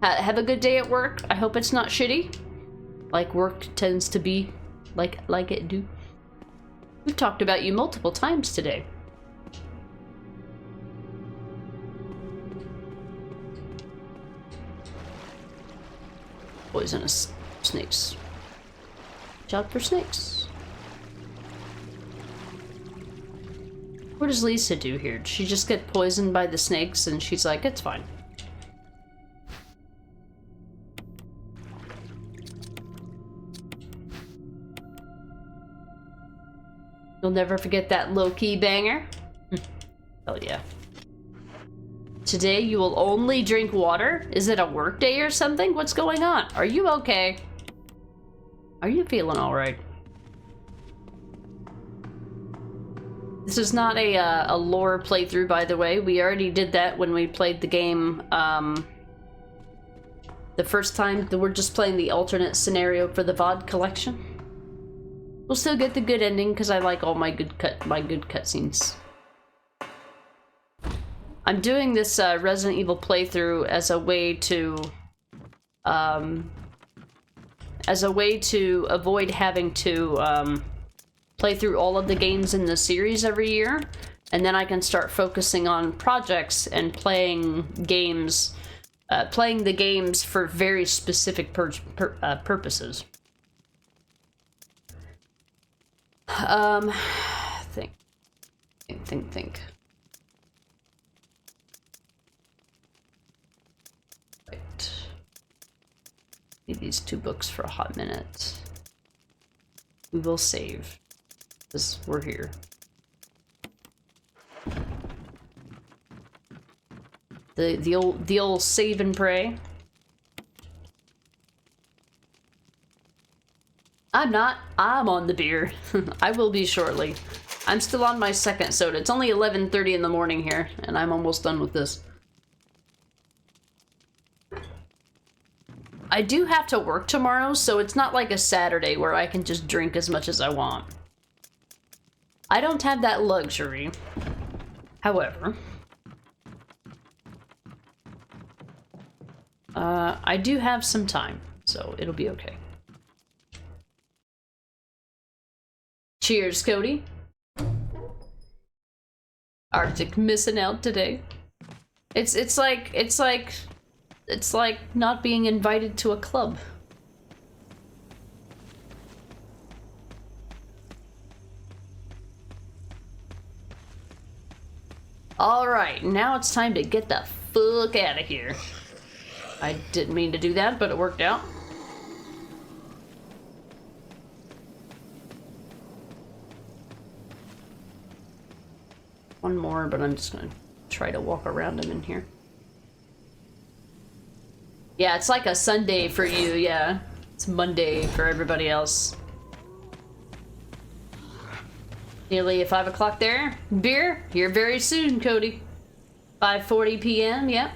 Have a good day at work. I hope it's not shitty. Like work tends to be, like it do. We've talked about you multiple times today. Poisonous snakes. Watch out for snakes. What does Lisa do here? Did she just get poisoned by the snakes and she's like, it's fine. You'll never forget that low-key banger? Hell yeah. Today you will only drink water? Is it a work day or something? What's going on? Are you okay? Are you feeling alright? This is not a lore playthrough, by the way. We already did that when we played the game, the first time. We're just playing the alternate scenario for the VOD collection. We'll still get the good ending because I like all my good cutscenes. I'm doing this Resident Evil playthrough as a way to avoid having to play through all of the games in the series every year, and then I can start focusing on projects and playing games, playing the games for very specific purposes. Think. Right. Need these 2 books for a hot minute. We will save, because we're here. The old save and pray. I'm not. I'm on the beer. I will be shortly. I'm still on my second soda. It's only 11:30 in the morning here, and I'm almost done with this. I do have to work tomorrow, so it's not like a Saturday where I can just drink as much as I want. I don't have that luxury. However, I do have some time, so it'll be okay. Cheers, Cody. Arctic missing out today. It's like not being invited to a club. Alright, now it's time to get the fuck out of here. I didn't mean to do that, but it worked out. One more, but I'm just gonna try to walk around him in here. Yeah, it's like a Sunday for you, yeah. It's Monday for everybody else. Nearly 5 o'clock there. Beer, here very soon, Cody. 5:40 p.m., yeah.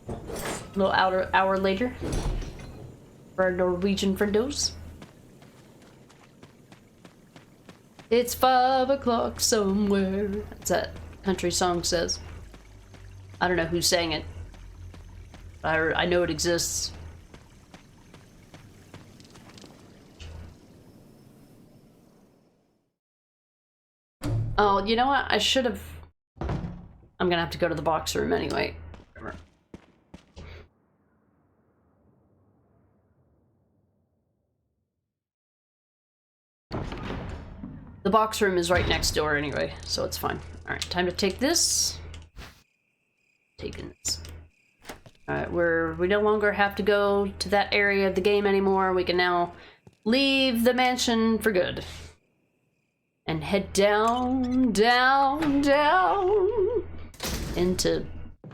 A little hour later. For our Norwegian friendos. It's 5 o'clock somewhere. That's that country song says. I don't know who sang it. I know it exists. Oh, you know what? I should have... I'm gonna have to go to the box room anyway. The box room is right next door anyway, so it's fine. Alright, time to take this. Taking this. Alright, we no longer have to go to that area of the game anymore. We can now leave the mansion for good. And head down, down, down into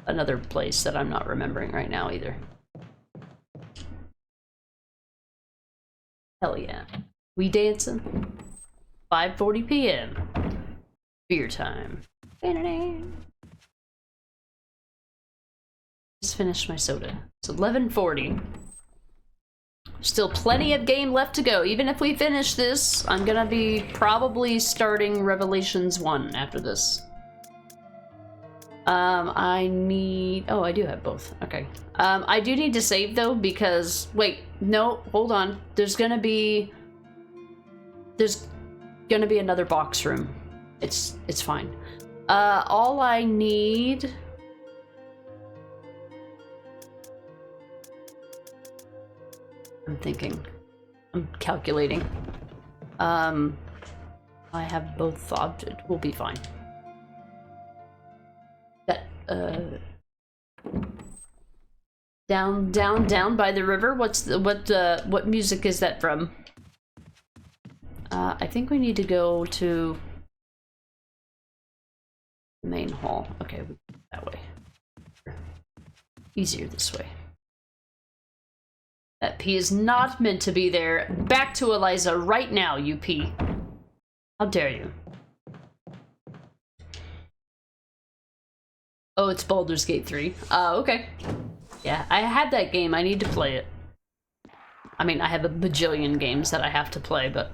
another place that I'm not remembering right now either. Hell yeah. We dancing? 5:40 p.m. Beer time. Just finished my soda. It's 11:40. Still plenty of game left to go. Even if we finish this, I'm gonna be probably starting Revelations 1 after this. I need... Oh, I do have both. Okay. I do need to save, though, because... Wait, no, hold on. There's gonna be another box room. It's fine. All I need... I'm thinking. I'm calculating. I have both objects. We'll be fine. That, down by the river? What music is that from? I think we need to go to the main hall. Okay, that way. Easier this way. That P is not meant to be there. Back to Eliza right now, you P. How dare you? Oh, it's Baldur's Gate 3. Okay. Yeah, I had that game. I need to play it. I mean, I have a bajillion games that I have to play, but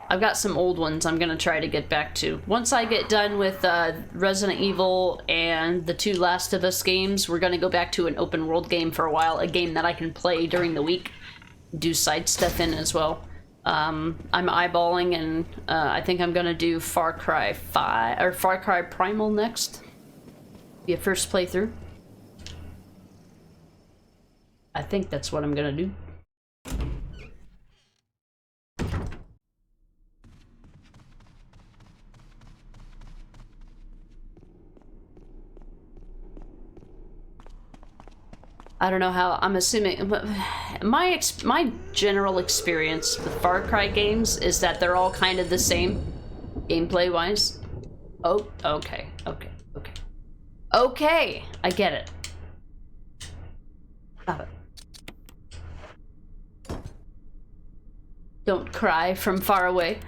I've got some old ones I'm gonna try to get back to. Once I get done with Resident Evil and the 2 Last of Us games, we're gonna go back to an open world game for a while, a game that I can play during the week, do side stuff in as well. I'm eyeballing, and I think I'm gonna do Far Cry 5 or Far Cry Primal next. Be a first playthrough. I think that's what I'm gonna do. I don't know how, I'm assuming, my general experience with Far Cry games is that they're all kind of the same, gameplay-wise. Oh, okay, I get it. Stop it. Don't cry from far away.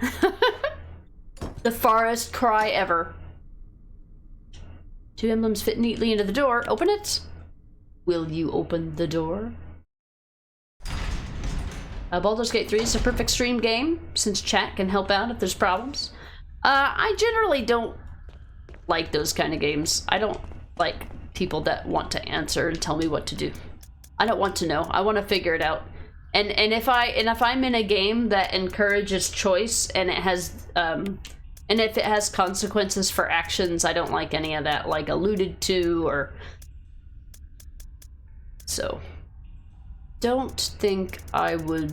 The farthest cry ever. 2 emblems fit neatly into the door. Open it. Will you open the door? Baldur's Gate 3 is a perfect stream game, since chat can help out if there's problems. I generally don't like those kind of games. I don't like people that want to answer and tell me what to do. I don't want to know. I want to figure it out. And if I'm in a game that encourages choice and it has and if it has consequences for actions, I don't like any of that, like alluded to or. So, don't think I would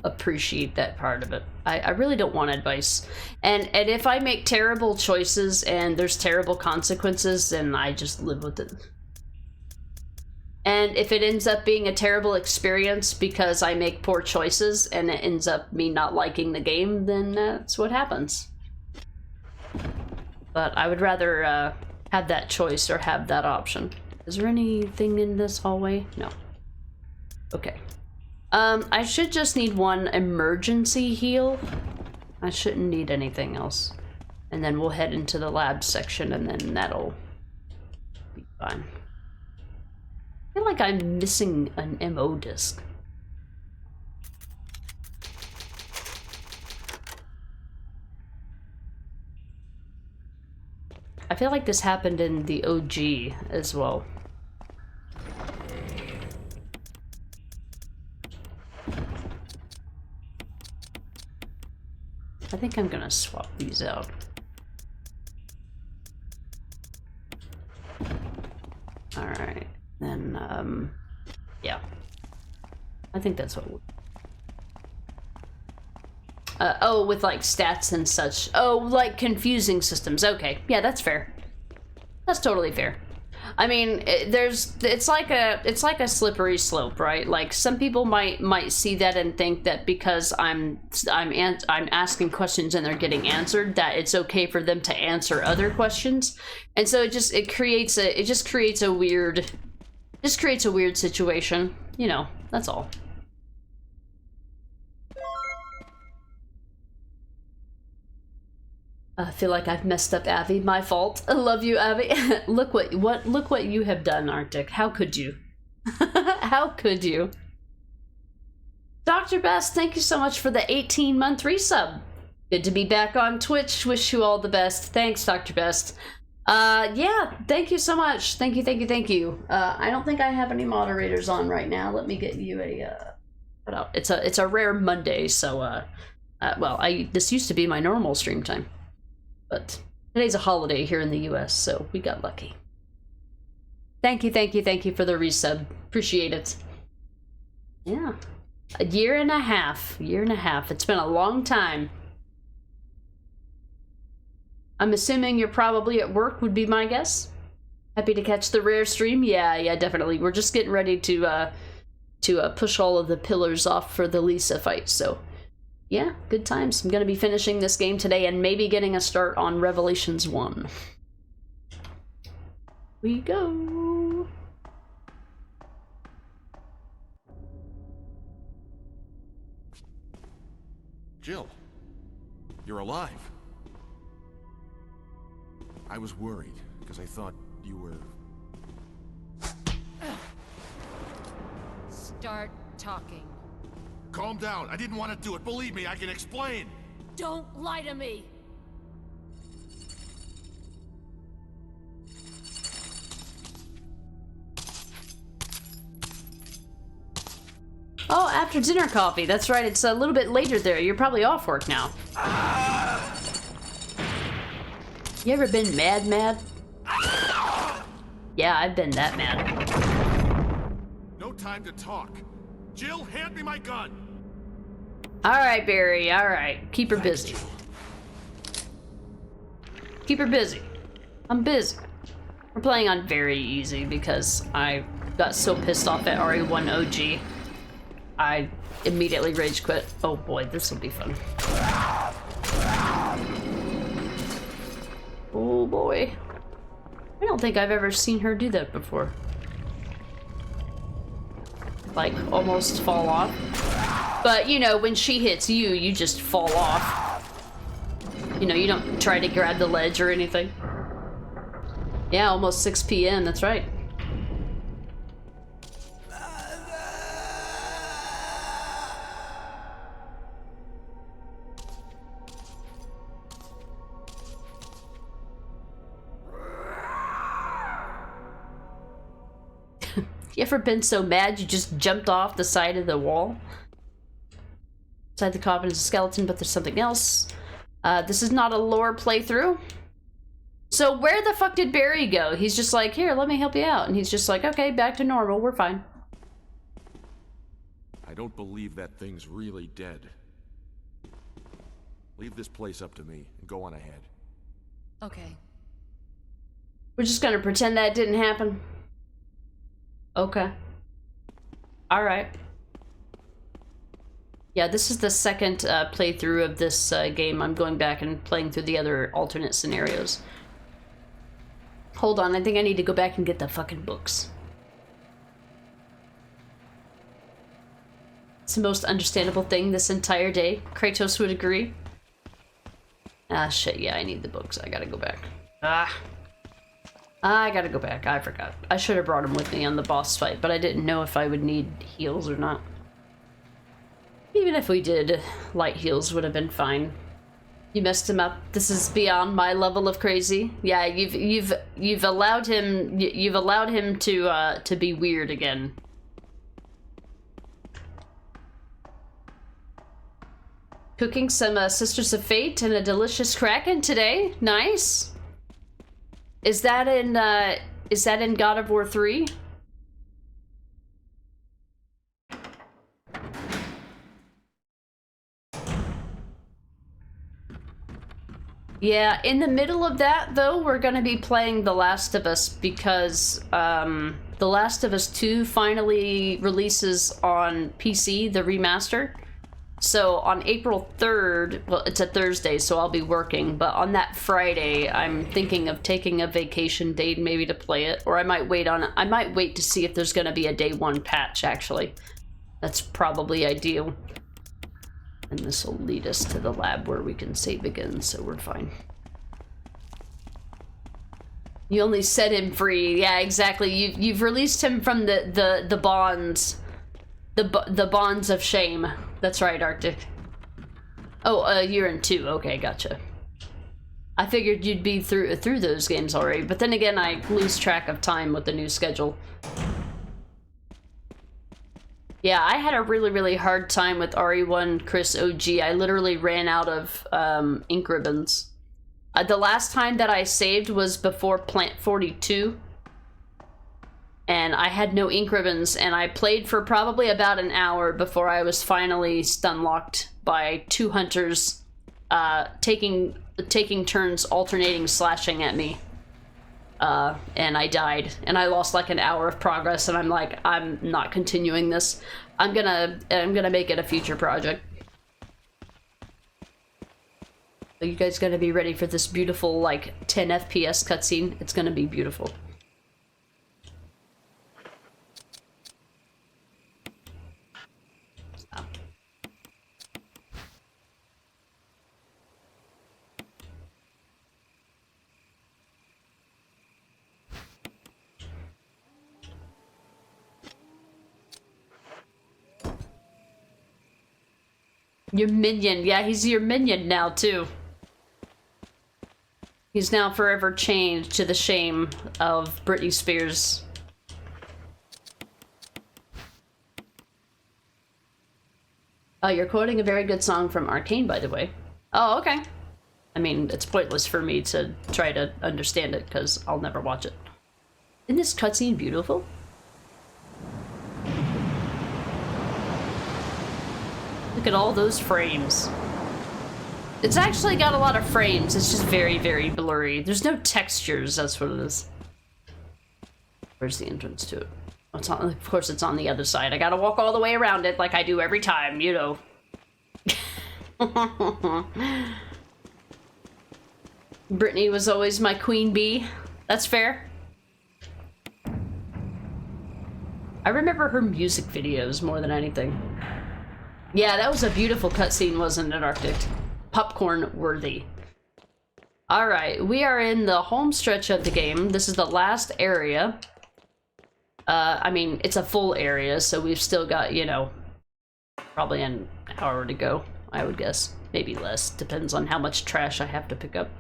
appreciate that part of it. I really don't want advice. And if I make terrible choices and there's terrible consequences, then I just live with it. And if it ends up being a terrible experience because I make poor choices and it ends up me not liking the game, then that's what happens. But I would rather have that choice or have that option. Is there anything in this hallway? No. Okay. I should just need 1 emergency heal. I shouldn't need anything else. And then we'll head into the lab section and then that'll be fine. I feel like I'm missing an MO disc. I feel like this happened in the OG as well. I think I'm gonna swap these out. Alright, then, yeah. I think that's what we'll... oh, with like stats and such. Oh, like confusing systems. Okay, yeah, that's fair. That's totally fair. I mean, it's like a slippery slope, right? Like some people might see that and think that because I'm asking questions and they're getting answered, that it's okay for them to answer other questions, and so it just creates a weird situation. You know, that's all. I feel like I've messed up Abby. My fault. I love you, Abby. Look what you have done, Arctic. How could you? How could you? Dr. Best, thank you so much for the 18-month resub. Good to be back on Twitch. Wish you all the best. Thanks, Dr. Best. Yeah, thank you so much. Thank you, thank you, thank you. I don't think I have any moderators on right now. Let me get you a, it's a rare Monday, so, well, this used to be my normal stream time. But today's a holiday here in the US, so we got lucky. Thank you, thank you, thank you for the resub. Appreciate it. Yeah. A year and a half. It's been a long time. I'm assuming you're probably at work, would be my guess. Happy to catch the rare stream? Yeah, definitely. We're just getting ready to push all of the pillars off for the Lisa fight, so yeah, good times. I'm gonna be finishing this game today and maybe getting a start on Revelations 1. We go. Jill, you're alive. I was worried, because I thought you were... Start talking. Calm down, I didn't want to do it. Believe me, I can explain. Don't lie to me! Oh, after dinner coffee. That's right, it's a little bit later there. You're probably off work now. You ever been mad? Yeah, I've been that mad. No time to talk. Jill, hand me my gun! Alright, Barry, alright. Keep her busy. Keep her busy. I'm busy. We're playing on very easy because I got so pissed off at RE1 OG. I immediately rage quit. Oh boy, this will be fun. Oh boy. I don't think I've ever seen her do that before. Like, almost fall off. But, you know, when she hits you, you just fall off. You know, you don't try to grab the ledge or anything. Yeah, almost 6 p.m., that's right. You ever been so mad you just jumped off the side of the wall? Inside the coffin is a skeleton, but there's something else. This is not a lore playthrough. So where the fuck did Barry go? He's just like, here, let me help you out. And he's just like, okay, back to normal, we're fine. I don't believe that thing's really dead. Leave this place up to me and go on ahead. Okay. We're just gonna pretend that didn't happen. Okay. Alright. Yeah, this is the second playthrough of this game. I'm going back and playing through the other alternate scenarios. Hold on, I think I need to go back and get the fucking books. It's the most understandable thing this entire day. Kratos would agree. Ah, shit, yeah, I need the books. I gotta go back. I gotta go back. I forgot. I should have brought him with me on the boss fight, but I didn't know if I would need heals or not. Even if we did, light heals would have been fine. You messed him up. This is beyond my level of crazy. Yeah, you've allowed him to be weird again. Cooking some Sisters of Fate and a delicious Kraken today. Nice. Is that in God of War 3? Yeah, in the middle of that, though, we're gonna be playing The Last of Us because The Last of Us 2 finally releases on PC, the remaster. So on April 3rd, well, it's a Thursday, so I'll be working, but on that Friday, I'm thinking of taking a vacation day maybe to play it, or I might wait to see if there's gonna be a day one patch, actually. That's probably ideal. And this will lead us to the lab where we can save again, so we're fine. You only set him free. Yeah, exactly. You've released him from the bonds. The Bonds of Shame. That's right, Arctic. Oh, you're in 2. Okay, gotcha. I figured you'd be through those games already, but then again, I lose track of time with the new schedule. Yeah, I had a really hard time with RE1 Chris OG. I literally ran out of ink ribbons. The last time that I saved was before Plant 42. And I had no ink ribbons, and I played for probably about an hour before I was finally stun locked by 2 hunters taking turns alternating slashing at me. And I died, and I lost like an hour of progress, and I'm like, I'm not continuing this. I'm gonna make it a future project. Are you guys gonna be ready for this beautiful like 10 FPS cutscene? It's gonna be beautiful. Your minion. Yeah, he's your minion now, too. He's now forever chained to the shame of Britney Spears. You're quoting a very good song from Arcane, by the way. Oh, okay. I mean, it's pointless for me to try to understand it, because I'll never watch it. Isn't this cutscene beautiful? Look at all those frames. It's actually got a lot of frames. It's just very blurry. There's no textures, that's what it is. Where's the entrance to it? Oh, it's on, of course it's on the other side. I gotta walk all the way around it like I do every time, you know. Brittany was always my queen bee. That's fair. I remember her music videos more than anything. Yeah, that was a beautiful cutscene, wasn't it, Arctic? Popcorn worthy. Alright, we are in the home stretch of the game. This is the last area. I mean, it's a full area, so we've still got, you know, probably an hour to go, I would guess. Maybe less. Depends on how much trash I have to pick up.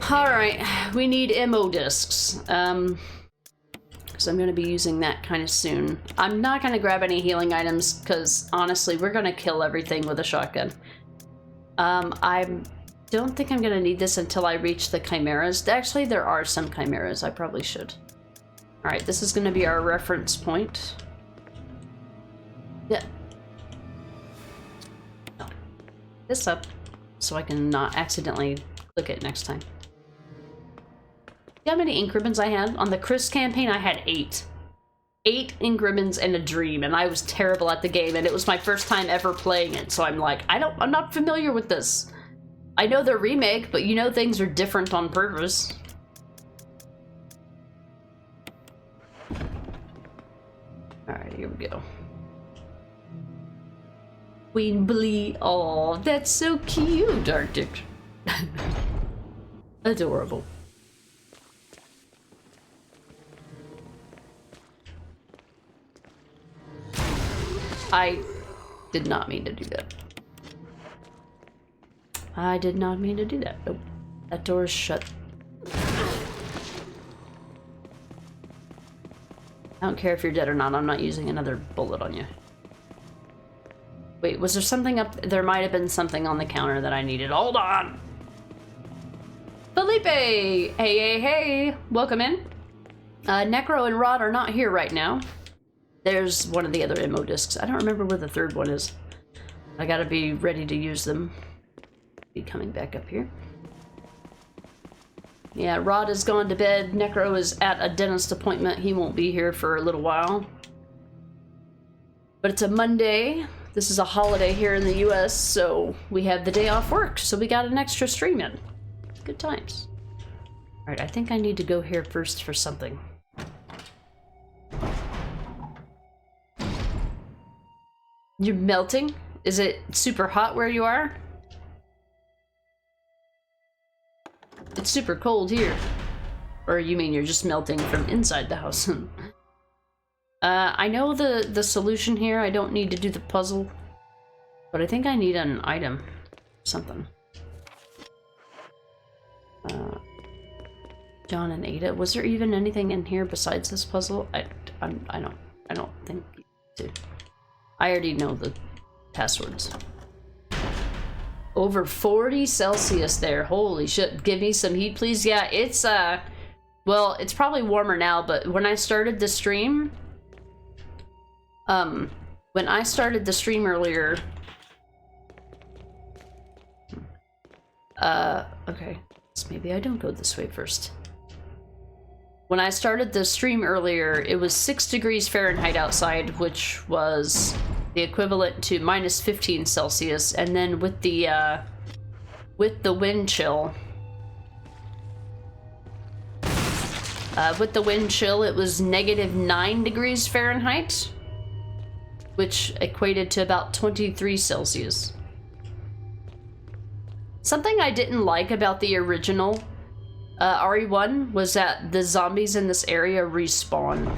Alright, we need ammo discs. So I'm going to be using that kind of soon. I'm not going to grab any healing items because honestly, we're going to kill everything with a shotgun. I don't think I'm going to need this until I reach the chimeras. Actually, there are some chimeras. I probably should. All right, this is going to be our reference point. Yeah. No. This up so I can not accidentally click it next time. See how many ink ribbons I had? On the Chris campaign, I had 8. 8 ink ribbons and a dream, and I was terrible at the game, and it was my first time ever playing it, so I'm like, I'm not familiar with this. I know the remake, but you know things are different on purpose. Alright, here we go. Queen Blee. Oh, that's so cute, Arctic. Adorable. I did not mean to do that. I did not mean to do that. Nope. That door is shut. I don't care if you're dead or not. I'm not using another bullet on you. Wait, was there something up? There might have been something on the counter that I needed. Hold on! Felipe! Hey. Welcome in. Necro and Rod are not here right now. There's one of the other ammo discs. I don't remember where the third one is. I gotta be ready to use them. Be coming back up here. Yeah, Rod has gone to bed. Necro is at a dentist appointment. He won't be here for a little while. But it's a Monday. This is a holiday here in the US, so we have the day off work, so we got an extra stream in. Good times. Alright, I think I need to go here first for something. You're melting? Is it super hot where you are? It's super cold here. Or you mean you're just melting from inside the house? I know the solution here. I don't need to do the puzzle. But I think I need an item. Something. John and Ada. Was there even anything in here besides this puzzle? I don't think so. I already know the passwords. Over 40 Celsius there. Holy shit. Give me some heat, please. Yeah, it's, well, it's probably warmer now, but when I started the stream, earlier, okay, so maybe I don't go this way first. When I started the stream earlier, it was 6 degrees Fahrenheit outside, which was the equivalent to minus 15 Celsius, and then with the wind chill, it was negative 9 degrees Fahrenheit, which equated to about 23 Celsius. Something I didn't like about the original RE1 was that the zombies in this area respawn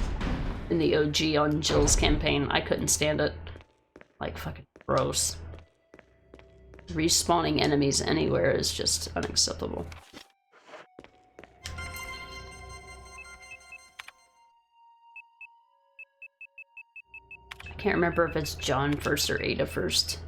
in the OG on Jill's campaign. I couldn't stand it. Like, fucking gross. Respawning enemies anywhere is just unacceptable. I can't remember if it's John first or Ada first.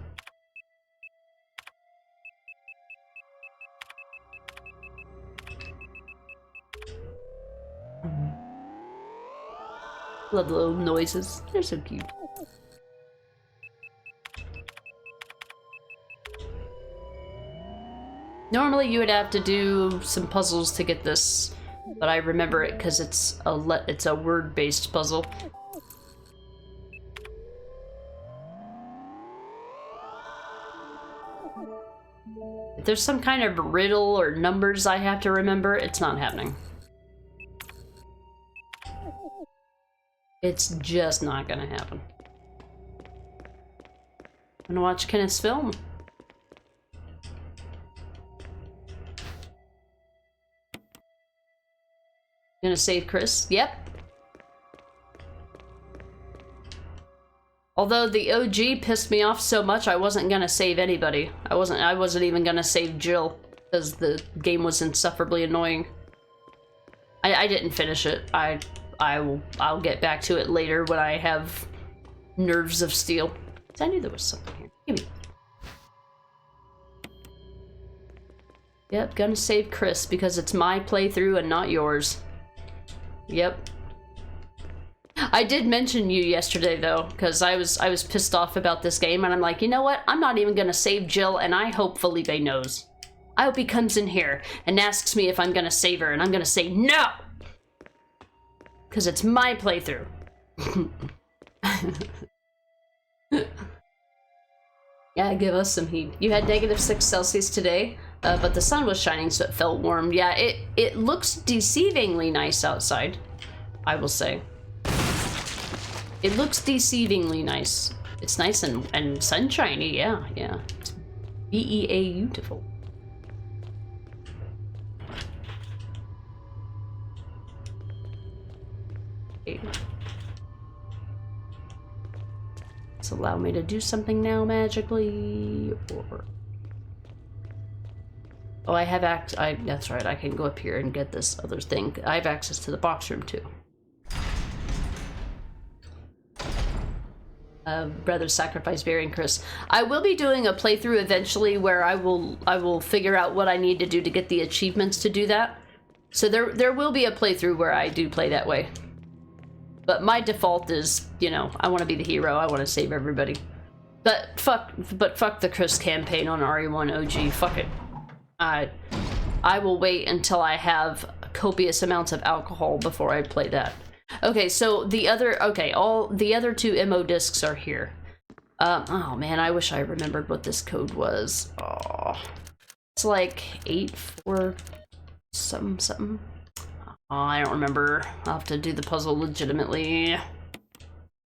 Love the little noises. They're so cute. Normally you would have to do some puzzles to get this, but I remember it because it's a word-based puzzle. If there's some kind of riddle or numbers I have to remember, it's not happening. It's just not gonna happen. Wanna watch Kenneth's film? Gonna save Chris? Yep. Although the OG pissed me off so much, I wasn't gonna save anybody. I wasn't even gonna save Jill because the game was insufferably annoying. I didn't finish it. I'll get back to it later when I have nerves of steel. I knew there was something here. Give me. Yep, gonna save Chris because it's my playthrough and not yours. Yep. I did mention you yesterday though, because I was pissed off about this game, and I'm like, you know what? I'm not even gonna save Jill, and I hope Felipe knows. I hope he comes in here and asks me if I'm gonna save her, and I'm gonna say no! Because it's my playthrough. Yeah, give us some heat. You had negative 6 Celsius today, but the sun was shining, so it felt warm. Yeah, it looks deceivingly nice outside, I will say. It looks deceivingly nice. It's nice and sunshiny, yeah. It's beautiful. Okay. Let's allow me to do something now magically, or... Oh, I have that's right, I can go up here and get this other thing. I have access to the box room too. Rather sacrifice Barry and Chris. I will be doing a playthrough eventually where I will figure out what I need to do to get the achievements to do that. So there will be a playthrough where I do play that way. But my default is, you know, I want to be the hero. I want to save everybody. But fuck the Chris campaign on RE1 OG. Fuck it. I will wait until I have copious amounts of alcohol before I play that. Okay, so all the other 2 MO discs are here. Oh man, I wish I remembered what this code was. Oh, it's like 84 something. Oh, I don't remember. I'll have to do the puzzle legitimately.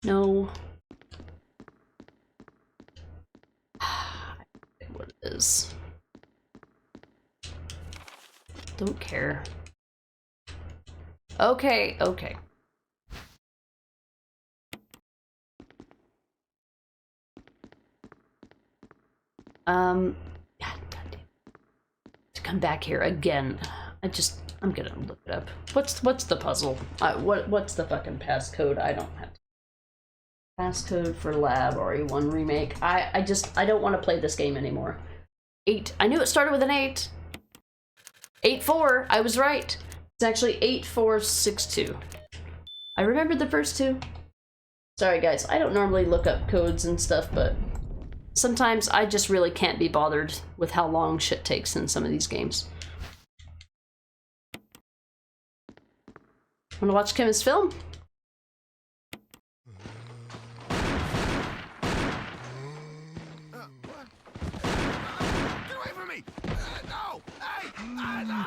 No. What it is. Don't care. Okay. God damn. To come back here again. I'm gonna look it up. What's the puzzle? What's the fucking passcode? I don't have passcode for Lab RE1 remake. I don't want to play this game anymore. 8. I knew it started with an 8. 8-4. I was right. It's actually 8462. I remembered the first two. Sorry guys, I don't normally look up codes and stuff, but sometimes I just really can't be bothered with how long shit takes in some of these games. Wanna watch Kim's film? Get away from me! No! Hey! No!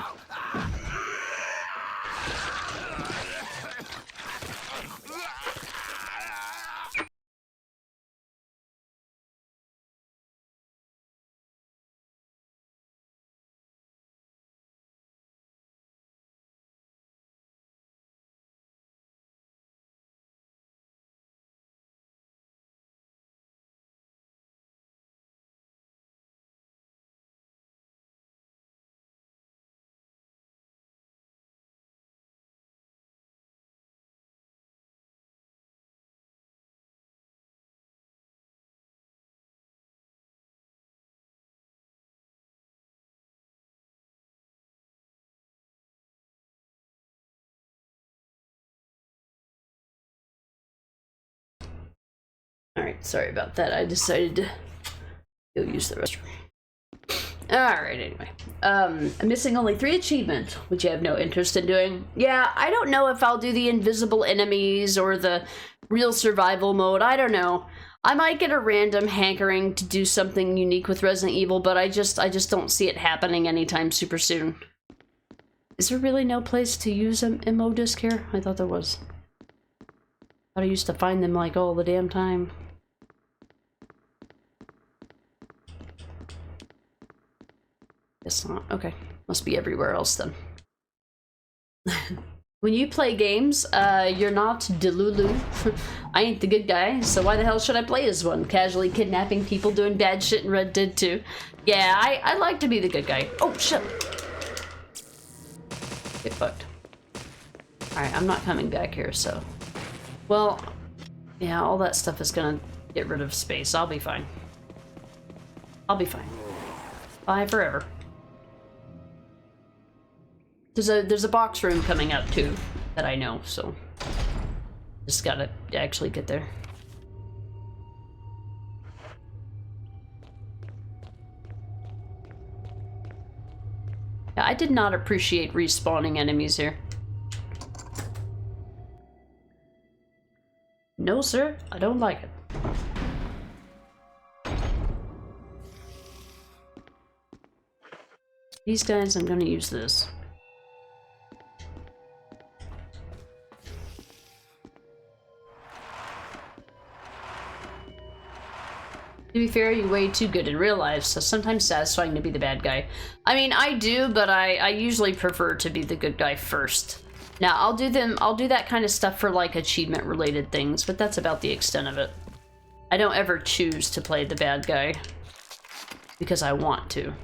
Alright, sorry about that. I decided to go use the restroom. Alright, anyway. I'm missing only 3 achievements, which you have no interest in doing. Yeah, I don't know if I'll do the invisible enemies or the real survival mode. I don't know. I might get a random hankering to do something unique with Resident Evil, but I just don't see it happening anytime super soon. Is there really no place to use an MO disc here? I thought there was. I used to find them like all the damn time. Guess not. Okay. Must be everywhere else then. When you play games, you're not Delulu. I ain't the good guy, so why the hell should I play as one? Casually kidnapping people, doing bad shit in Red Dead 2. Yeah, I like to be the good guy. Oh, shit. Get fucked. Alright, I'm not coming back here, so... Well, yeah, all that stuff is gonna get rid of space. I'll be fine. I'll be fine. Bye forever. There's a box room coming up too that I know, so just gotta actually get there. Yeah, I did not appreciate respawning enemies here. No, sir, I don't like it. These guys, I'm gonna use this. To be fair, you're way too good in real life, so sometimes satisfying to be the bad guy. I mean, I do, but I usually prefer to be the good guy first. Now, I'll do that kind of stuff for, like, achievement-related things, but that's about the extent of it. I don't ever choose to play the bad guy because I want to.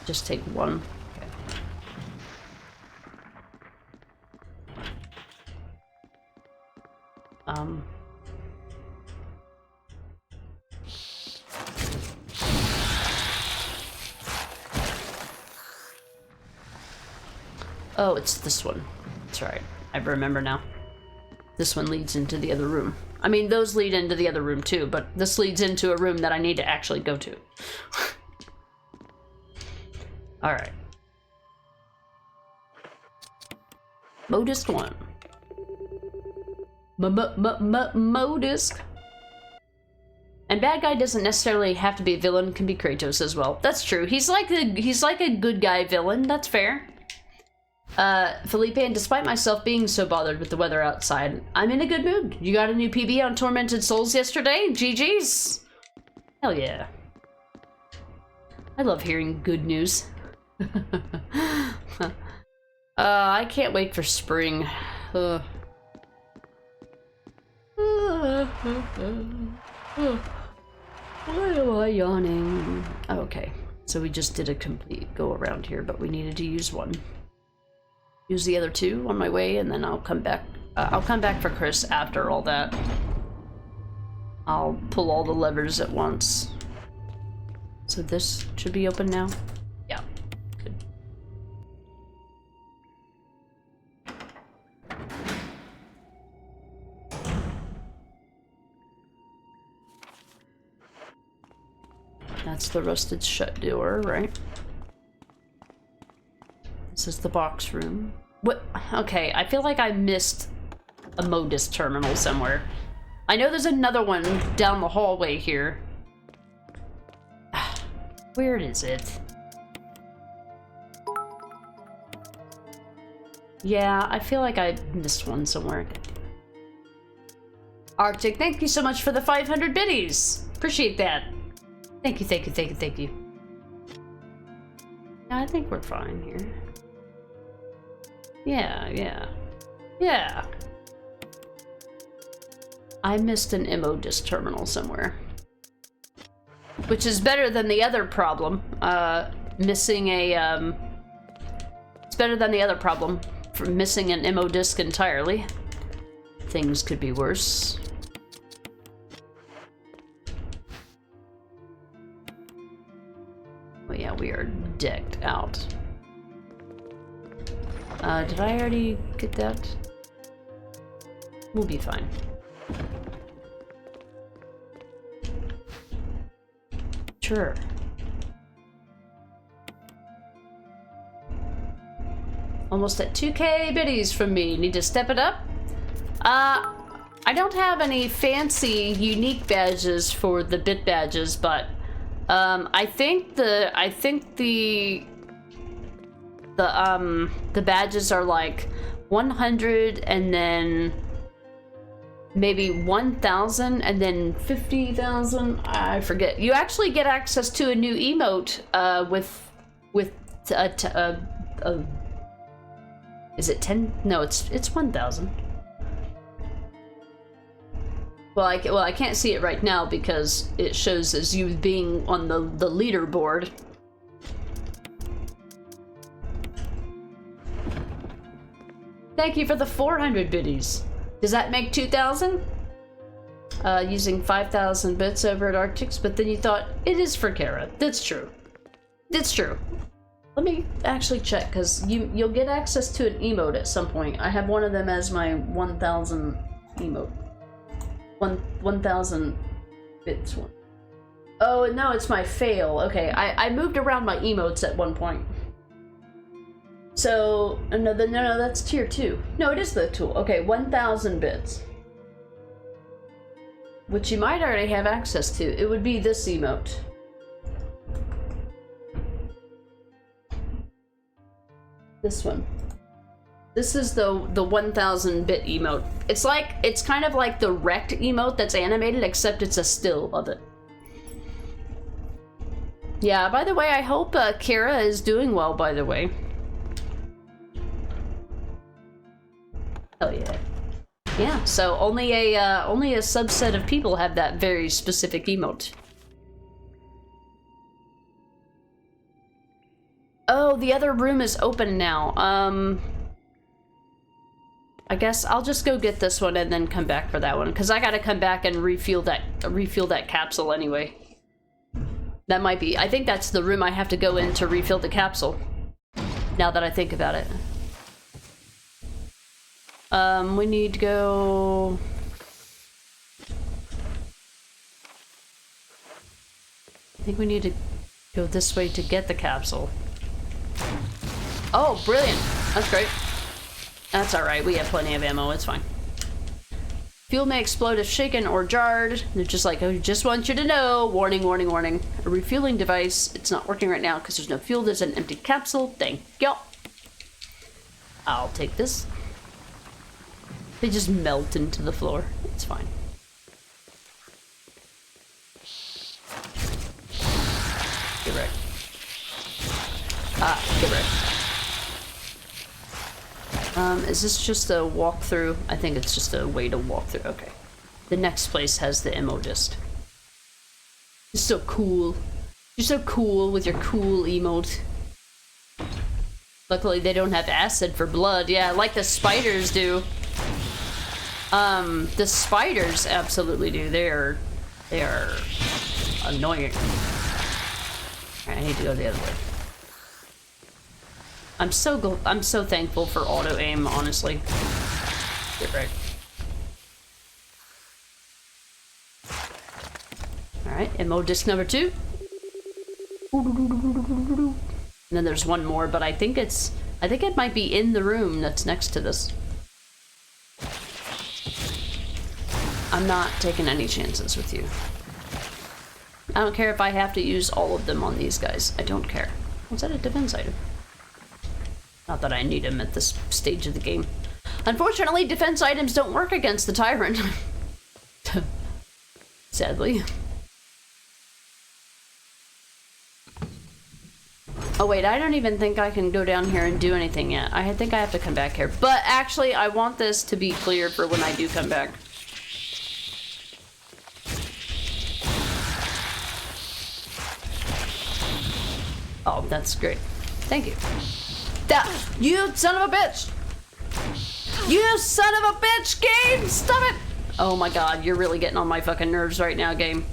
Just take one. Oh, it's this one. That's right. I remember now. This one leads into the other room. I mean, those lead into the other room too, but this leads into a room that I need to actually go to. Alright. Modisc 1. Modisc. And bad guy doesn't necessarily have to be a villain, can be Kratos as well. That's true. He's like a good guy villain, that's fair. Felipe, and despite myself being so bothered with the weather outside, I'm in a good mood. You got a new PB on Tormented Souls yesterday? GG's. Hell yeah. I love hearing good news. I can't wait for spring. Why am I yawning? Okay, so we just did a complete go around here, but we needed to use one. Use the other two on my way, and then I'll come back. I'll come back for Chris after all that. I'll pull all the levers at once. So this should be open now? Yeah, good. That's the rusted shut door, right? This is the box room. What? Okay, I feel like I missed a modus terminal somewhere. I know there's another one down the hallway here. Where is it? Yeah, I feel like I missed one somewhere. Arctic, thank you so much for the 500 biddies. Appreciate that. Thank you, thank you, thank you, thank you. Yeah, I think we're fine here. Yeah, yeah. Yeah. I missed an modus terminal somewhere. Which is better than the other problem. Missing a, It's better than the other problem for missing an MO disc entirely. Things could be worse. Oh yeah, we are decked out. Did I already get that? We'll be fine. Sure. Almost at 2K biddies from me. Need to step it up? I don't have any fancy unique badges for the bit badges, but I think the badges are like 100 and then maybe 1,000 and then 50,000. I forget. You actually get access to a new emote is it 10? No, it's 1,000. Well, I can't see it right now because it shows as you being on the leaderboard. Thank you for the 400 biddies. Does that make 2,000? Using 5,000 bits over at Arctics, but then you thought, it is for Kara. That's true. It's true. Let me actually check, because you'll get access to an emote at some point. I have one of them as my 1,000 emote. 1,000 bits one. Oh, no, it's my fail. Okay, I moved around my emotes at one point. So, no, that's tier 2. No, it is the tool. Okay, 1,000 bits. Which you might already have access to. It would be this emote. This one. This is the 1,000 bit emote. It's kind of like the wrecked emote that's animated, except it's a still of it. Yeah, by the way, I hope Kara is doing well, by the way. Oh yeah. Yeah, so only a subset of people have that very specific emote. Oh, the other room is open now. I guess I'll just go get this one and then come back for that one, because I gotta come back and refuel that capsule anyway. That might be. I think that's the room I have to go in to refill the capsule. Now that I think about it. We need to go... I think we need to go this way to get the capsule. Oh, brilliant. That's great. That's alright, we have plenty of ammo, it's fine. Fuel may explode if shaken or jarred. They're just like, oh, just want you to know. Warning, warning, warning. A refueling device. It's not working right now because there's no fuel. There's an empty capsule. Thank you. I'll take this. They just melt into the floor. It's fine. Get wrecked. Ah, get wrecked. Is this just a walkthrough? I think it's just a way to walk through. Okay. The next place has the ammo disc. You're so cool. You're so cool with your cool emote. Luckily they don't have acid for blood. Yeah, like the spiders do. The spiders absolutely do. They are annoying. Alright, I need to go the other way. I'm so thankful for auto aim, honestly. Get right. Alright, ammo disc number 2. And then there's one more, but I think it might be in the room that's next to this. I'm not taking any chances with you. I don't care if I have to use all of them on these guys. I don't care. Was that a defense item? Not that I need them at this stage of the game. Unfortunately, defense items don't work against the Tyrant. Sadly. Oh wait, I don't even think I can go down here and do anything yet. I think I have to come back here. But actually, I want this to be clear for when I do come back. Oh, that's great. Thank you. You son of a bitch! You son of a bitch, game! Stop it! Oh my god, you're really getting on my fucking nerves right now, game.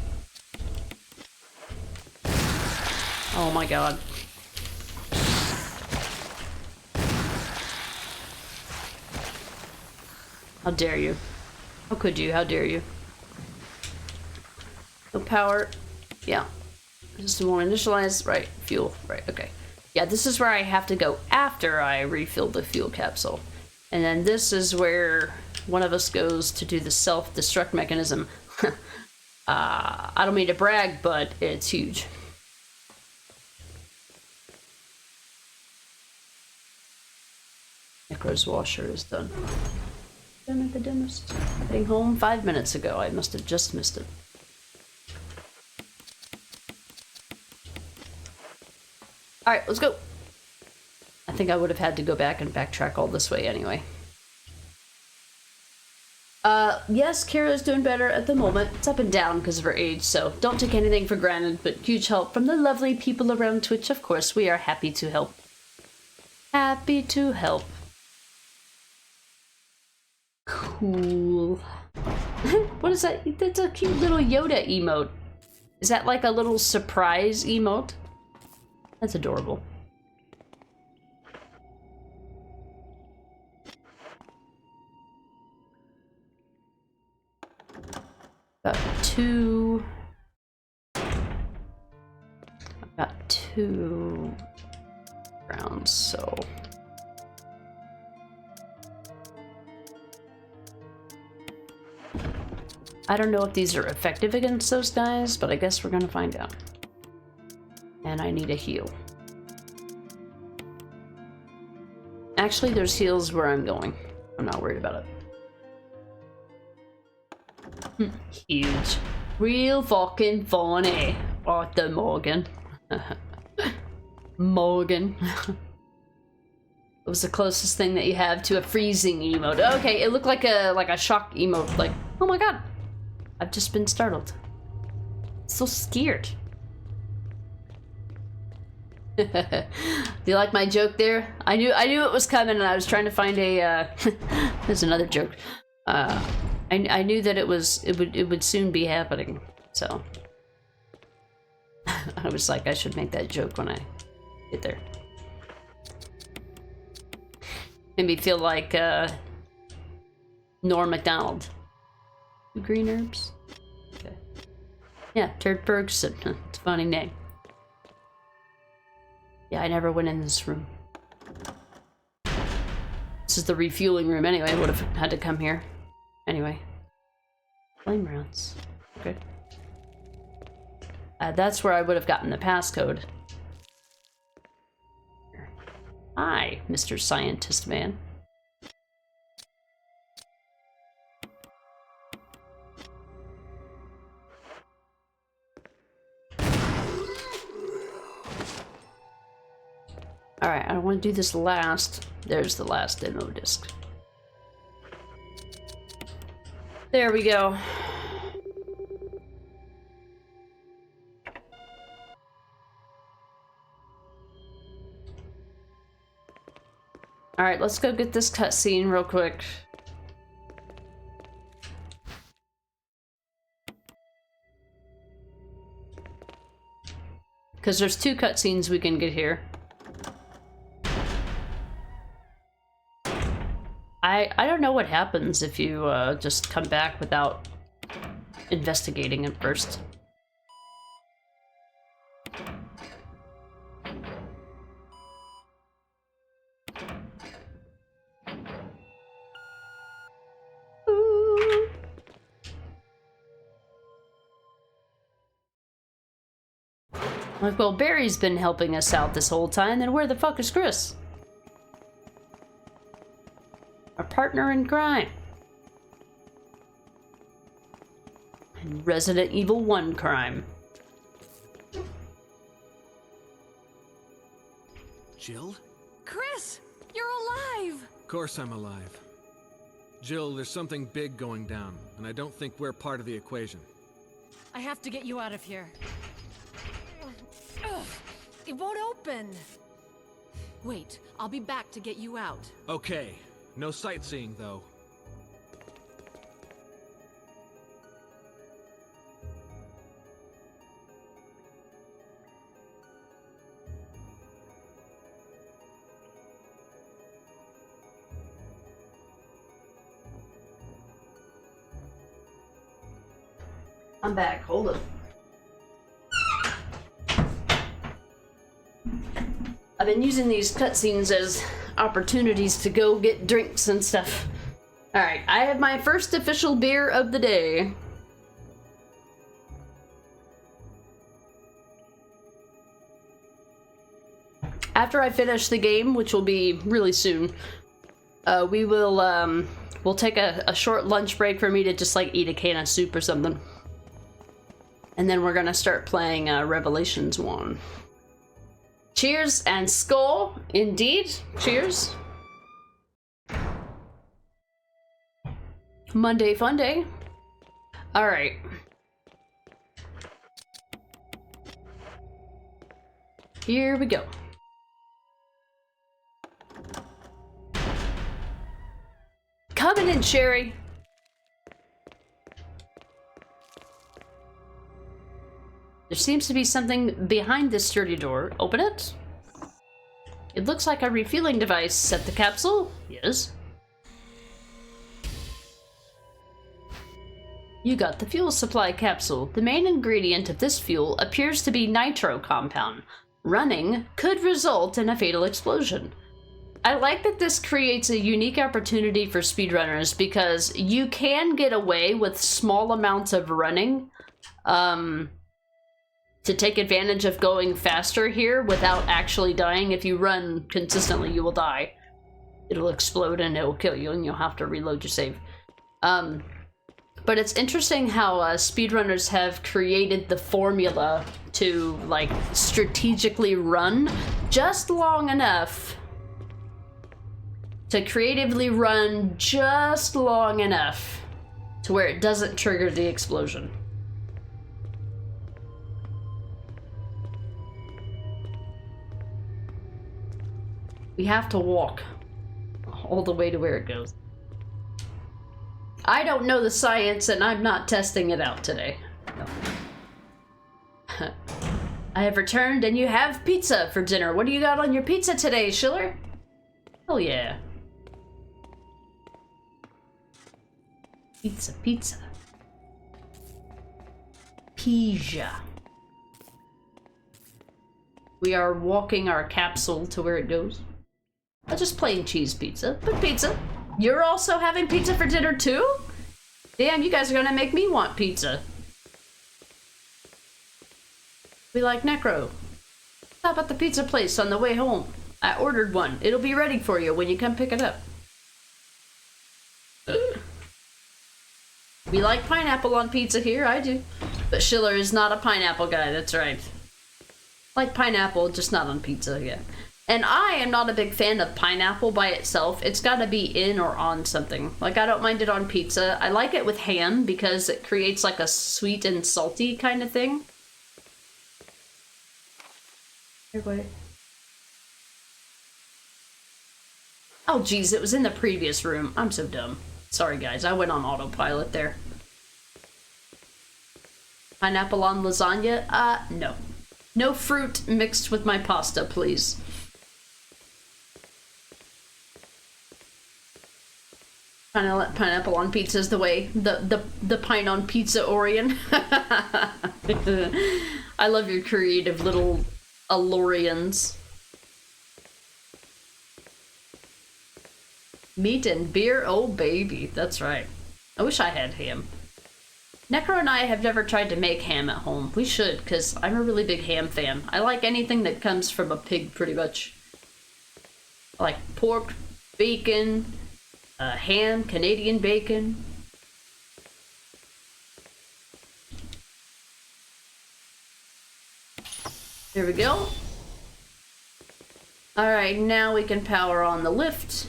Oh my god. How dare you? How could you? How dare you? No power. Yeah. System won't initialize. Right. Fuel. Right. Okay. Yeah, this is where I have to go after I refill the fuel capsule. And then this is where one of us goes to do the self-destruct mechanism. I don't mean to brag, but it's huge. Necro's washer is done. Done at the dentist. Getting home 5 minutes ago. I must have just missed it. Alright, let's go. I think I would have had to go back and backtrack all this way anyway. Yes, Kira's doing better at the moment. It's up and down because of her age, so don't take anything for granted, but huge help from the lovely people around Twitch. Of course, we are happy to help. Happy to help. Cool. What is that? That's a cute little Yoda emote. Is that like a little surprise emote? That's adorable. Got 2. I've got 2 rounds, so. I don't know if these are effective against those guys, but I guess we're gonna find out. And I need a heal. Actually, there's heals where I'm going. I'm not worried about it. Huge. Real fucking funny. Arthur Morgan. Morgan. It was the closest thing that you have to a freezing emote. Okay, it looked like a shock emote. Like, oh my god. I've just been startled. So scared. Do you like my joke there? I knew it was coming, and I was trying to find a. There's another joke. I knew that it would soon be happening, so I was like, I should make that joke when I get there. Made me feel like Norm Macdonald. 2 green herbs. Okay. Yeah, Turd Ferguson. It's a funny name. Yeah, I never went in this room. This is the refueling room anyway. Would have had to come here. Anyway. Flame rounds. Okay. That's where I would have gotten the passcode. Hi, Mr. Scientist Man. Alright, I want to do this last. There's the last demo disc. There we go. Alright, let's go get this cutscene real quick. Because there's 2 cutscenes we can get here. I don't know what happens if you just come back without investigating it first. Ooh. Like, well, Barry's been helping us out this whole time, then where the fuck is Chris? Our partner in crime. And Resident Evil 1 crime. Jill? Chris, you're alive! Of course I'm alive. Jill, there's something big going down, and I don't think we're part of the equation. I have to get you out of here. Ugh, it won't open. Wait, I'll be back to get you out. Okay, no sightseeing though. I'm back, hold up. I've been using these cutscenes as opportunities to go get drinks and stuff. Alright, I have my first official beer of the day. After I finish the game, which will be really soon, we'll take a short lunch break for me to just like eat a can of soup or something. And then we're gonna start playing Revelations 1. Cheers and skull, indeed. Cheers. Monday fun day. Alright. Here we go. Coming in, Sherry. There seems to be something behind this sturdy door. Open it. It looks like a refueling device. Set the capsule. Yes. You got the fuel supply capsule. The main ingredient of this fuel appears to be nitro compound. Running could result in a fatal explosion. I like that this creates a unique opportunity for speedrunners because you can get away with small amounts of running to take advantage of going faster here without actually dying. If you run consistently, you will die. It'll explode and it will kill you and you'll have to reload your save. But it's interesting how speedrunners have created the formula to like strategically run just long enough to creatively run just long enough to where it doesn't trigger the explosion. We have to walk all the way to where it goes. I don't know the science and I'm not testing it out today. No. I have returned and you have pizza for dinner. What do you got on your pizza today, Schiller? Oh yeah. Pizza, pizza. Pizza. We are walking our capsule to where it goes. Just plain cheese pizza, but pizza. You're also having pizza for dinner too? Damn, you guys are gonna make me want pizza. We like Necro. Stop at the pizza place on the way home. I ordered one. It'll be ready for you when you come pick it up. We like pineapple on pizza here, I do. But Schiller is not a pineapple guy, that's right. Like pineapple, just not on pizza, yeah. And I am not a big fan of pineapple by itself. It's got to be in or on something. Like, I don't mind it on pizza. I like it with ham because it creates like a sweet and salty kind of thing. Everybody. Oh, geez, it was in the previous room. I'm so dumb. Sorry, guys. I went on autopilot there. Pineapple on lasagna? No. No fruit mixed with my pasta, please. Pineapple on pizza is the way. The pine on pizza Orion. I love your creative little Alorians. Meat and beer? Oh, baby. That's right. I wish I had ham. Necro and I have never tried to make ham at home. We should, because I'm a really big ham fan. I like anything that comes from a pig, pretty much. I like pork, bacon, ham, Canadian bacon. There we go. Alright, now we can power on the lift.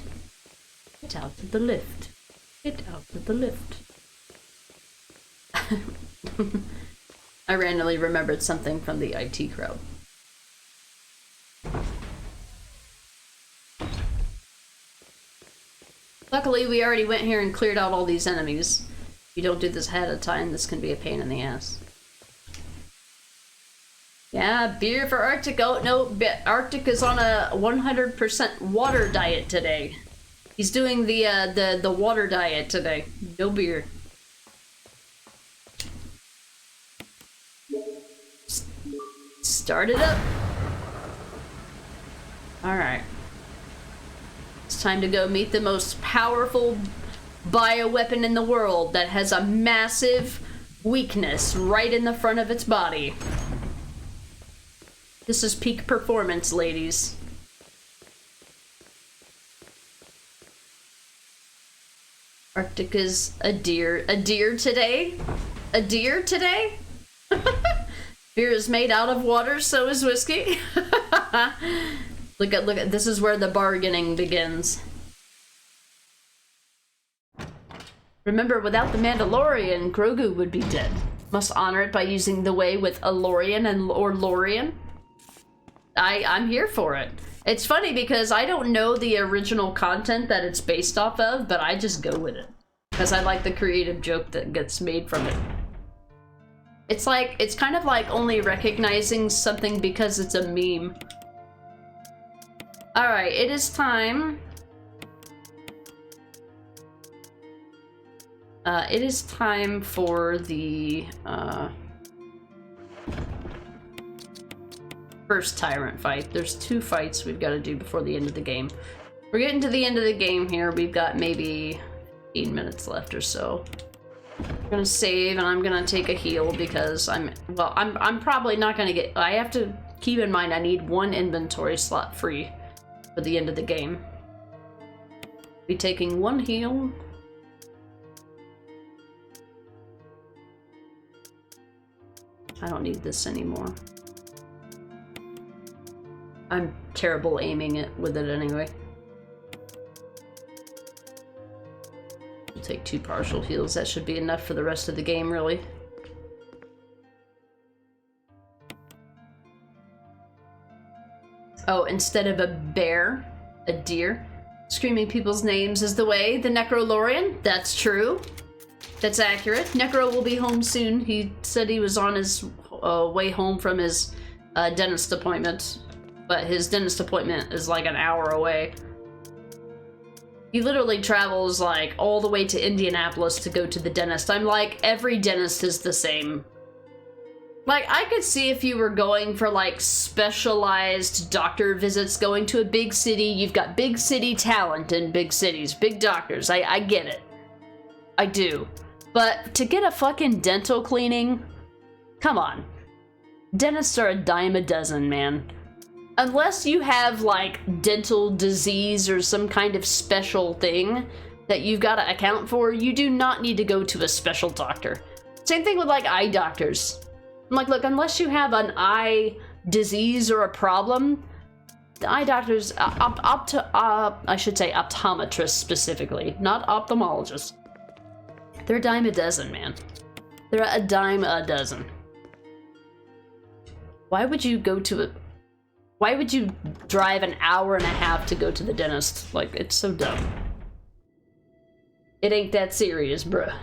Get out of the lift. Get out of the lift. I randomly remembered something from the IT crowd. Luckily, we already went here and cleared out all these enemies. If you don't do this ahead of time, this can be a pain in the ass. Yeah, beer for Arctic. Oh, no, Arctic is on a 100% water diet today. He's doing the water diet today. No beer. Start it up. Alright. It's time to go meet the most powerful bioweapon in the world that has a massive weakness right in the front of its body. This is peak performance, ladies. Arctic is a deer. A deer today? A deer today? Beer is made out of water, so is whiskey. Look at, this is where the bargaining begins. Remember, without the Mandalorian, Grogu would be dead. Must honor it by using the way with Alorian or Lorian. I'm here for it. It's funny because I don't know the original content that it's based off of, but I just go with it. Because I like the creative joke that gets made from it. It's like, it's kind of like only recognizing something because it's a meme. Alright, it is time. It is time for the, first tyrant fight. There's 2 fights we've got to do before the end of the game. We're getting to the end of the game here. We've got maybe 15 minutes left or so. I'm gonna save and I'm gonna take a heal because I'm probably not gonna get, I have to keep in mind I need 1 inventory slot free for the end of the game. Be taking 1 heal. I don't need this anymore. I'm terrible aiming it with it anyway. We'll take 2 partial heals. That should be enough for the rest of the game, really. Oh, instead of a bear, a deer. Screaming people's names is the way. The Necrolorian? That's true. That's accurate. Necro will be home soon. He said he was on his way home from his dentist appointment. But his dentist appointment is like an hour away. He literally travels like all the way to Indianapolis to go to the dentist. I'm like, every dentist is the same. Like, I could see if you were going for like specialized doctor visits, going to a big city. You've got big city talent in big cities, big doctors. I get it. I do. But to get a fucking dental cleaning? Come on. Dentists are a dime a dozen, man. Unless you have, like, dental disease or some kind of special thing that you've got to account for, you do not need to go to a special doctor. Same thing with, like, eye doctors. I'm like, look, unless you have an eye disease or a problem, The eye doctors, I should say optometrists specifically, not ophthalmologists. They're a dime a dozen, man. They're a dime a dozen. Why would you why would you drive an hour and a half to go to the dentist? Like, it's so dumb. It ain't that serious, bruh.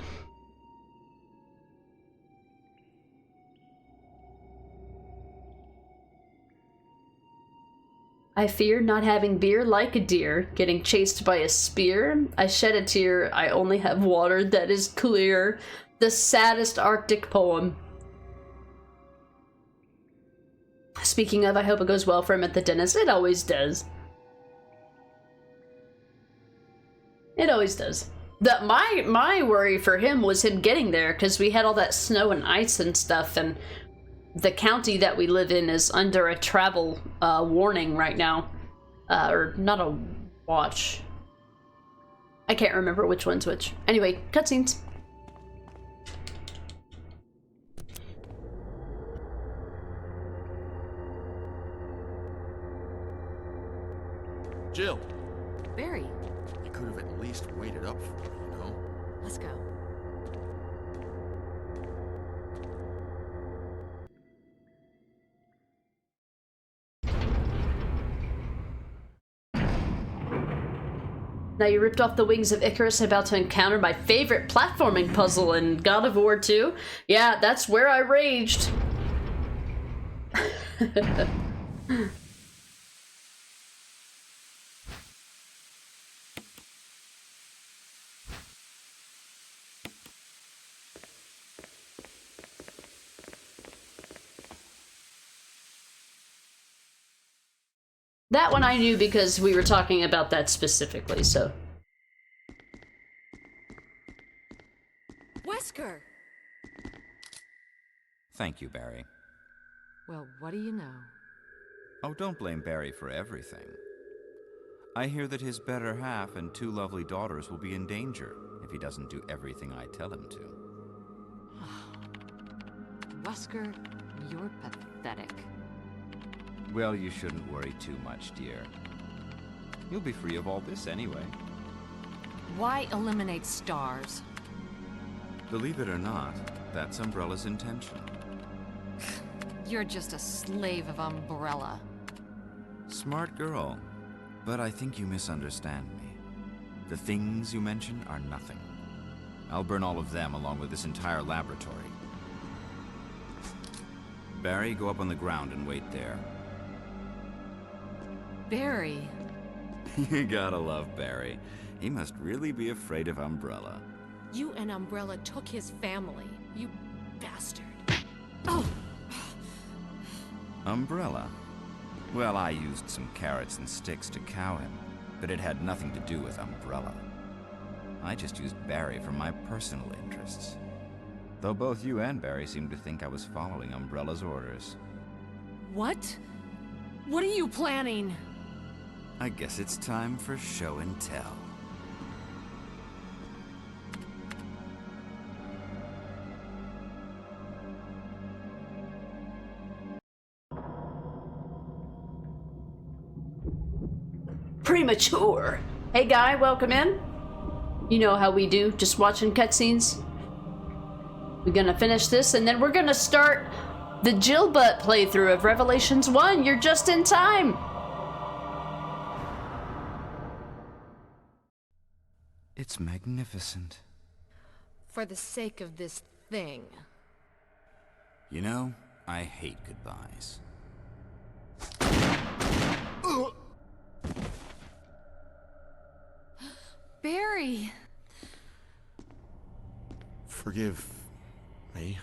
I fear not having beer like a deer, getting chased by a spear. I shed a tear, I only have water that is clear. The saddest Arctic poem. Speaking of, I hope it goes well for him at the dentist. It always does. It always does. My worry for him was him getting there, because we had all that snow and ice and stuff, and the county that we live in is under a travel warning right now. Or not a watch. I can't remember which one's which. Anyway, cutscenes. Jill, Barry, you could have at least waited up for me, you know? let's go. Now you ripped off the wings of Icarus, about to encounter my favorite platforming puzzle in God of War 2. Yeah, that's where I raged. That one I knew because we were talking about that specifically, so. Wesker! Thank you, Barry. Well, what do you know? Oh, don't blame Barry for everything. I hear that his better half and 2 lovely daughters will be in danger if he doesn't do everything I tell him to. Wesker, you're pathetic. Well, you shouldn't worry too much, dear. You'll be free of all this anyway. Why eliminate stars? Believe it or not, that's Umbrella's intention. You're just a slave of Umbrella. Smart girl, but I think you misunderstand me. The things you mention are nothing. I'll burn all of them along with this entire laboratory. Barry, go up on the ground and wait there. Barry. You gotta love Barry. He must really be afraid of Umbrella. You and Umbrella took his family. You bastard. Oh! Umbrella? Well, I used some carrots and sticks to cow him, but it had nothing to do with Umbrella. I just used Barry for my personal interests. Though both you and Barry seemed to think I was following Umbrella's orders. What? What are you planning? I guess it's time for show and tell. Premature. Hey guy, welcome in. You know how we do, just watching cutscenes. We're gonna finish this and then we're gonna start the Jill Butt playthrough of Revelations 1. You're just in time. It's magnificent. For the sake of this thing. You know, I hate goodbyes. Barry! Forgive me.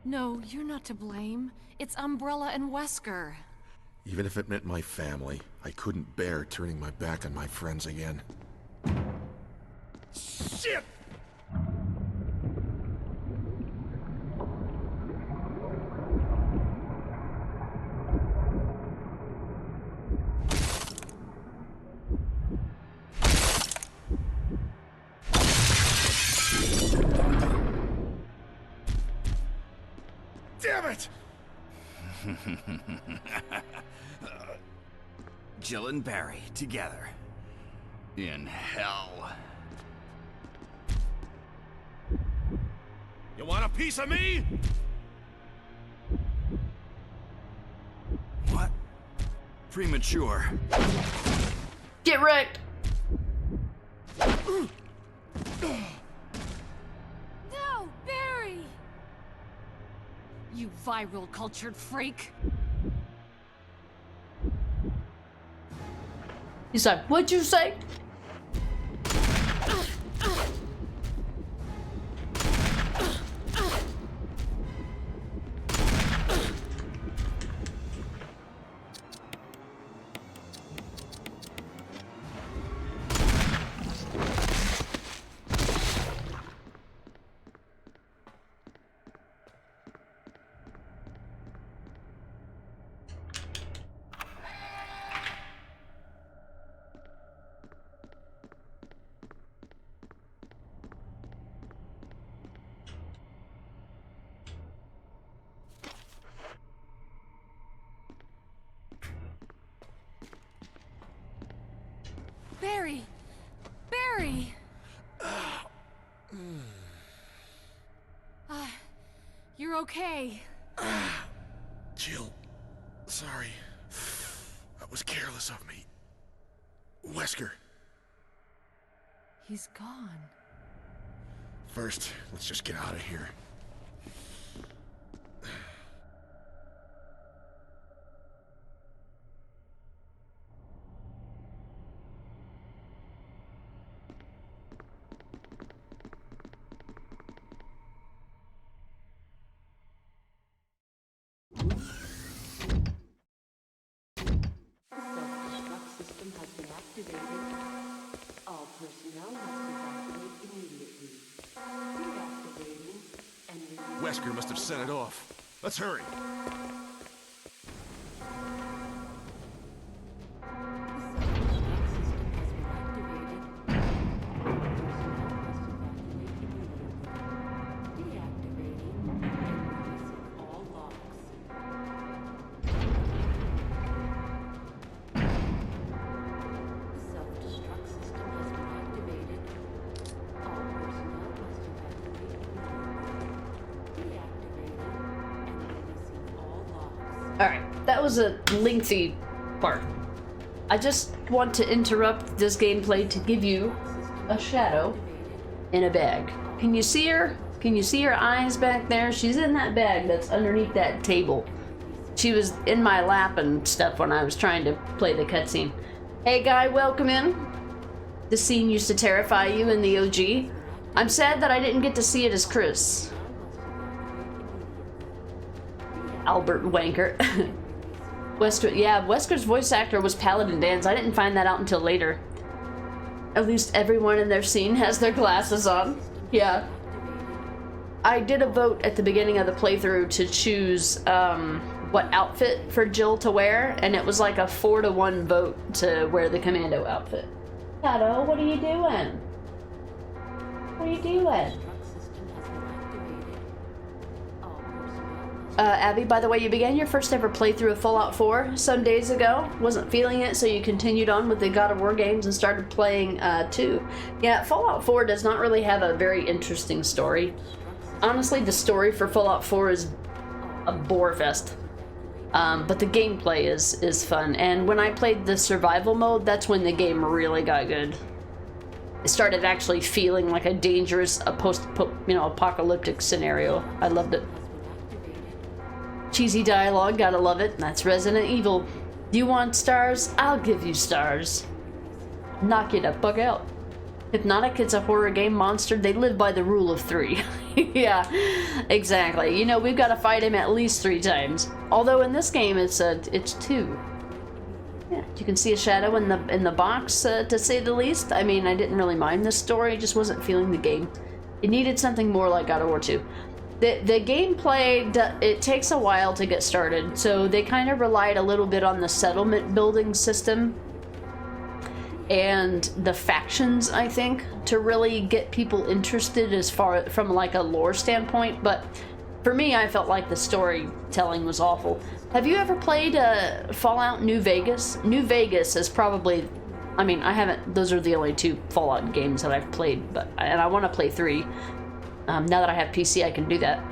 No, you're not to blame. It's Umbrella and Wesker. Even if it meant my family, I couldn't bear turning my back on my friends again. Shit! Damn it! Jill and Barry together. In hell. You want a piece of me? What? Premature. Get wrecked. No, Barry! You viral cultured freak. He's like, what'd you say? Barry! Barry! You're okay. Jill, sorry. That was careless of me. Wesker. He's gone. First, let's just get out of here. Self-destruct system has been activated. All personnel must evacuate immediately. Deactivating and Wesker must have set it off. Let's hurry. Alright, that was a lengthy part. I just want to interrupt this gameplay to give you a shadow in a bag. Can you see her? Can you see her eyes back there? She's in that bag that's underneath that table. She was in my lap and stuff when I was trying to play the cutscene. Hey guy, welcome in. This scene used to terrify you in the OG. I'm sad that I didn't get to see it as Chris. Albert Wanker. Wesker, yeah, Wesker's voice actor was Paladin Dan's. I didn't find that out until later. At least everyone in their scene has their glasses on. Yeah. I did a vote at the beginning of the playthrough to choose what outfit for Jill to wear, and it was like a 4-to-1 vote to wear the commando outfit. Shadow, what are you doing? What are you doing? Abby, by the way, you began your first ever playthrough of Fallout 4 some days ago. Wasn't feeling it, so you continued on with the God of War games and started playing 2. Yeah, Fallout 4 does not really have a very interesting story. Honestly, the story for Fallout 4 is a bore fest. But the gameplay is fun. And when I played the survival mode, that's when the game really got good. It started actually feeling like a dangerous, apocalyptic scenario. I loved it. Cheesy dialogue, gotta love it. That's Resident Evil. You want stars? I'll give you stars. Knock you the fuck out. Hypnotic, it's a horror game monster. They live by the rule of 3. Yeah, exactly. You know, we've got to fight him at least 3 times. Although in this game, it's 2. Yeah, you can see a shadow in the box, to say the least. I mean, I didn't really mind this story. Just wasn't feeling the game. It needed something more like God of War 2. The gameplay, it takes a while to get started, so they kind of relied a little bit on the settlement building system and the factions, I think, to really get people interested as far from like a lore standpoint. But For me, I felt like the storytelling was awful. Have you ever played Fallout New Vegas? New Vegas is probably, I mean, I haven't, those are the only 2 Fallout games that I've played, and I want to play 3. Now that I have PC, I can do that.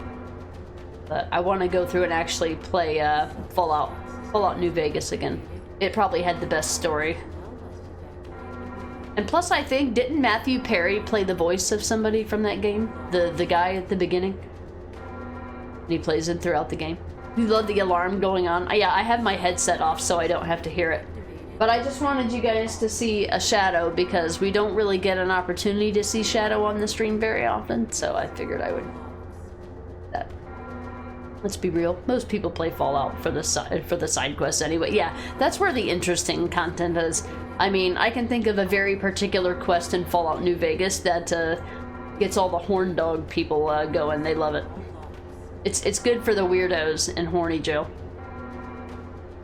But I want to go through and actually play Fallout New Vegas again. It probably had the best story. And plus, I think, didn't Matthew Perry play the voice of somebody from that game? The guy at the beginning? And he plays it throughout the game. You love the alarm going on. Yeah, I have my headset off so I don't have to hear it. But I just wanted you guys to see a Shadow because we don't really get an opportunity to see Shadow on the stream very often, so I figured I would... that. Let's be real, most people play Fallout for the side quests anyway. Yeah, that's where the interesting content is. I mean, I can think of a very particular quest in Fallout New Vegas that gets all the horn dog people going. They love it. It's good for the weirdos in Horny Joe.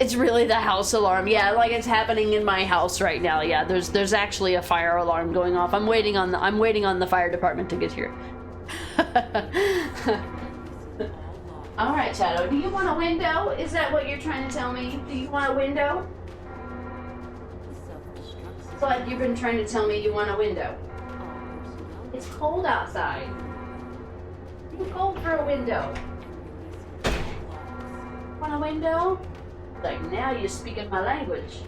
It's really the house alarm. Yeah, like it's happening in my house right now. Yeah, there's actually a fire alarm going off. I'm waiting on the fire department to get here. All right, Shadow. Do you want a window? Is that what you're trying to tell me? Do you want a window? But you've been trying to tell me you want a window. It's cold outside. Too cold for a window. Want a window? Like, now you're speaking my language.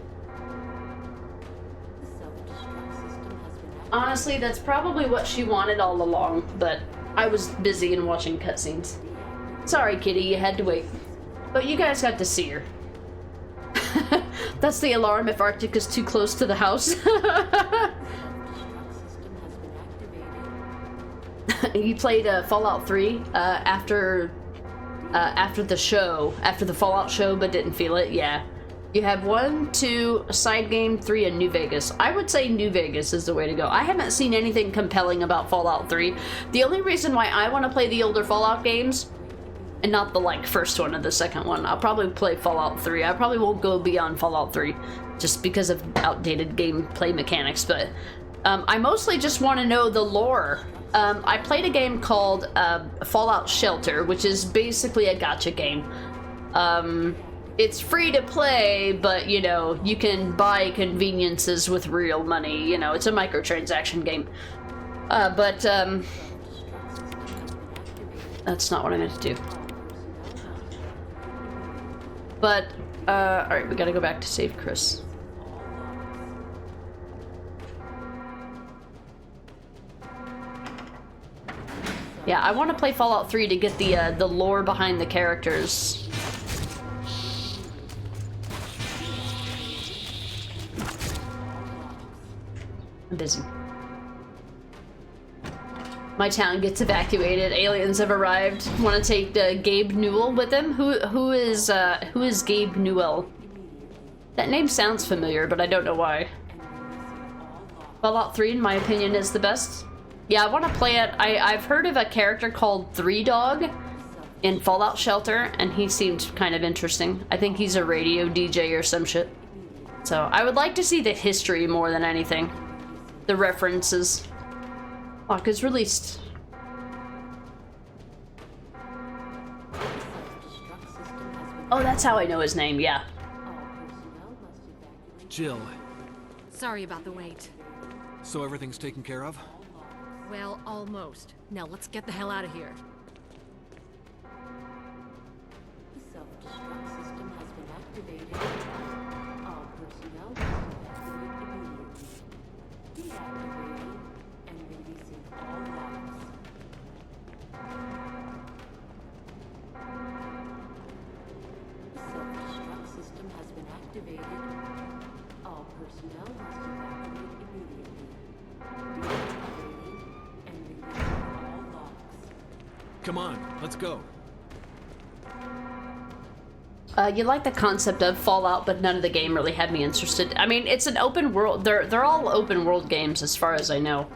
Honestly, that's probably what she wanted all along, but I was busy and watching cutscenes. Sorry, kitty, you had to wait. But you guys got to see her. That's the alarm if Arctic is too close to the house. You played Fallout 3 after the show, after the Fallout show, but didn't feel it. Yeah, you have 1, 2, a side game, 3, and New Vegas. I would say New Vegas is the way to go. I haven't seen anything compelling about Fallout 3. The only reason why I want to play the older Fallout games, and not the like first one or the second one, I'll probably play Fallout 3. I probably won't go beyond Fallout 3 just because of outdated gameplay mechanics, but I mostly just want to know the lore. I played a game called Fallout Shelter, which is basically a gacha game. It's free to play, but, you know, you can buy conveniences with real money. You know, it's a microtransaction game. But that's not what I meant to do. But, alright, we gotta go back to save Chris. Yeah, I want to play Fallout 3 to get the lore behind the characters. I'm busy. My town gets evacuated. Aliens have arrived. Want to take Gabe Newell with them? Who is Gabe Newell? That name sounds familiar, but I don't know why. Fallout 3, in my opinion, is the best. Yeah, I want to play it. I've heard of a character called Three Dog in Fallout Shelter, and he seemed kind of interesting. I think he's a radio DJ or some shit. So I would like to see the history more than anything. The references. Lock is released. Oh, that's how I know his name, yeah. Jill, Sorry about the wait. so everything's taken care of? Well, almost. Now let's get the hell out of here. The self-destruct system has been activated. All personnel must evacuate immediately. Deactivating and releasing all locks. The self-destruct system has been activated. All personnel must evacuate immediately. Deactivating and releasing all locks. Come on, let's go. You like the concept of Fallout, but none of the game really had me interested. I mean, it's an open world. They're all open world games, as far as I know.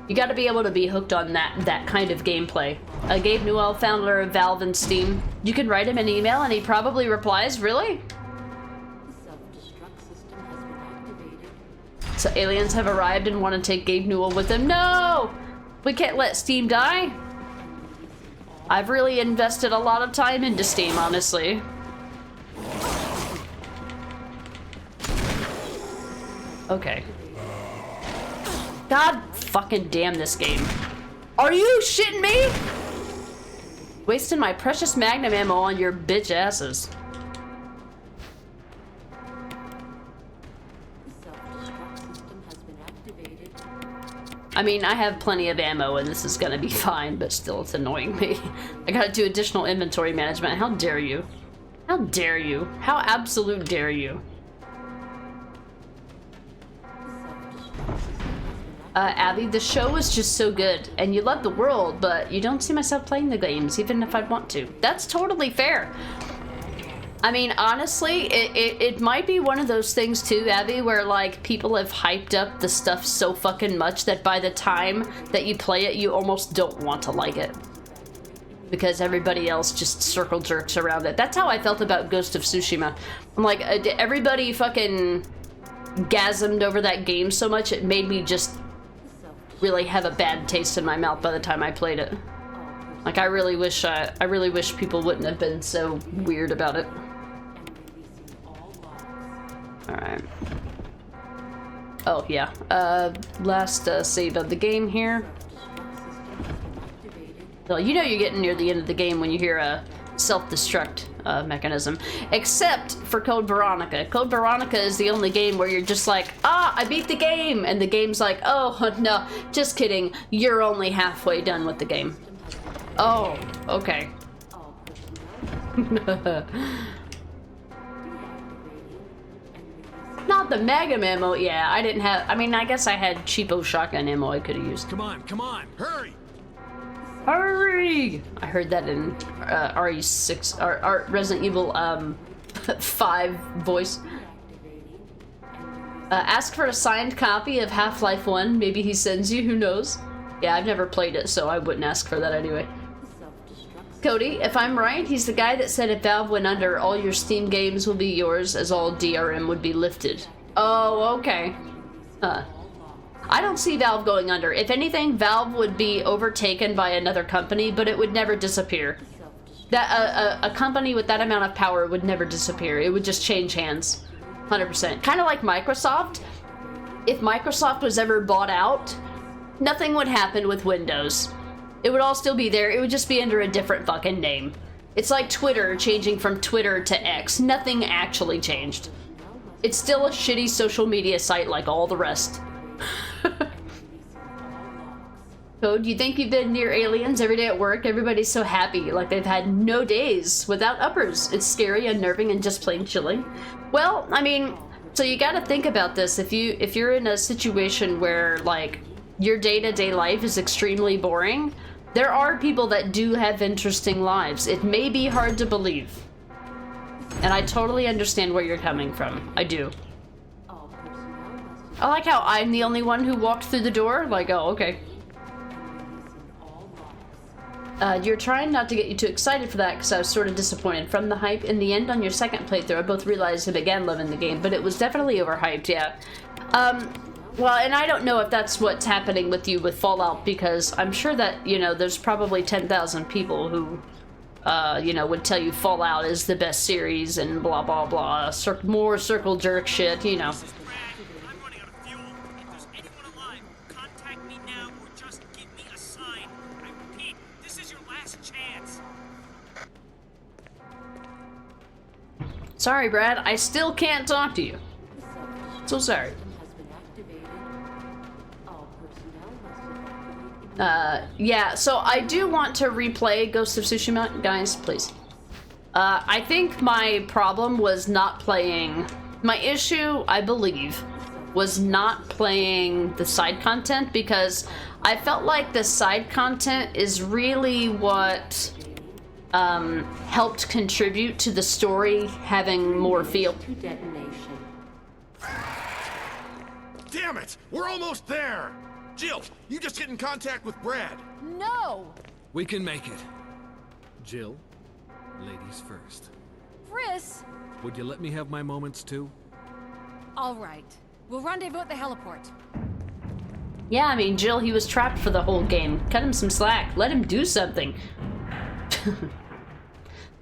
You got to be able to be hooked on that kind of gameplay. Gabe Newell, founder of Valve and Steam. You can write him an email, and he probably replies. Really? The self-destruct system has been activated. So aliens have arrived and want to take Gabe Newell with them. No, we can't let Steam die. I've really invested a lot of time into Steam, honestly. Okay. God fucking damn this game. Are you shitting me? Wasting my precious magnum ammo on your bitch asses. I mean, I have plenty of ammo and this is gonna be fine, but still it's annoying me. I gotta do additional inventory management. How dare you? How dare you? How absolute dare you? Abby, the show was just so good, and you love the world, but you don't see myself playing the games, even if I'd want to. That's totally fair. I mean, honestly, it might be one of those things too, Abby, where like people have hyped up the stuff so fucking much that by the time that you play it, you almost don't want to like it. Because everybody else just circle jerks around it. That's how I felt about Ghost of Tsushima. I'm like, everybody fucking gasmed over that game so much, it made me just really have a bad taste in my mouth by the time I played it. Like, I really wish people wouldn't have been so weird about it. Alright. Oh, yeah. Last save of the game here. Well, you know you're getting near the end of the game when you hear a self-destruct mechanism. Except for Code Veronica. Code Veronica is the only game where you're just like, ah, I beat the game! And the game's like, oh, no, just kidding. You're only halfway done with the game. Oh, okay. Not the Magnum ammo, yeah, I didn't have, I mean, I guess I had cheapo shotgun ammo I could have used. Come on, hurry! Hurry! I heard that in RE6, Resident Evil 5 voice. Ask for a signed copy of Half-Life 1, maybe he sends you, who knows? Yeah, I've never played it, so I wouldn't ask for that anyway. Cody, if I'm right, he's the guy that said if Valve went under, all your Steam games will be yours, as all DRM would be lifted. Oh, okay. I don't see Valve going under. If anything, Valve would be overtaken by another company, but it would never disappear. That a company with that amount of power would never disappear. It would just change hands. 100%. Kind of like Microsoft. If Microsoft was ever bought out, nothing would happen with Windows. It would all still be there. It would just be under a different fucking name. It's like Twitter changing from Twitter to X. Nothing actually changed. It's still a shitty social media site like all the rest. Code, you think you've been near aliens every day at work? Everybody's so happy, like they've had no days without uppers. It's scary, unnerving, and just plain chilling. Well, I mean, so you gotta think about this. If you're in a situation where, like, your day-to-day life is extremely boring, there are people that do have interesting lives. It may be hard to believe. And I totally understand where you're coming from. I do. I like how I'm the only one who walked through the door. Like, oh, okay. You're trying not to get you too excited for that because I was sort of disappointed. From the hype in the end on your second playthrough, I both realized I began loving the game, but it was definitely overhyped, yeah. Well, and I don't know if that's what's happening with you with Fallout, because I'm sure that, you know, there's probably 10,000 people who, you know, would tell you Fallout is the best series and blah, blah, blah. More circle jerk shit, you know. I'm running out of fuel. If there's anyone alive, contact me now or just give me a sign. I repeat, this is your last chance. Sorry, Brad. I still can't talk to you. So sorry. Yeah, so I do want to replay Ghost of Tsushima, guys, please. I think my problem was not playing... My issue, I believe, was not playing the side content, because I felt like the side content is really what helped contribute to the story having more feel. Damn it! We're almost there! Jill, you just get in contact with Brad. No! We can make it. Jill, ladies first. Friss! Would you let me have my moments too? All right. We'll rendezvous at the heliport. Yeah, I mean, Jill, he was trapped for the whole game. Cut him some slack. Let him do something.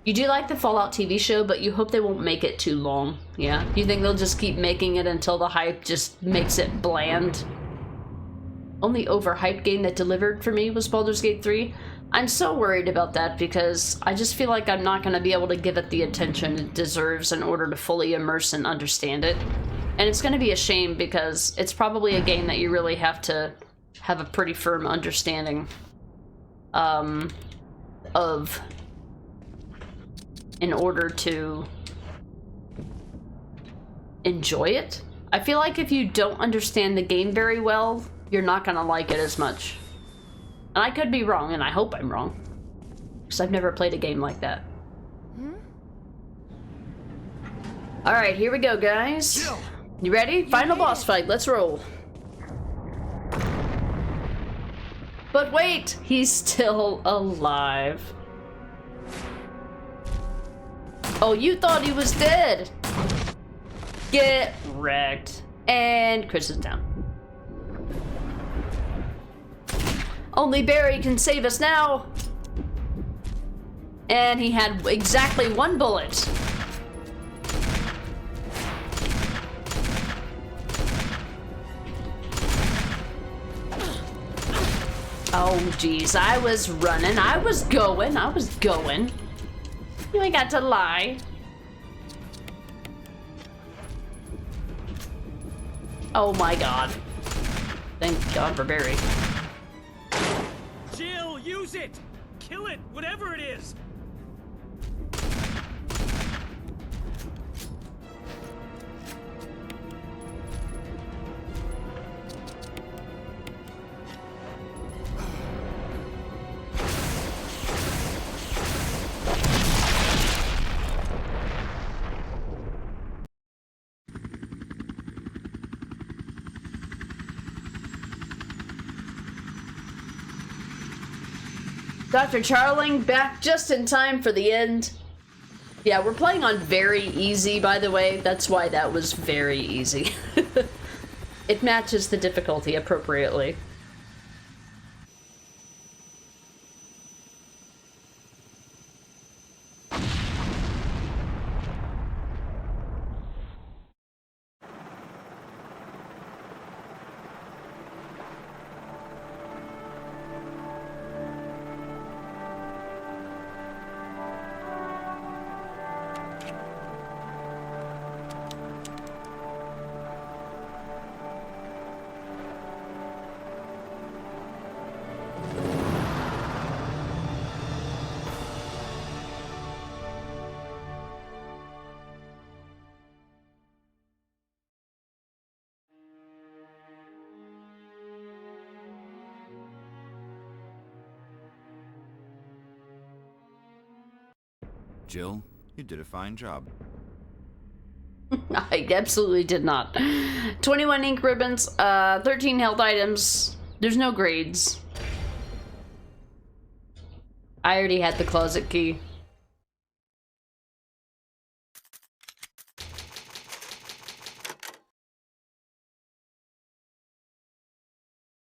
You do like the Fallout TV show, but you hope they won't make it too long. Yeah? You think they'll just keep making it until the hype just makes it bland? Only overhyped game that delivered for me was Baldur's Gate 3. I'm so worried about that because I just feel like I'm not going to be able to give it the attention it deserves in order to fully immerse and understand it. And it's going to be a shame because it's probably a game that you really have to have a pretty firm understanding of in order to enjoy it. I feel like if you don't understand the game very well, you're not going to like it as much. And I could be wrong, and I hope I'm wrong. Because I've never played a game like that. Alright, here we go, guys. Jill! You ready? Final boss fight, let's roll. But wait, he's still alive. Oh, you thought he was dead. Get wrecked. And Chris is down. Only Barry can save us now. And he had exactly one bullet. Oh, geez, I was running, I was going. You ain't got to lie. Oh my god. Thank God for Barry. Jill, use it! Kill it, whatever it is! Dr. Charling back just in time for the end. Yeah, we're playing on very easy, by the way. That's why that was very easy. It matches the difficulty appropriately. Jill, you did a fine job. I absolutely did not. 21 ink ribbons, 13 health items. There's no grades. I already had the closet key.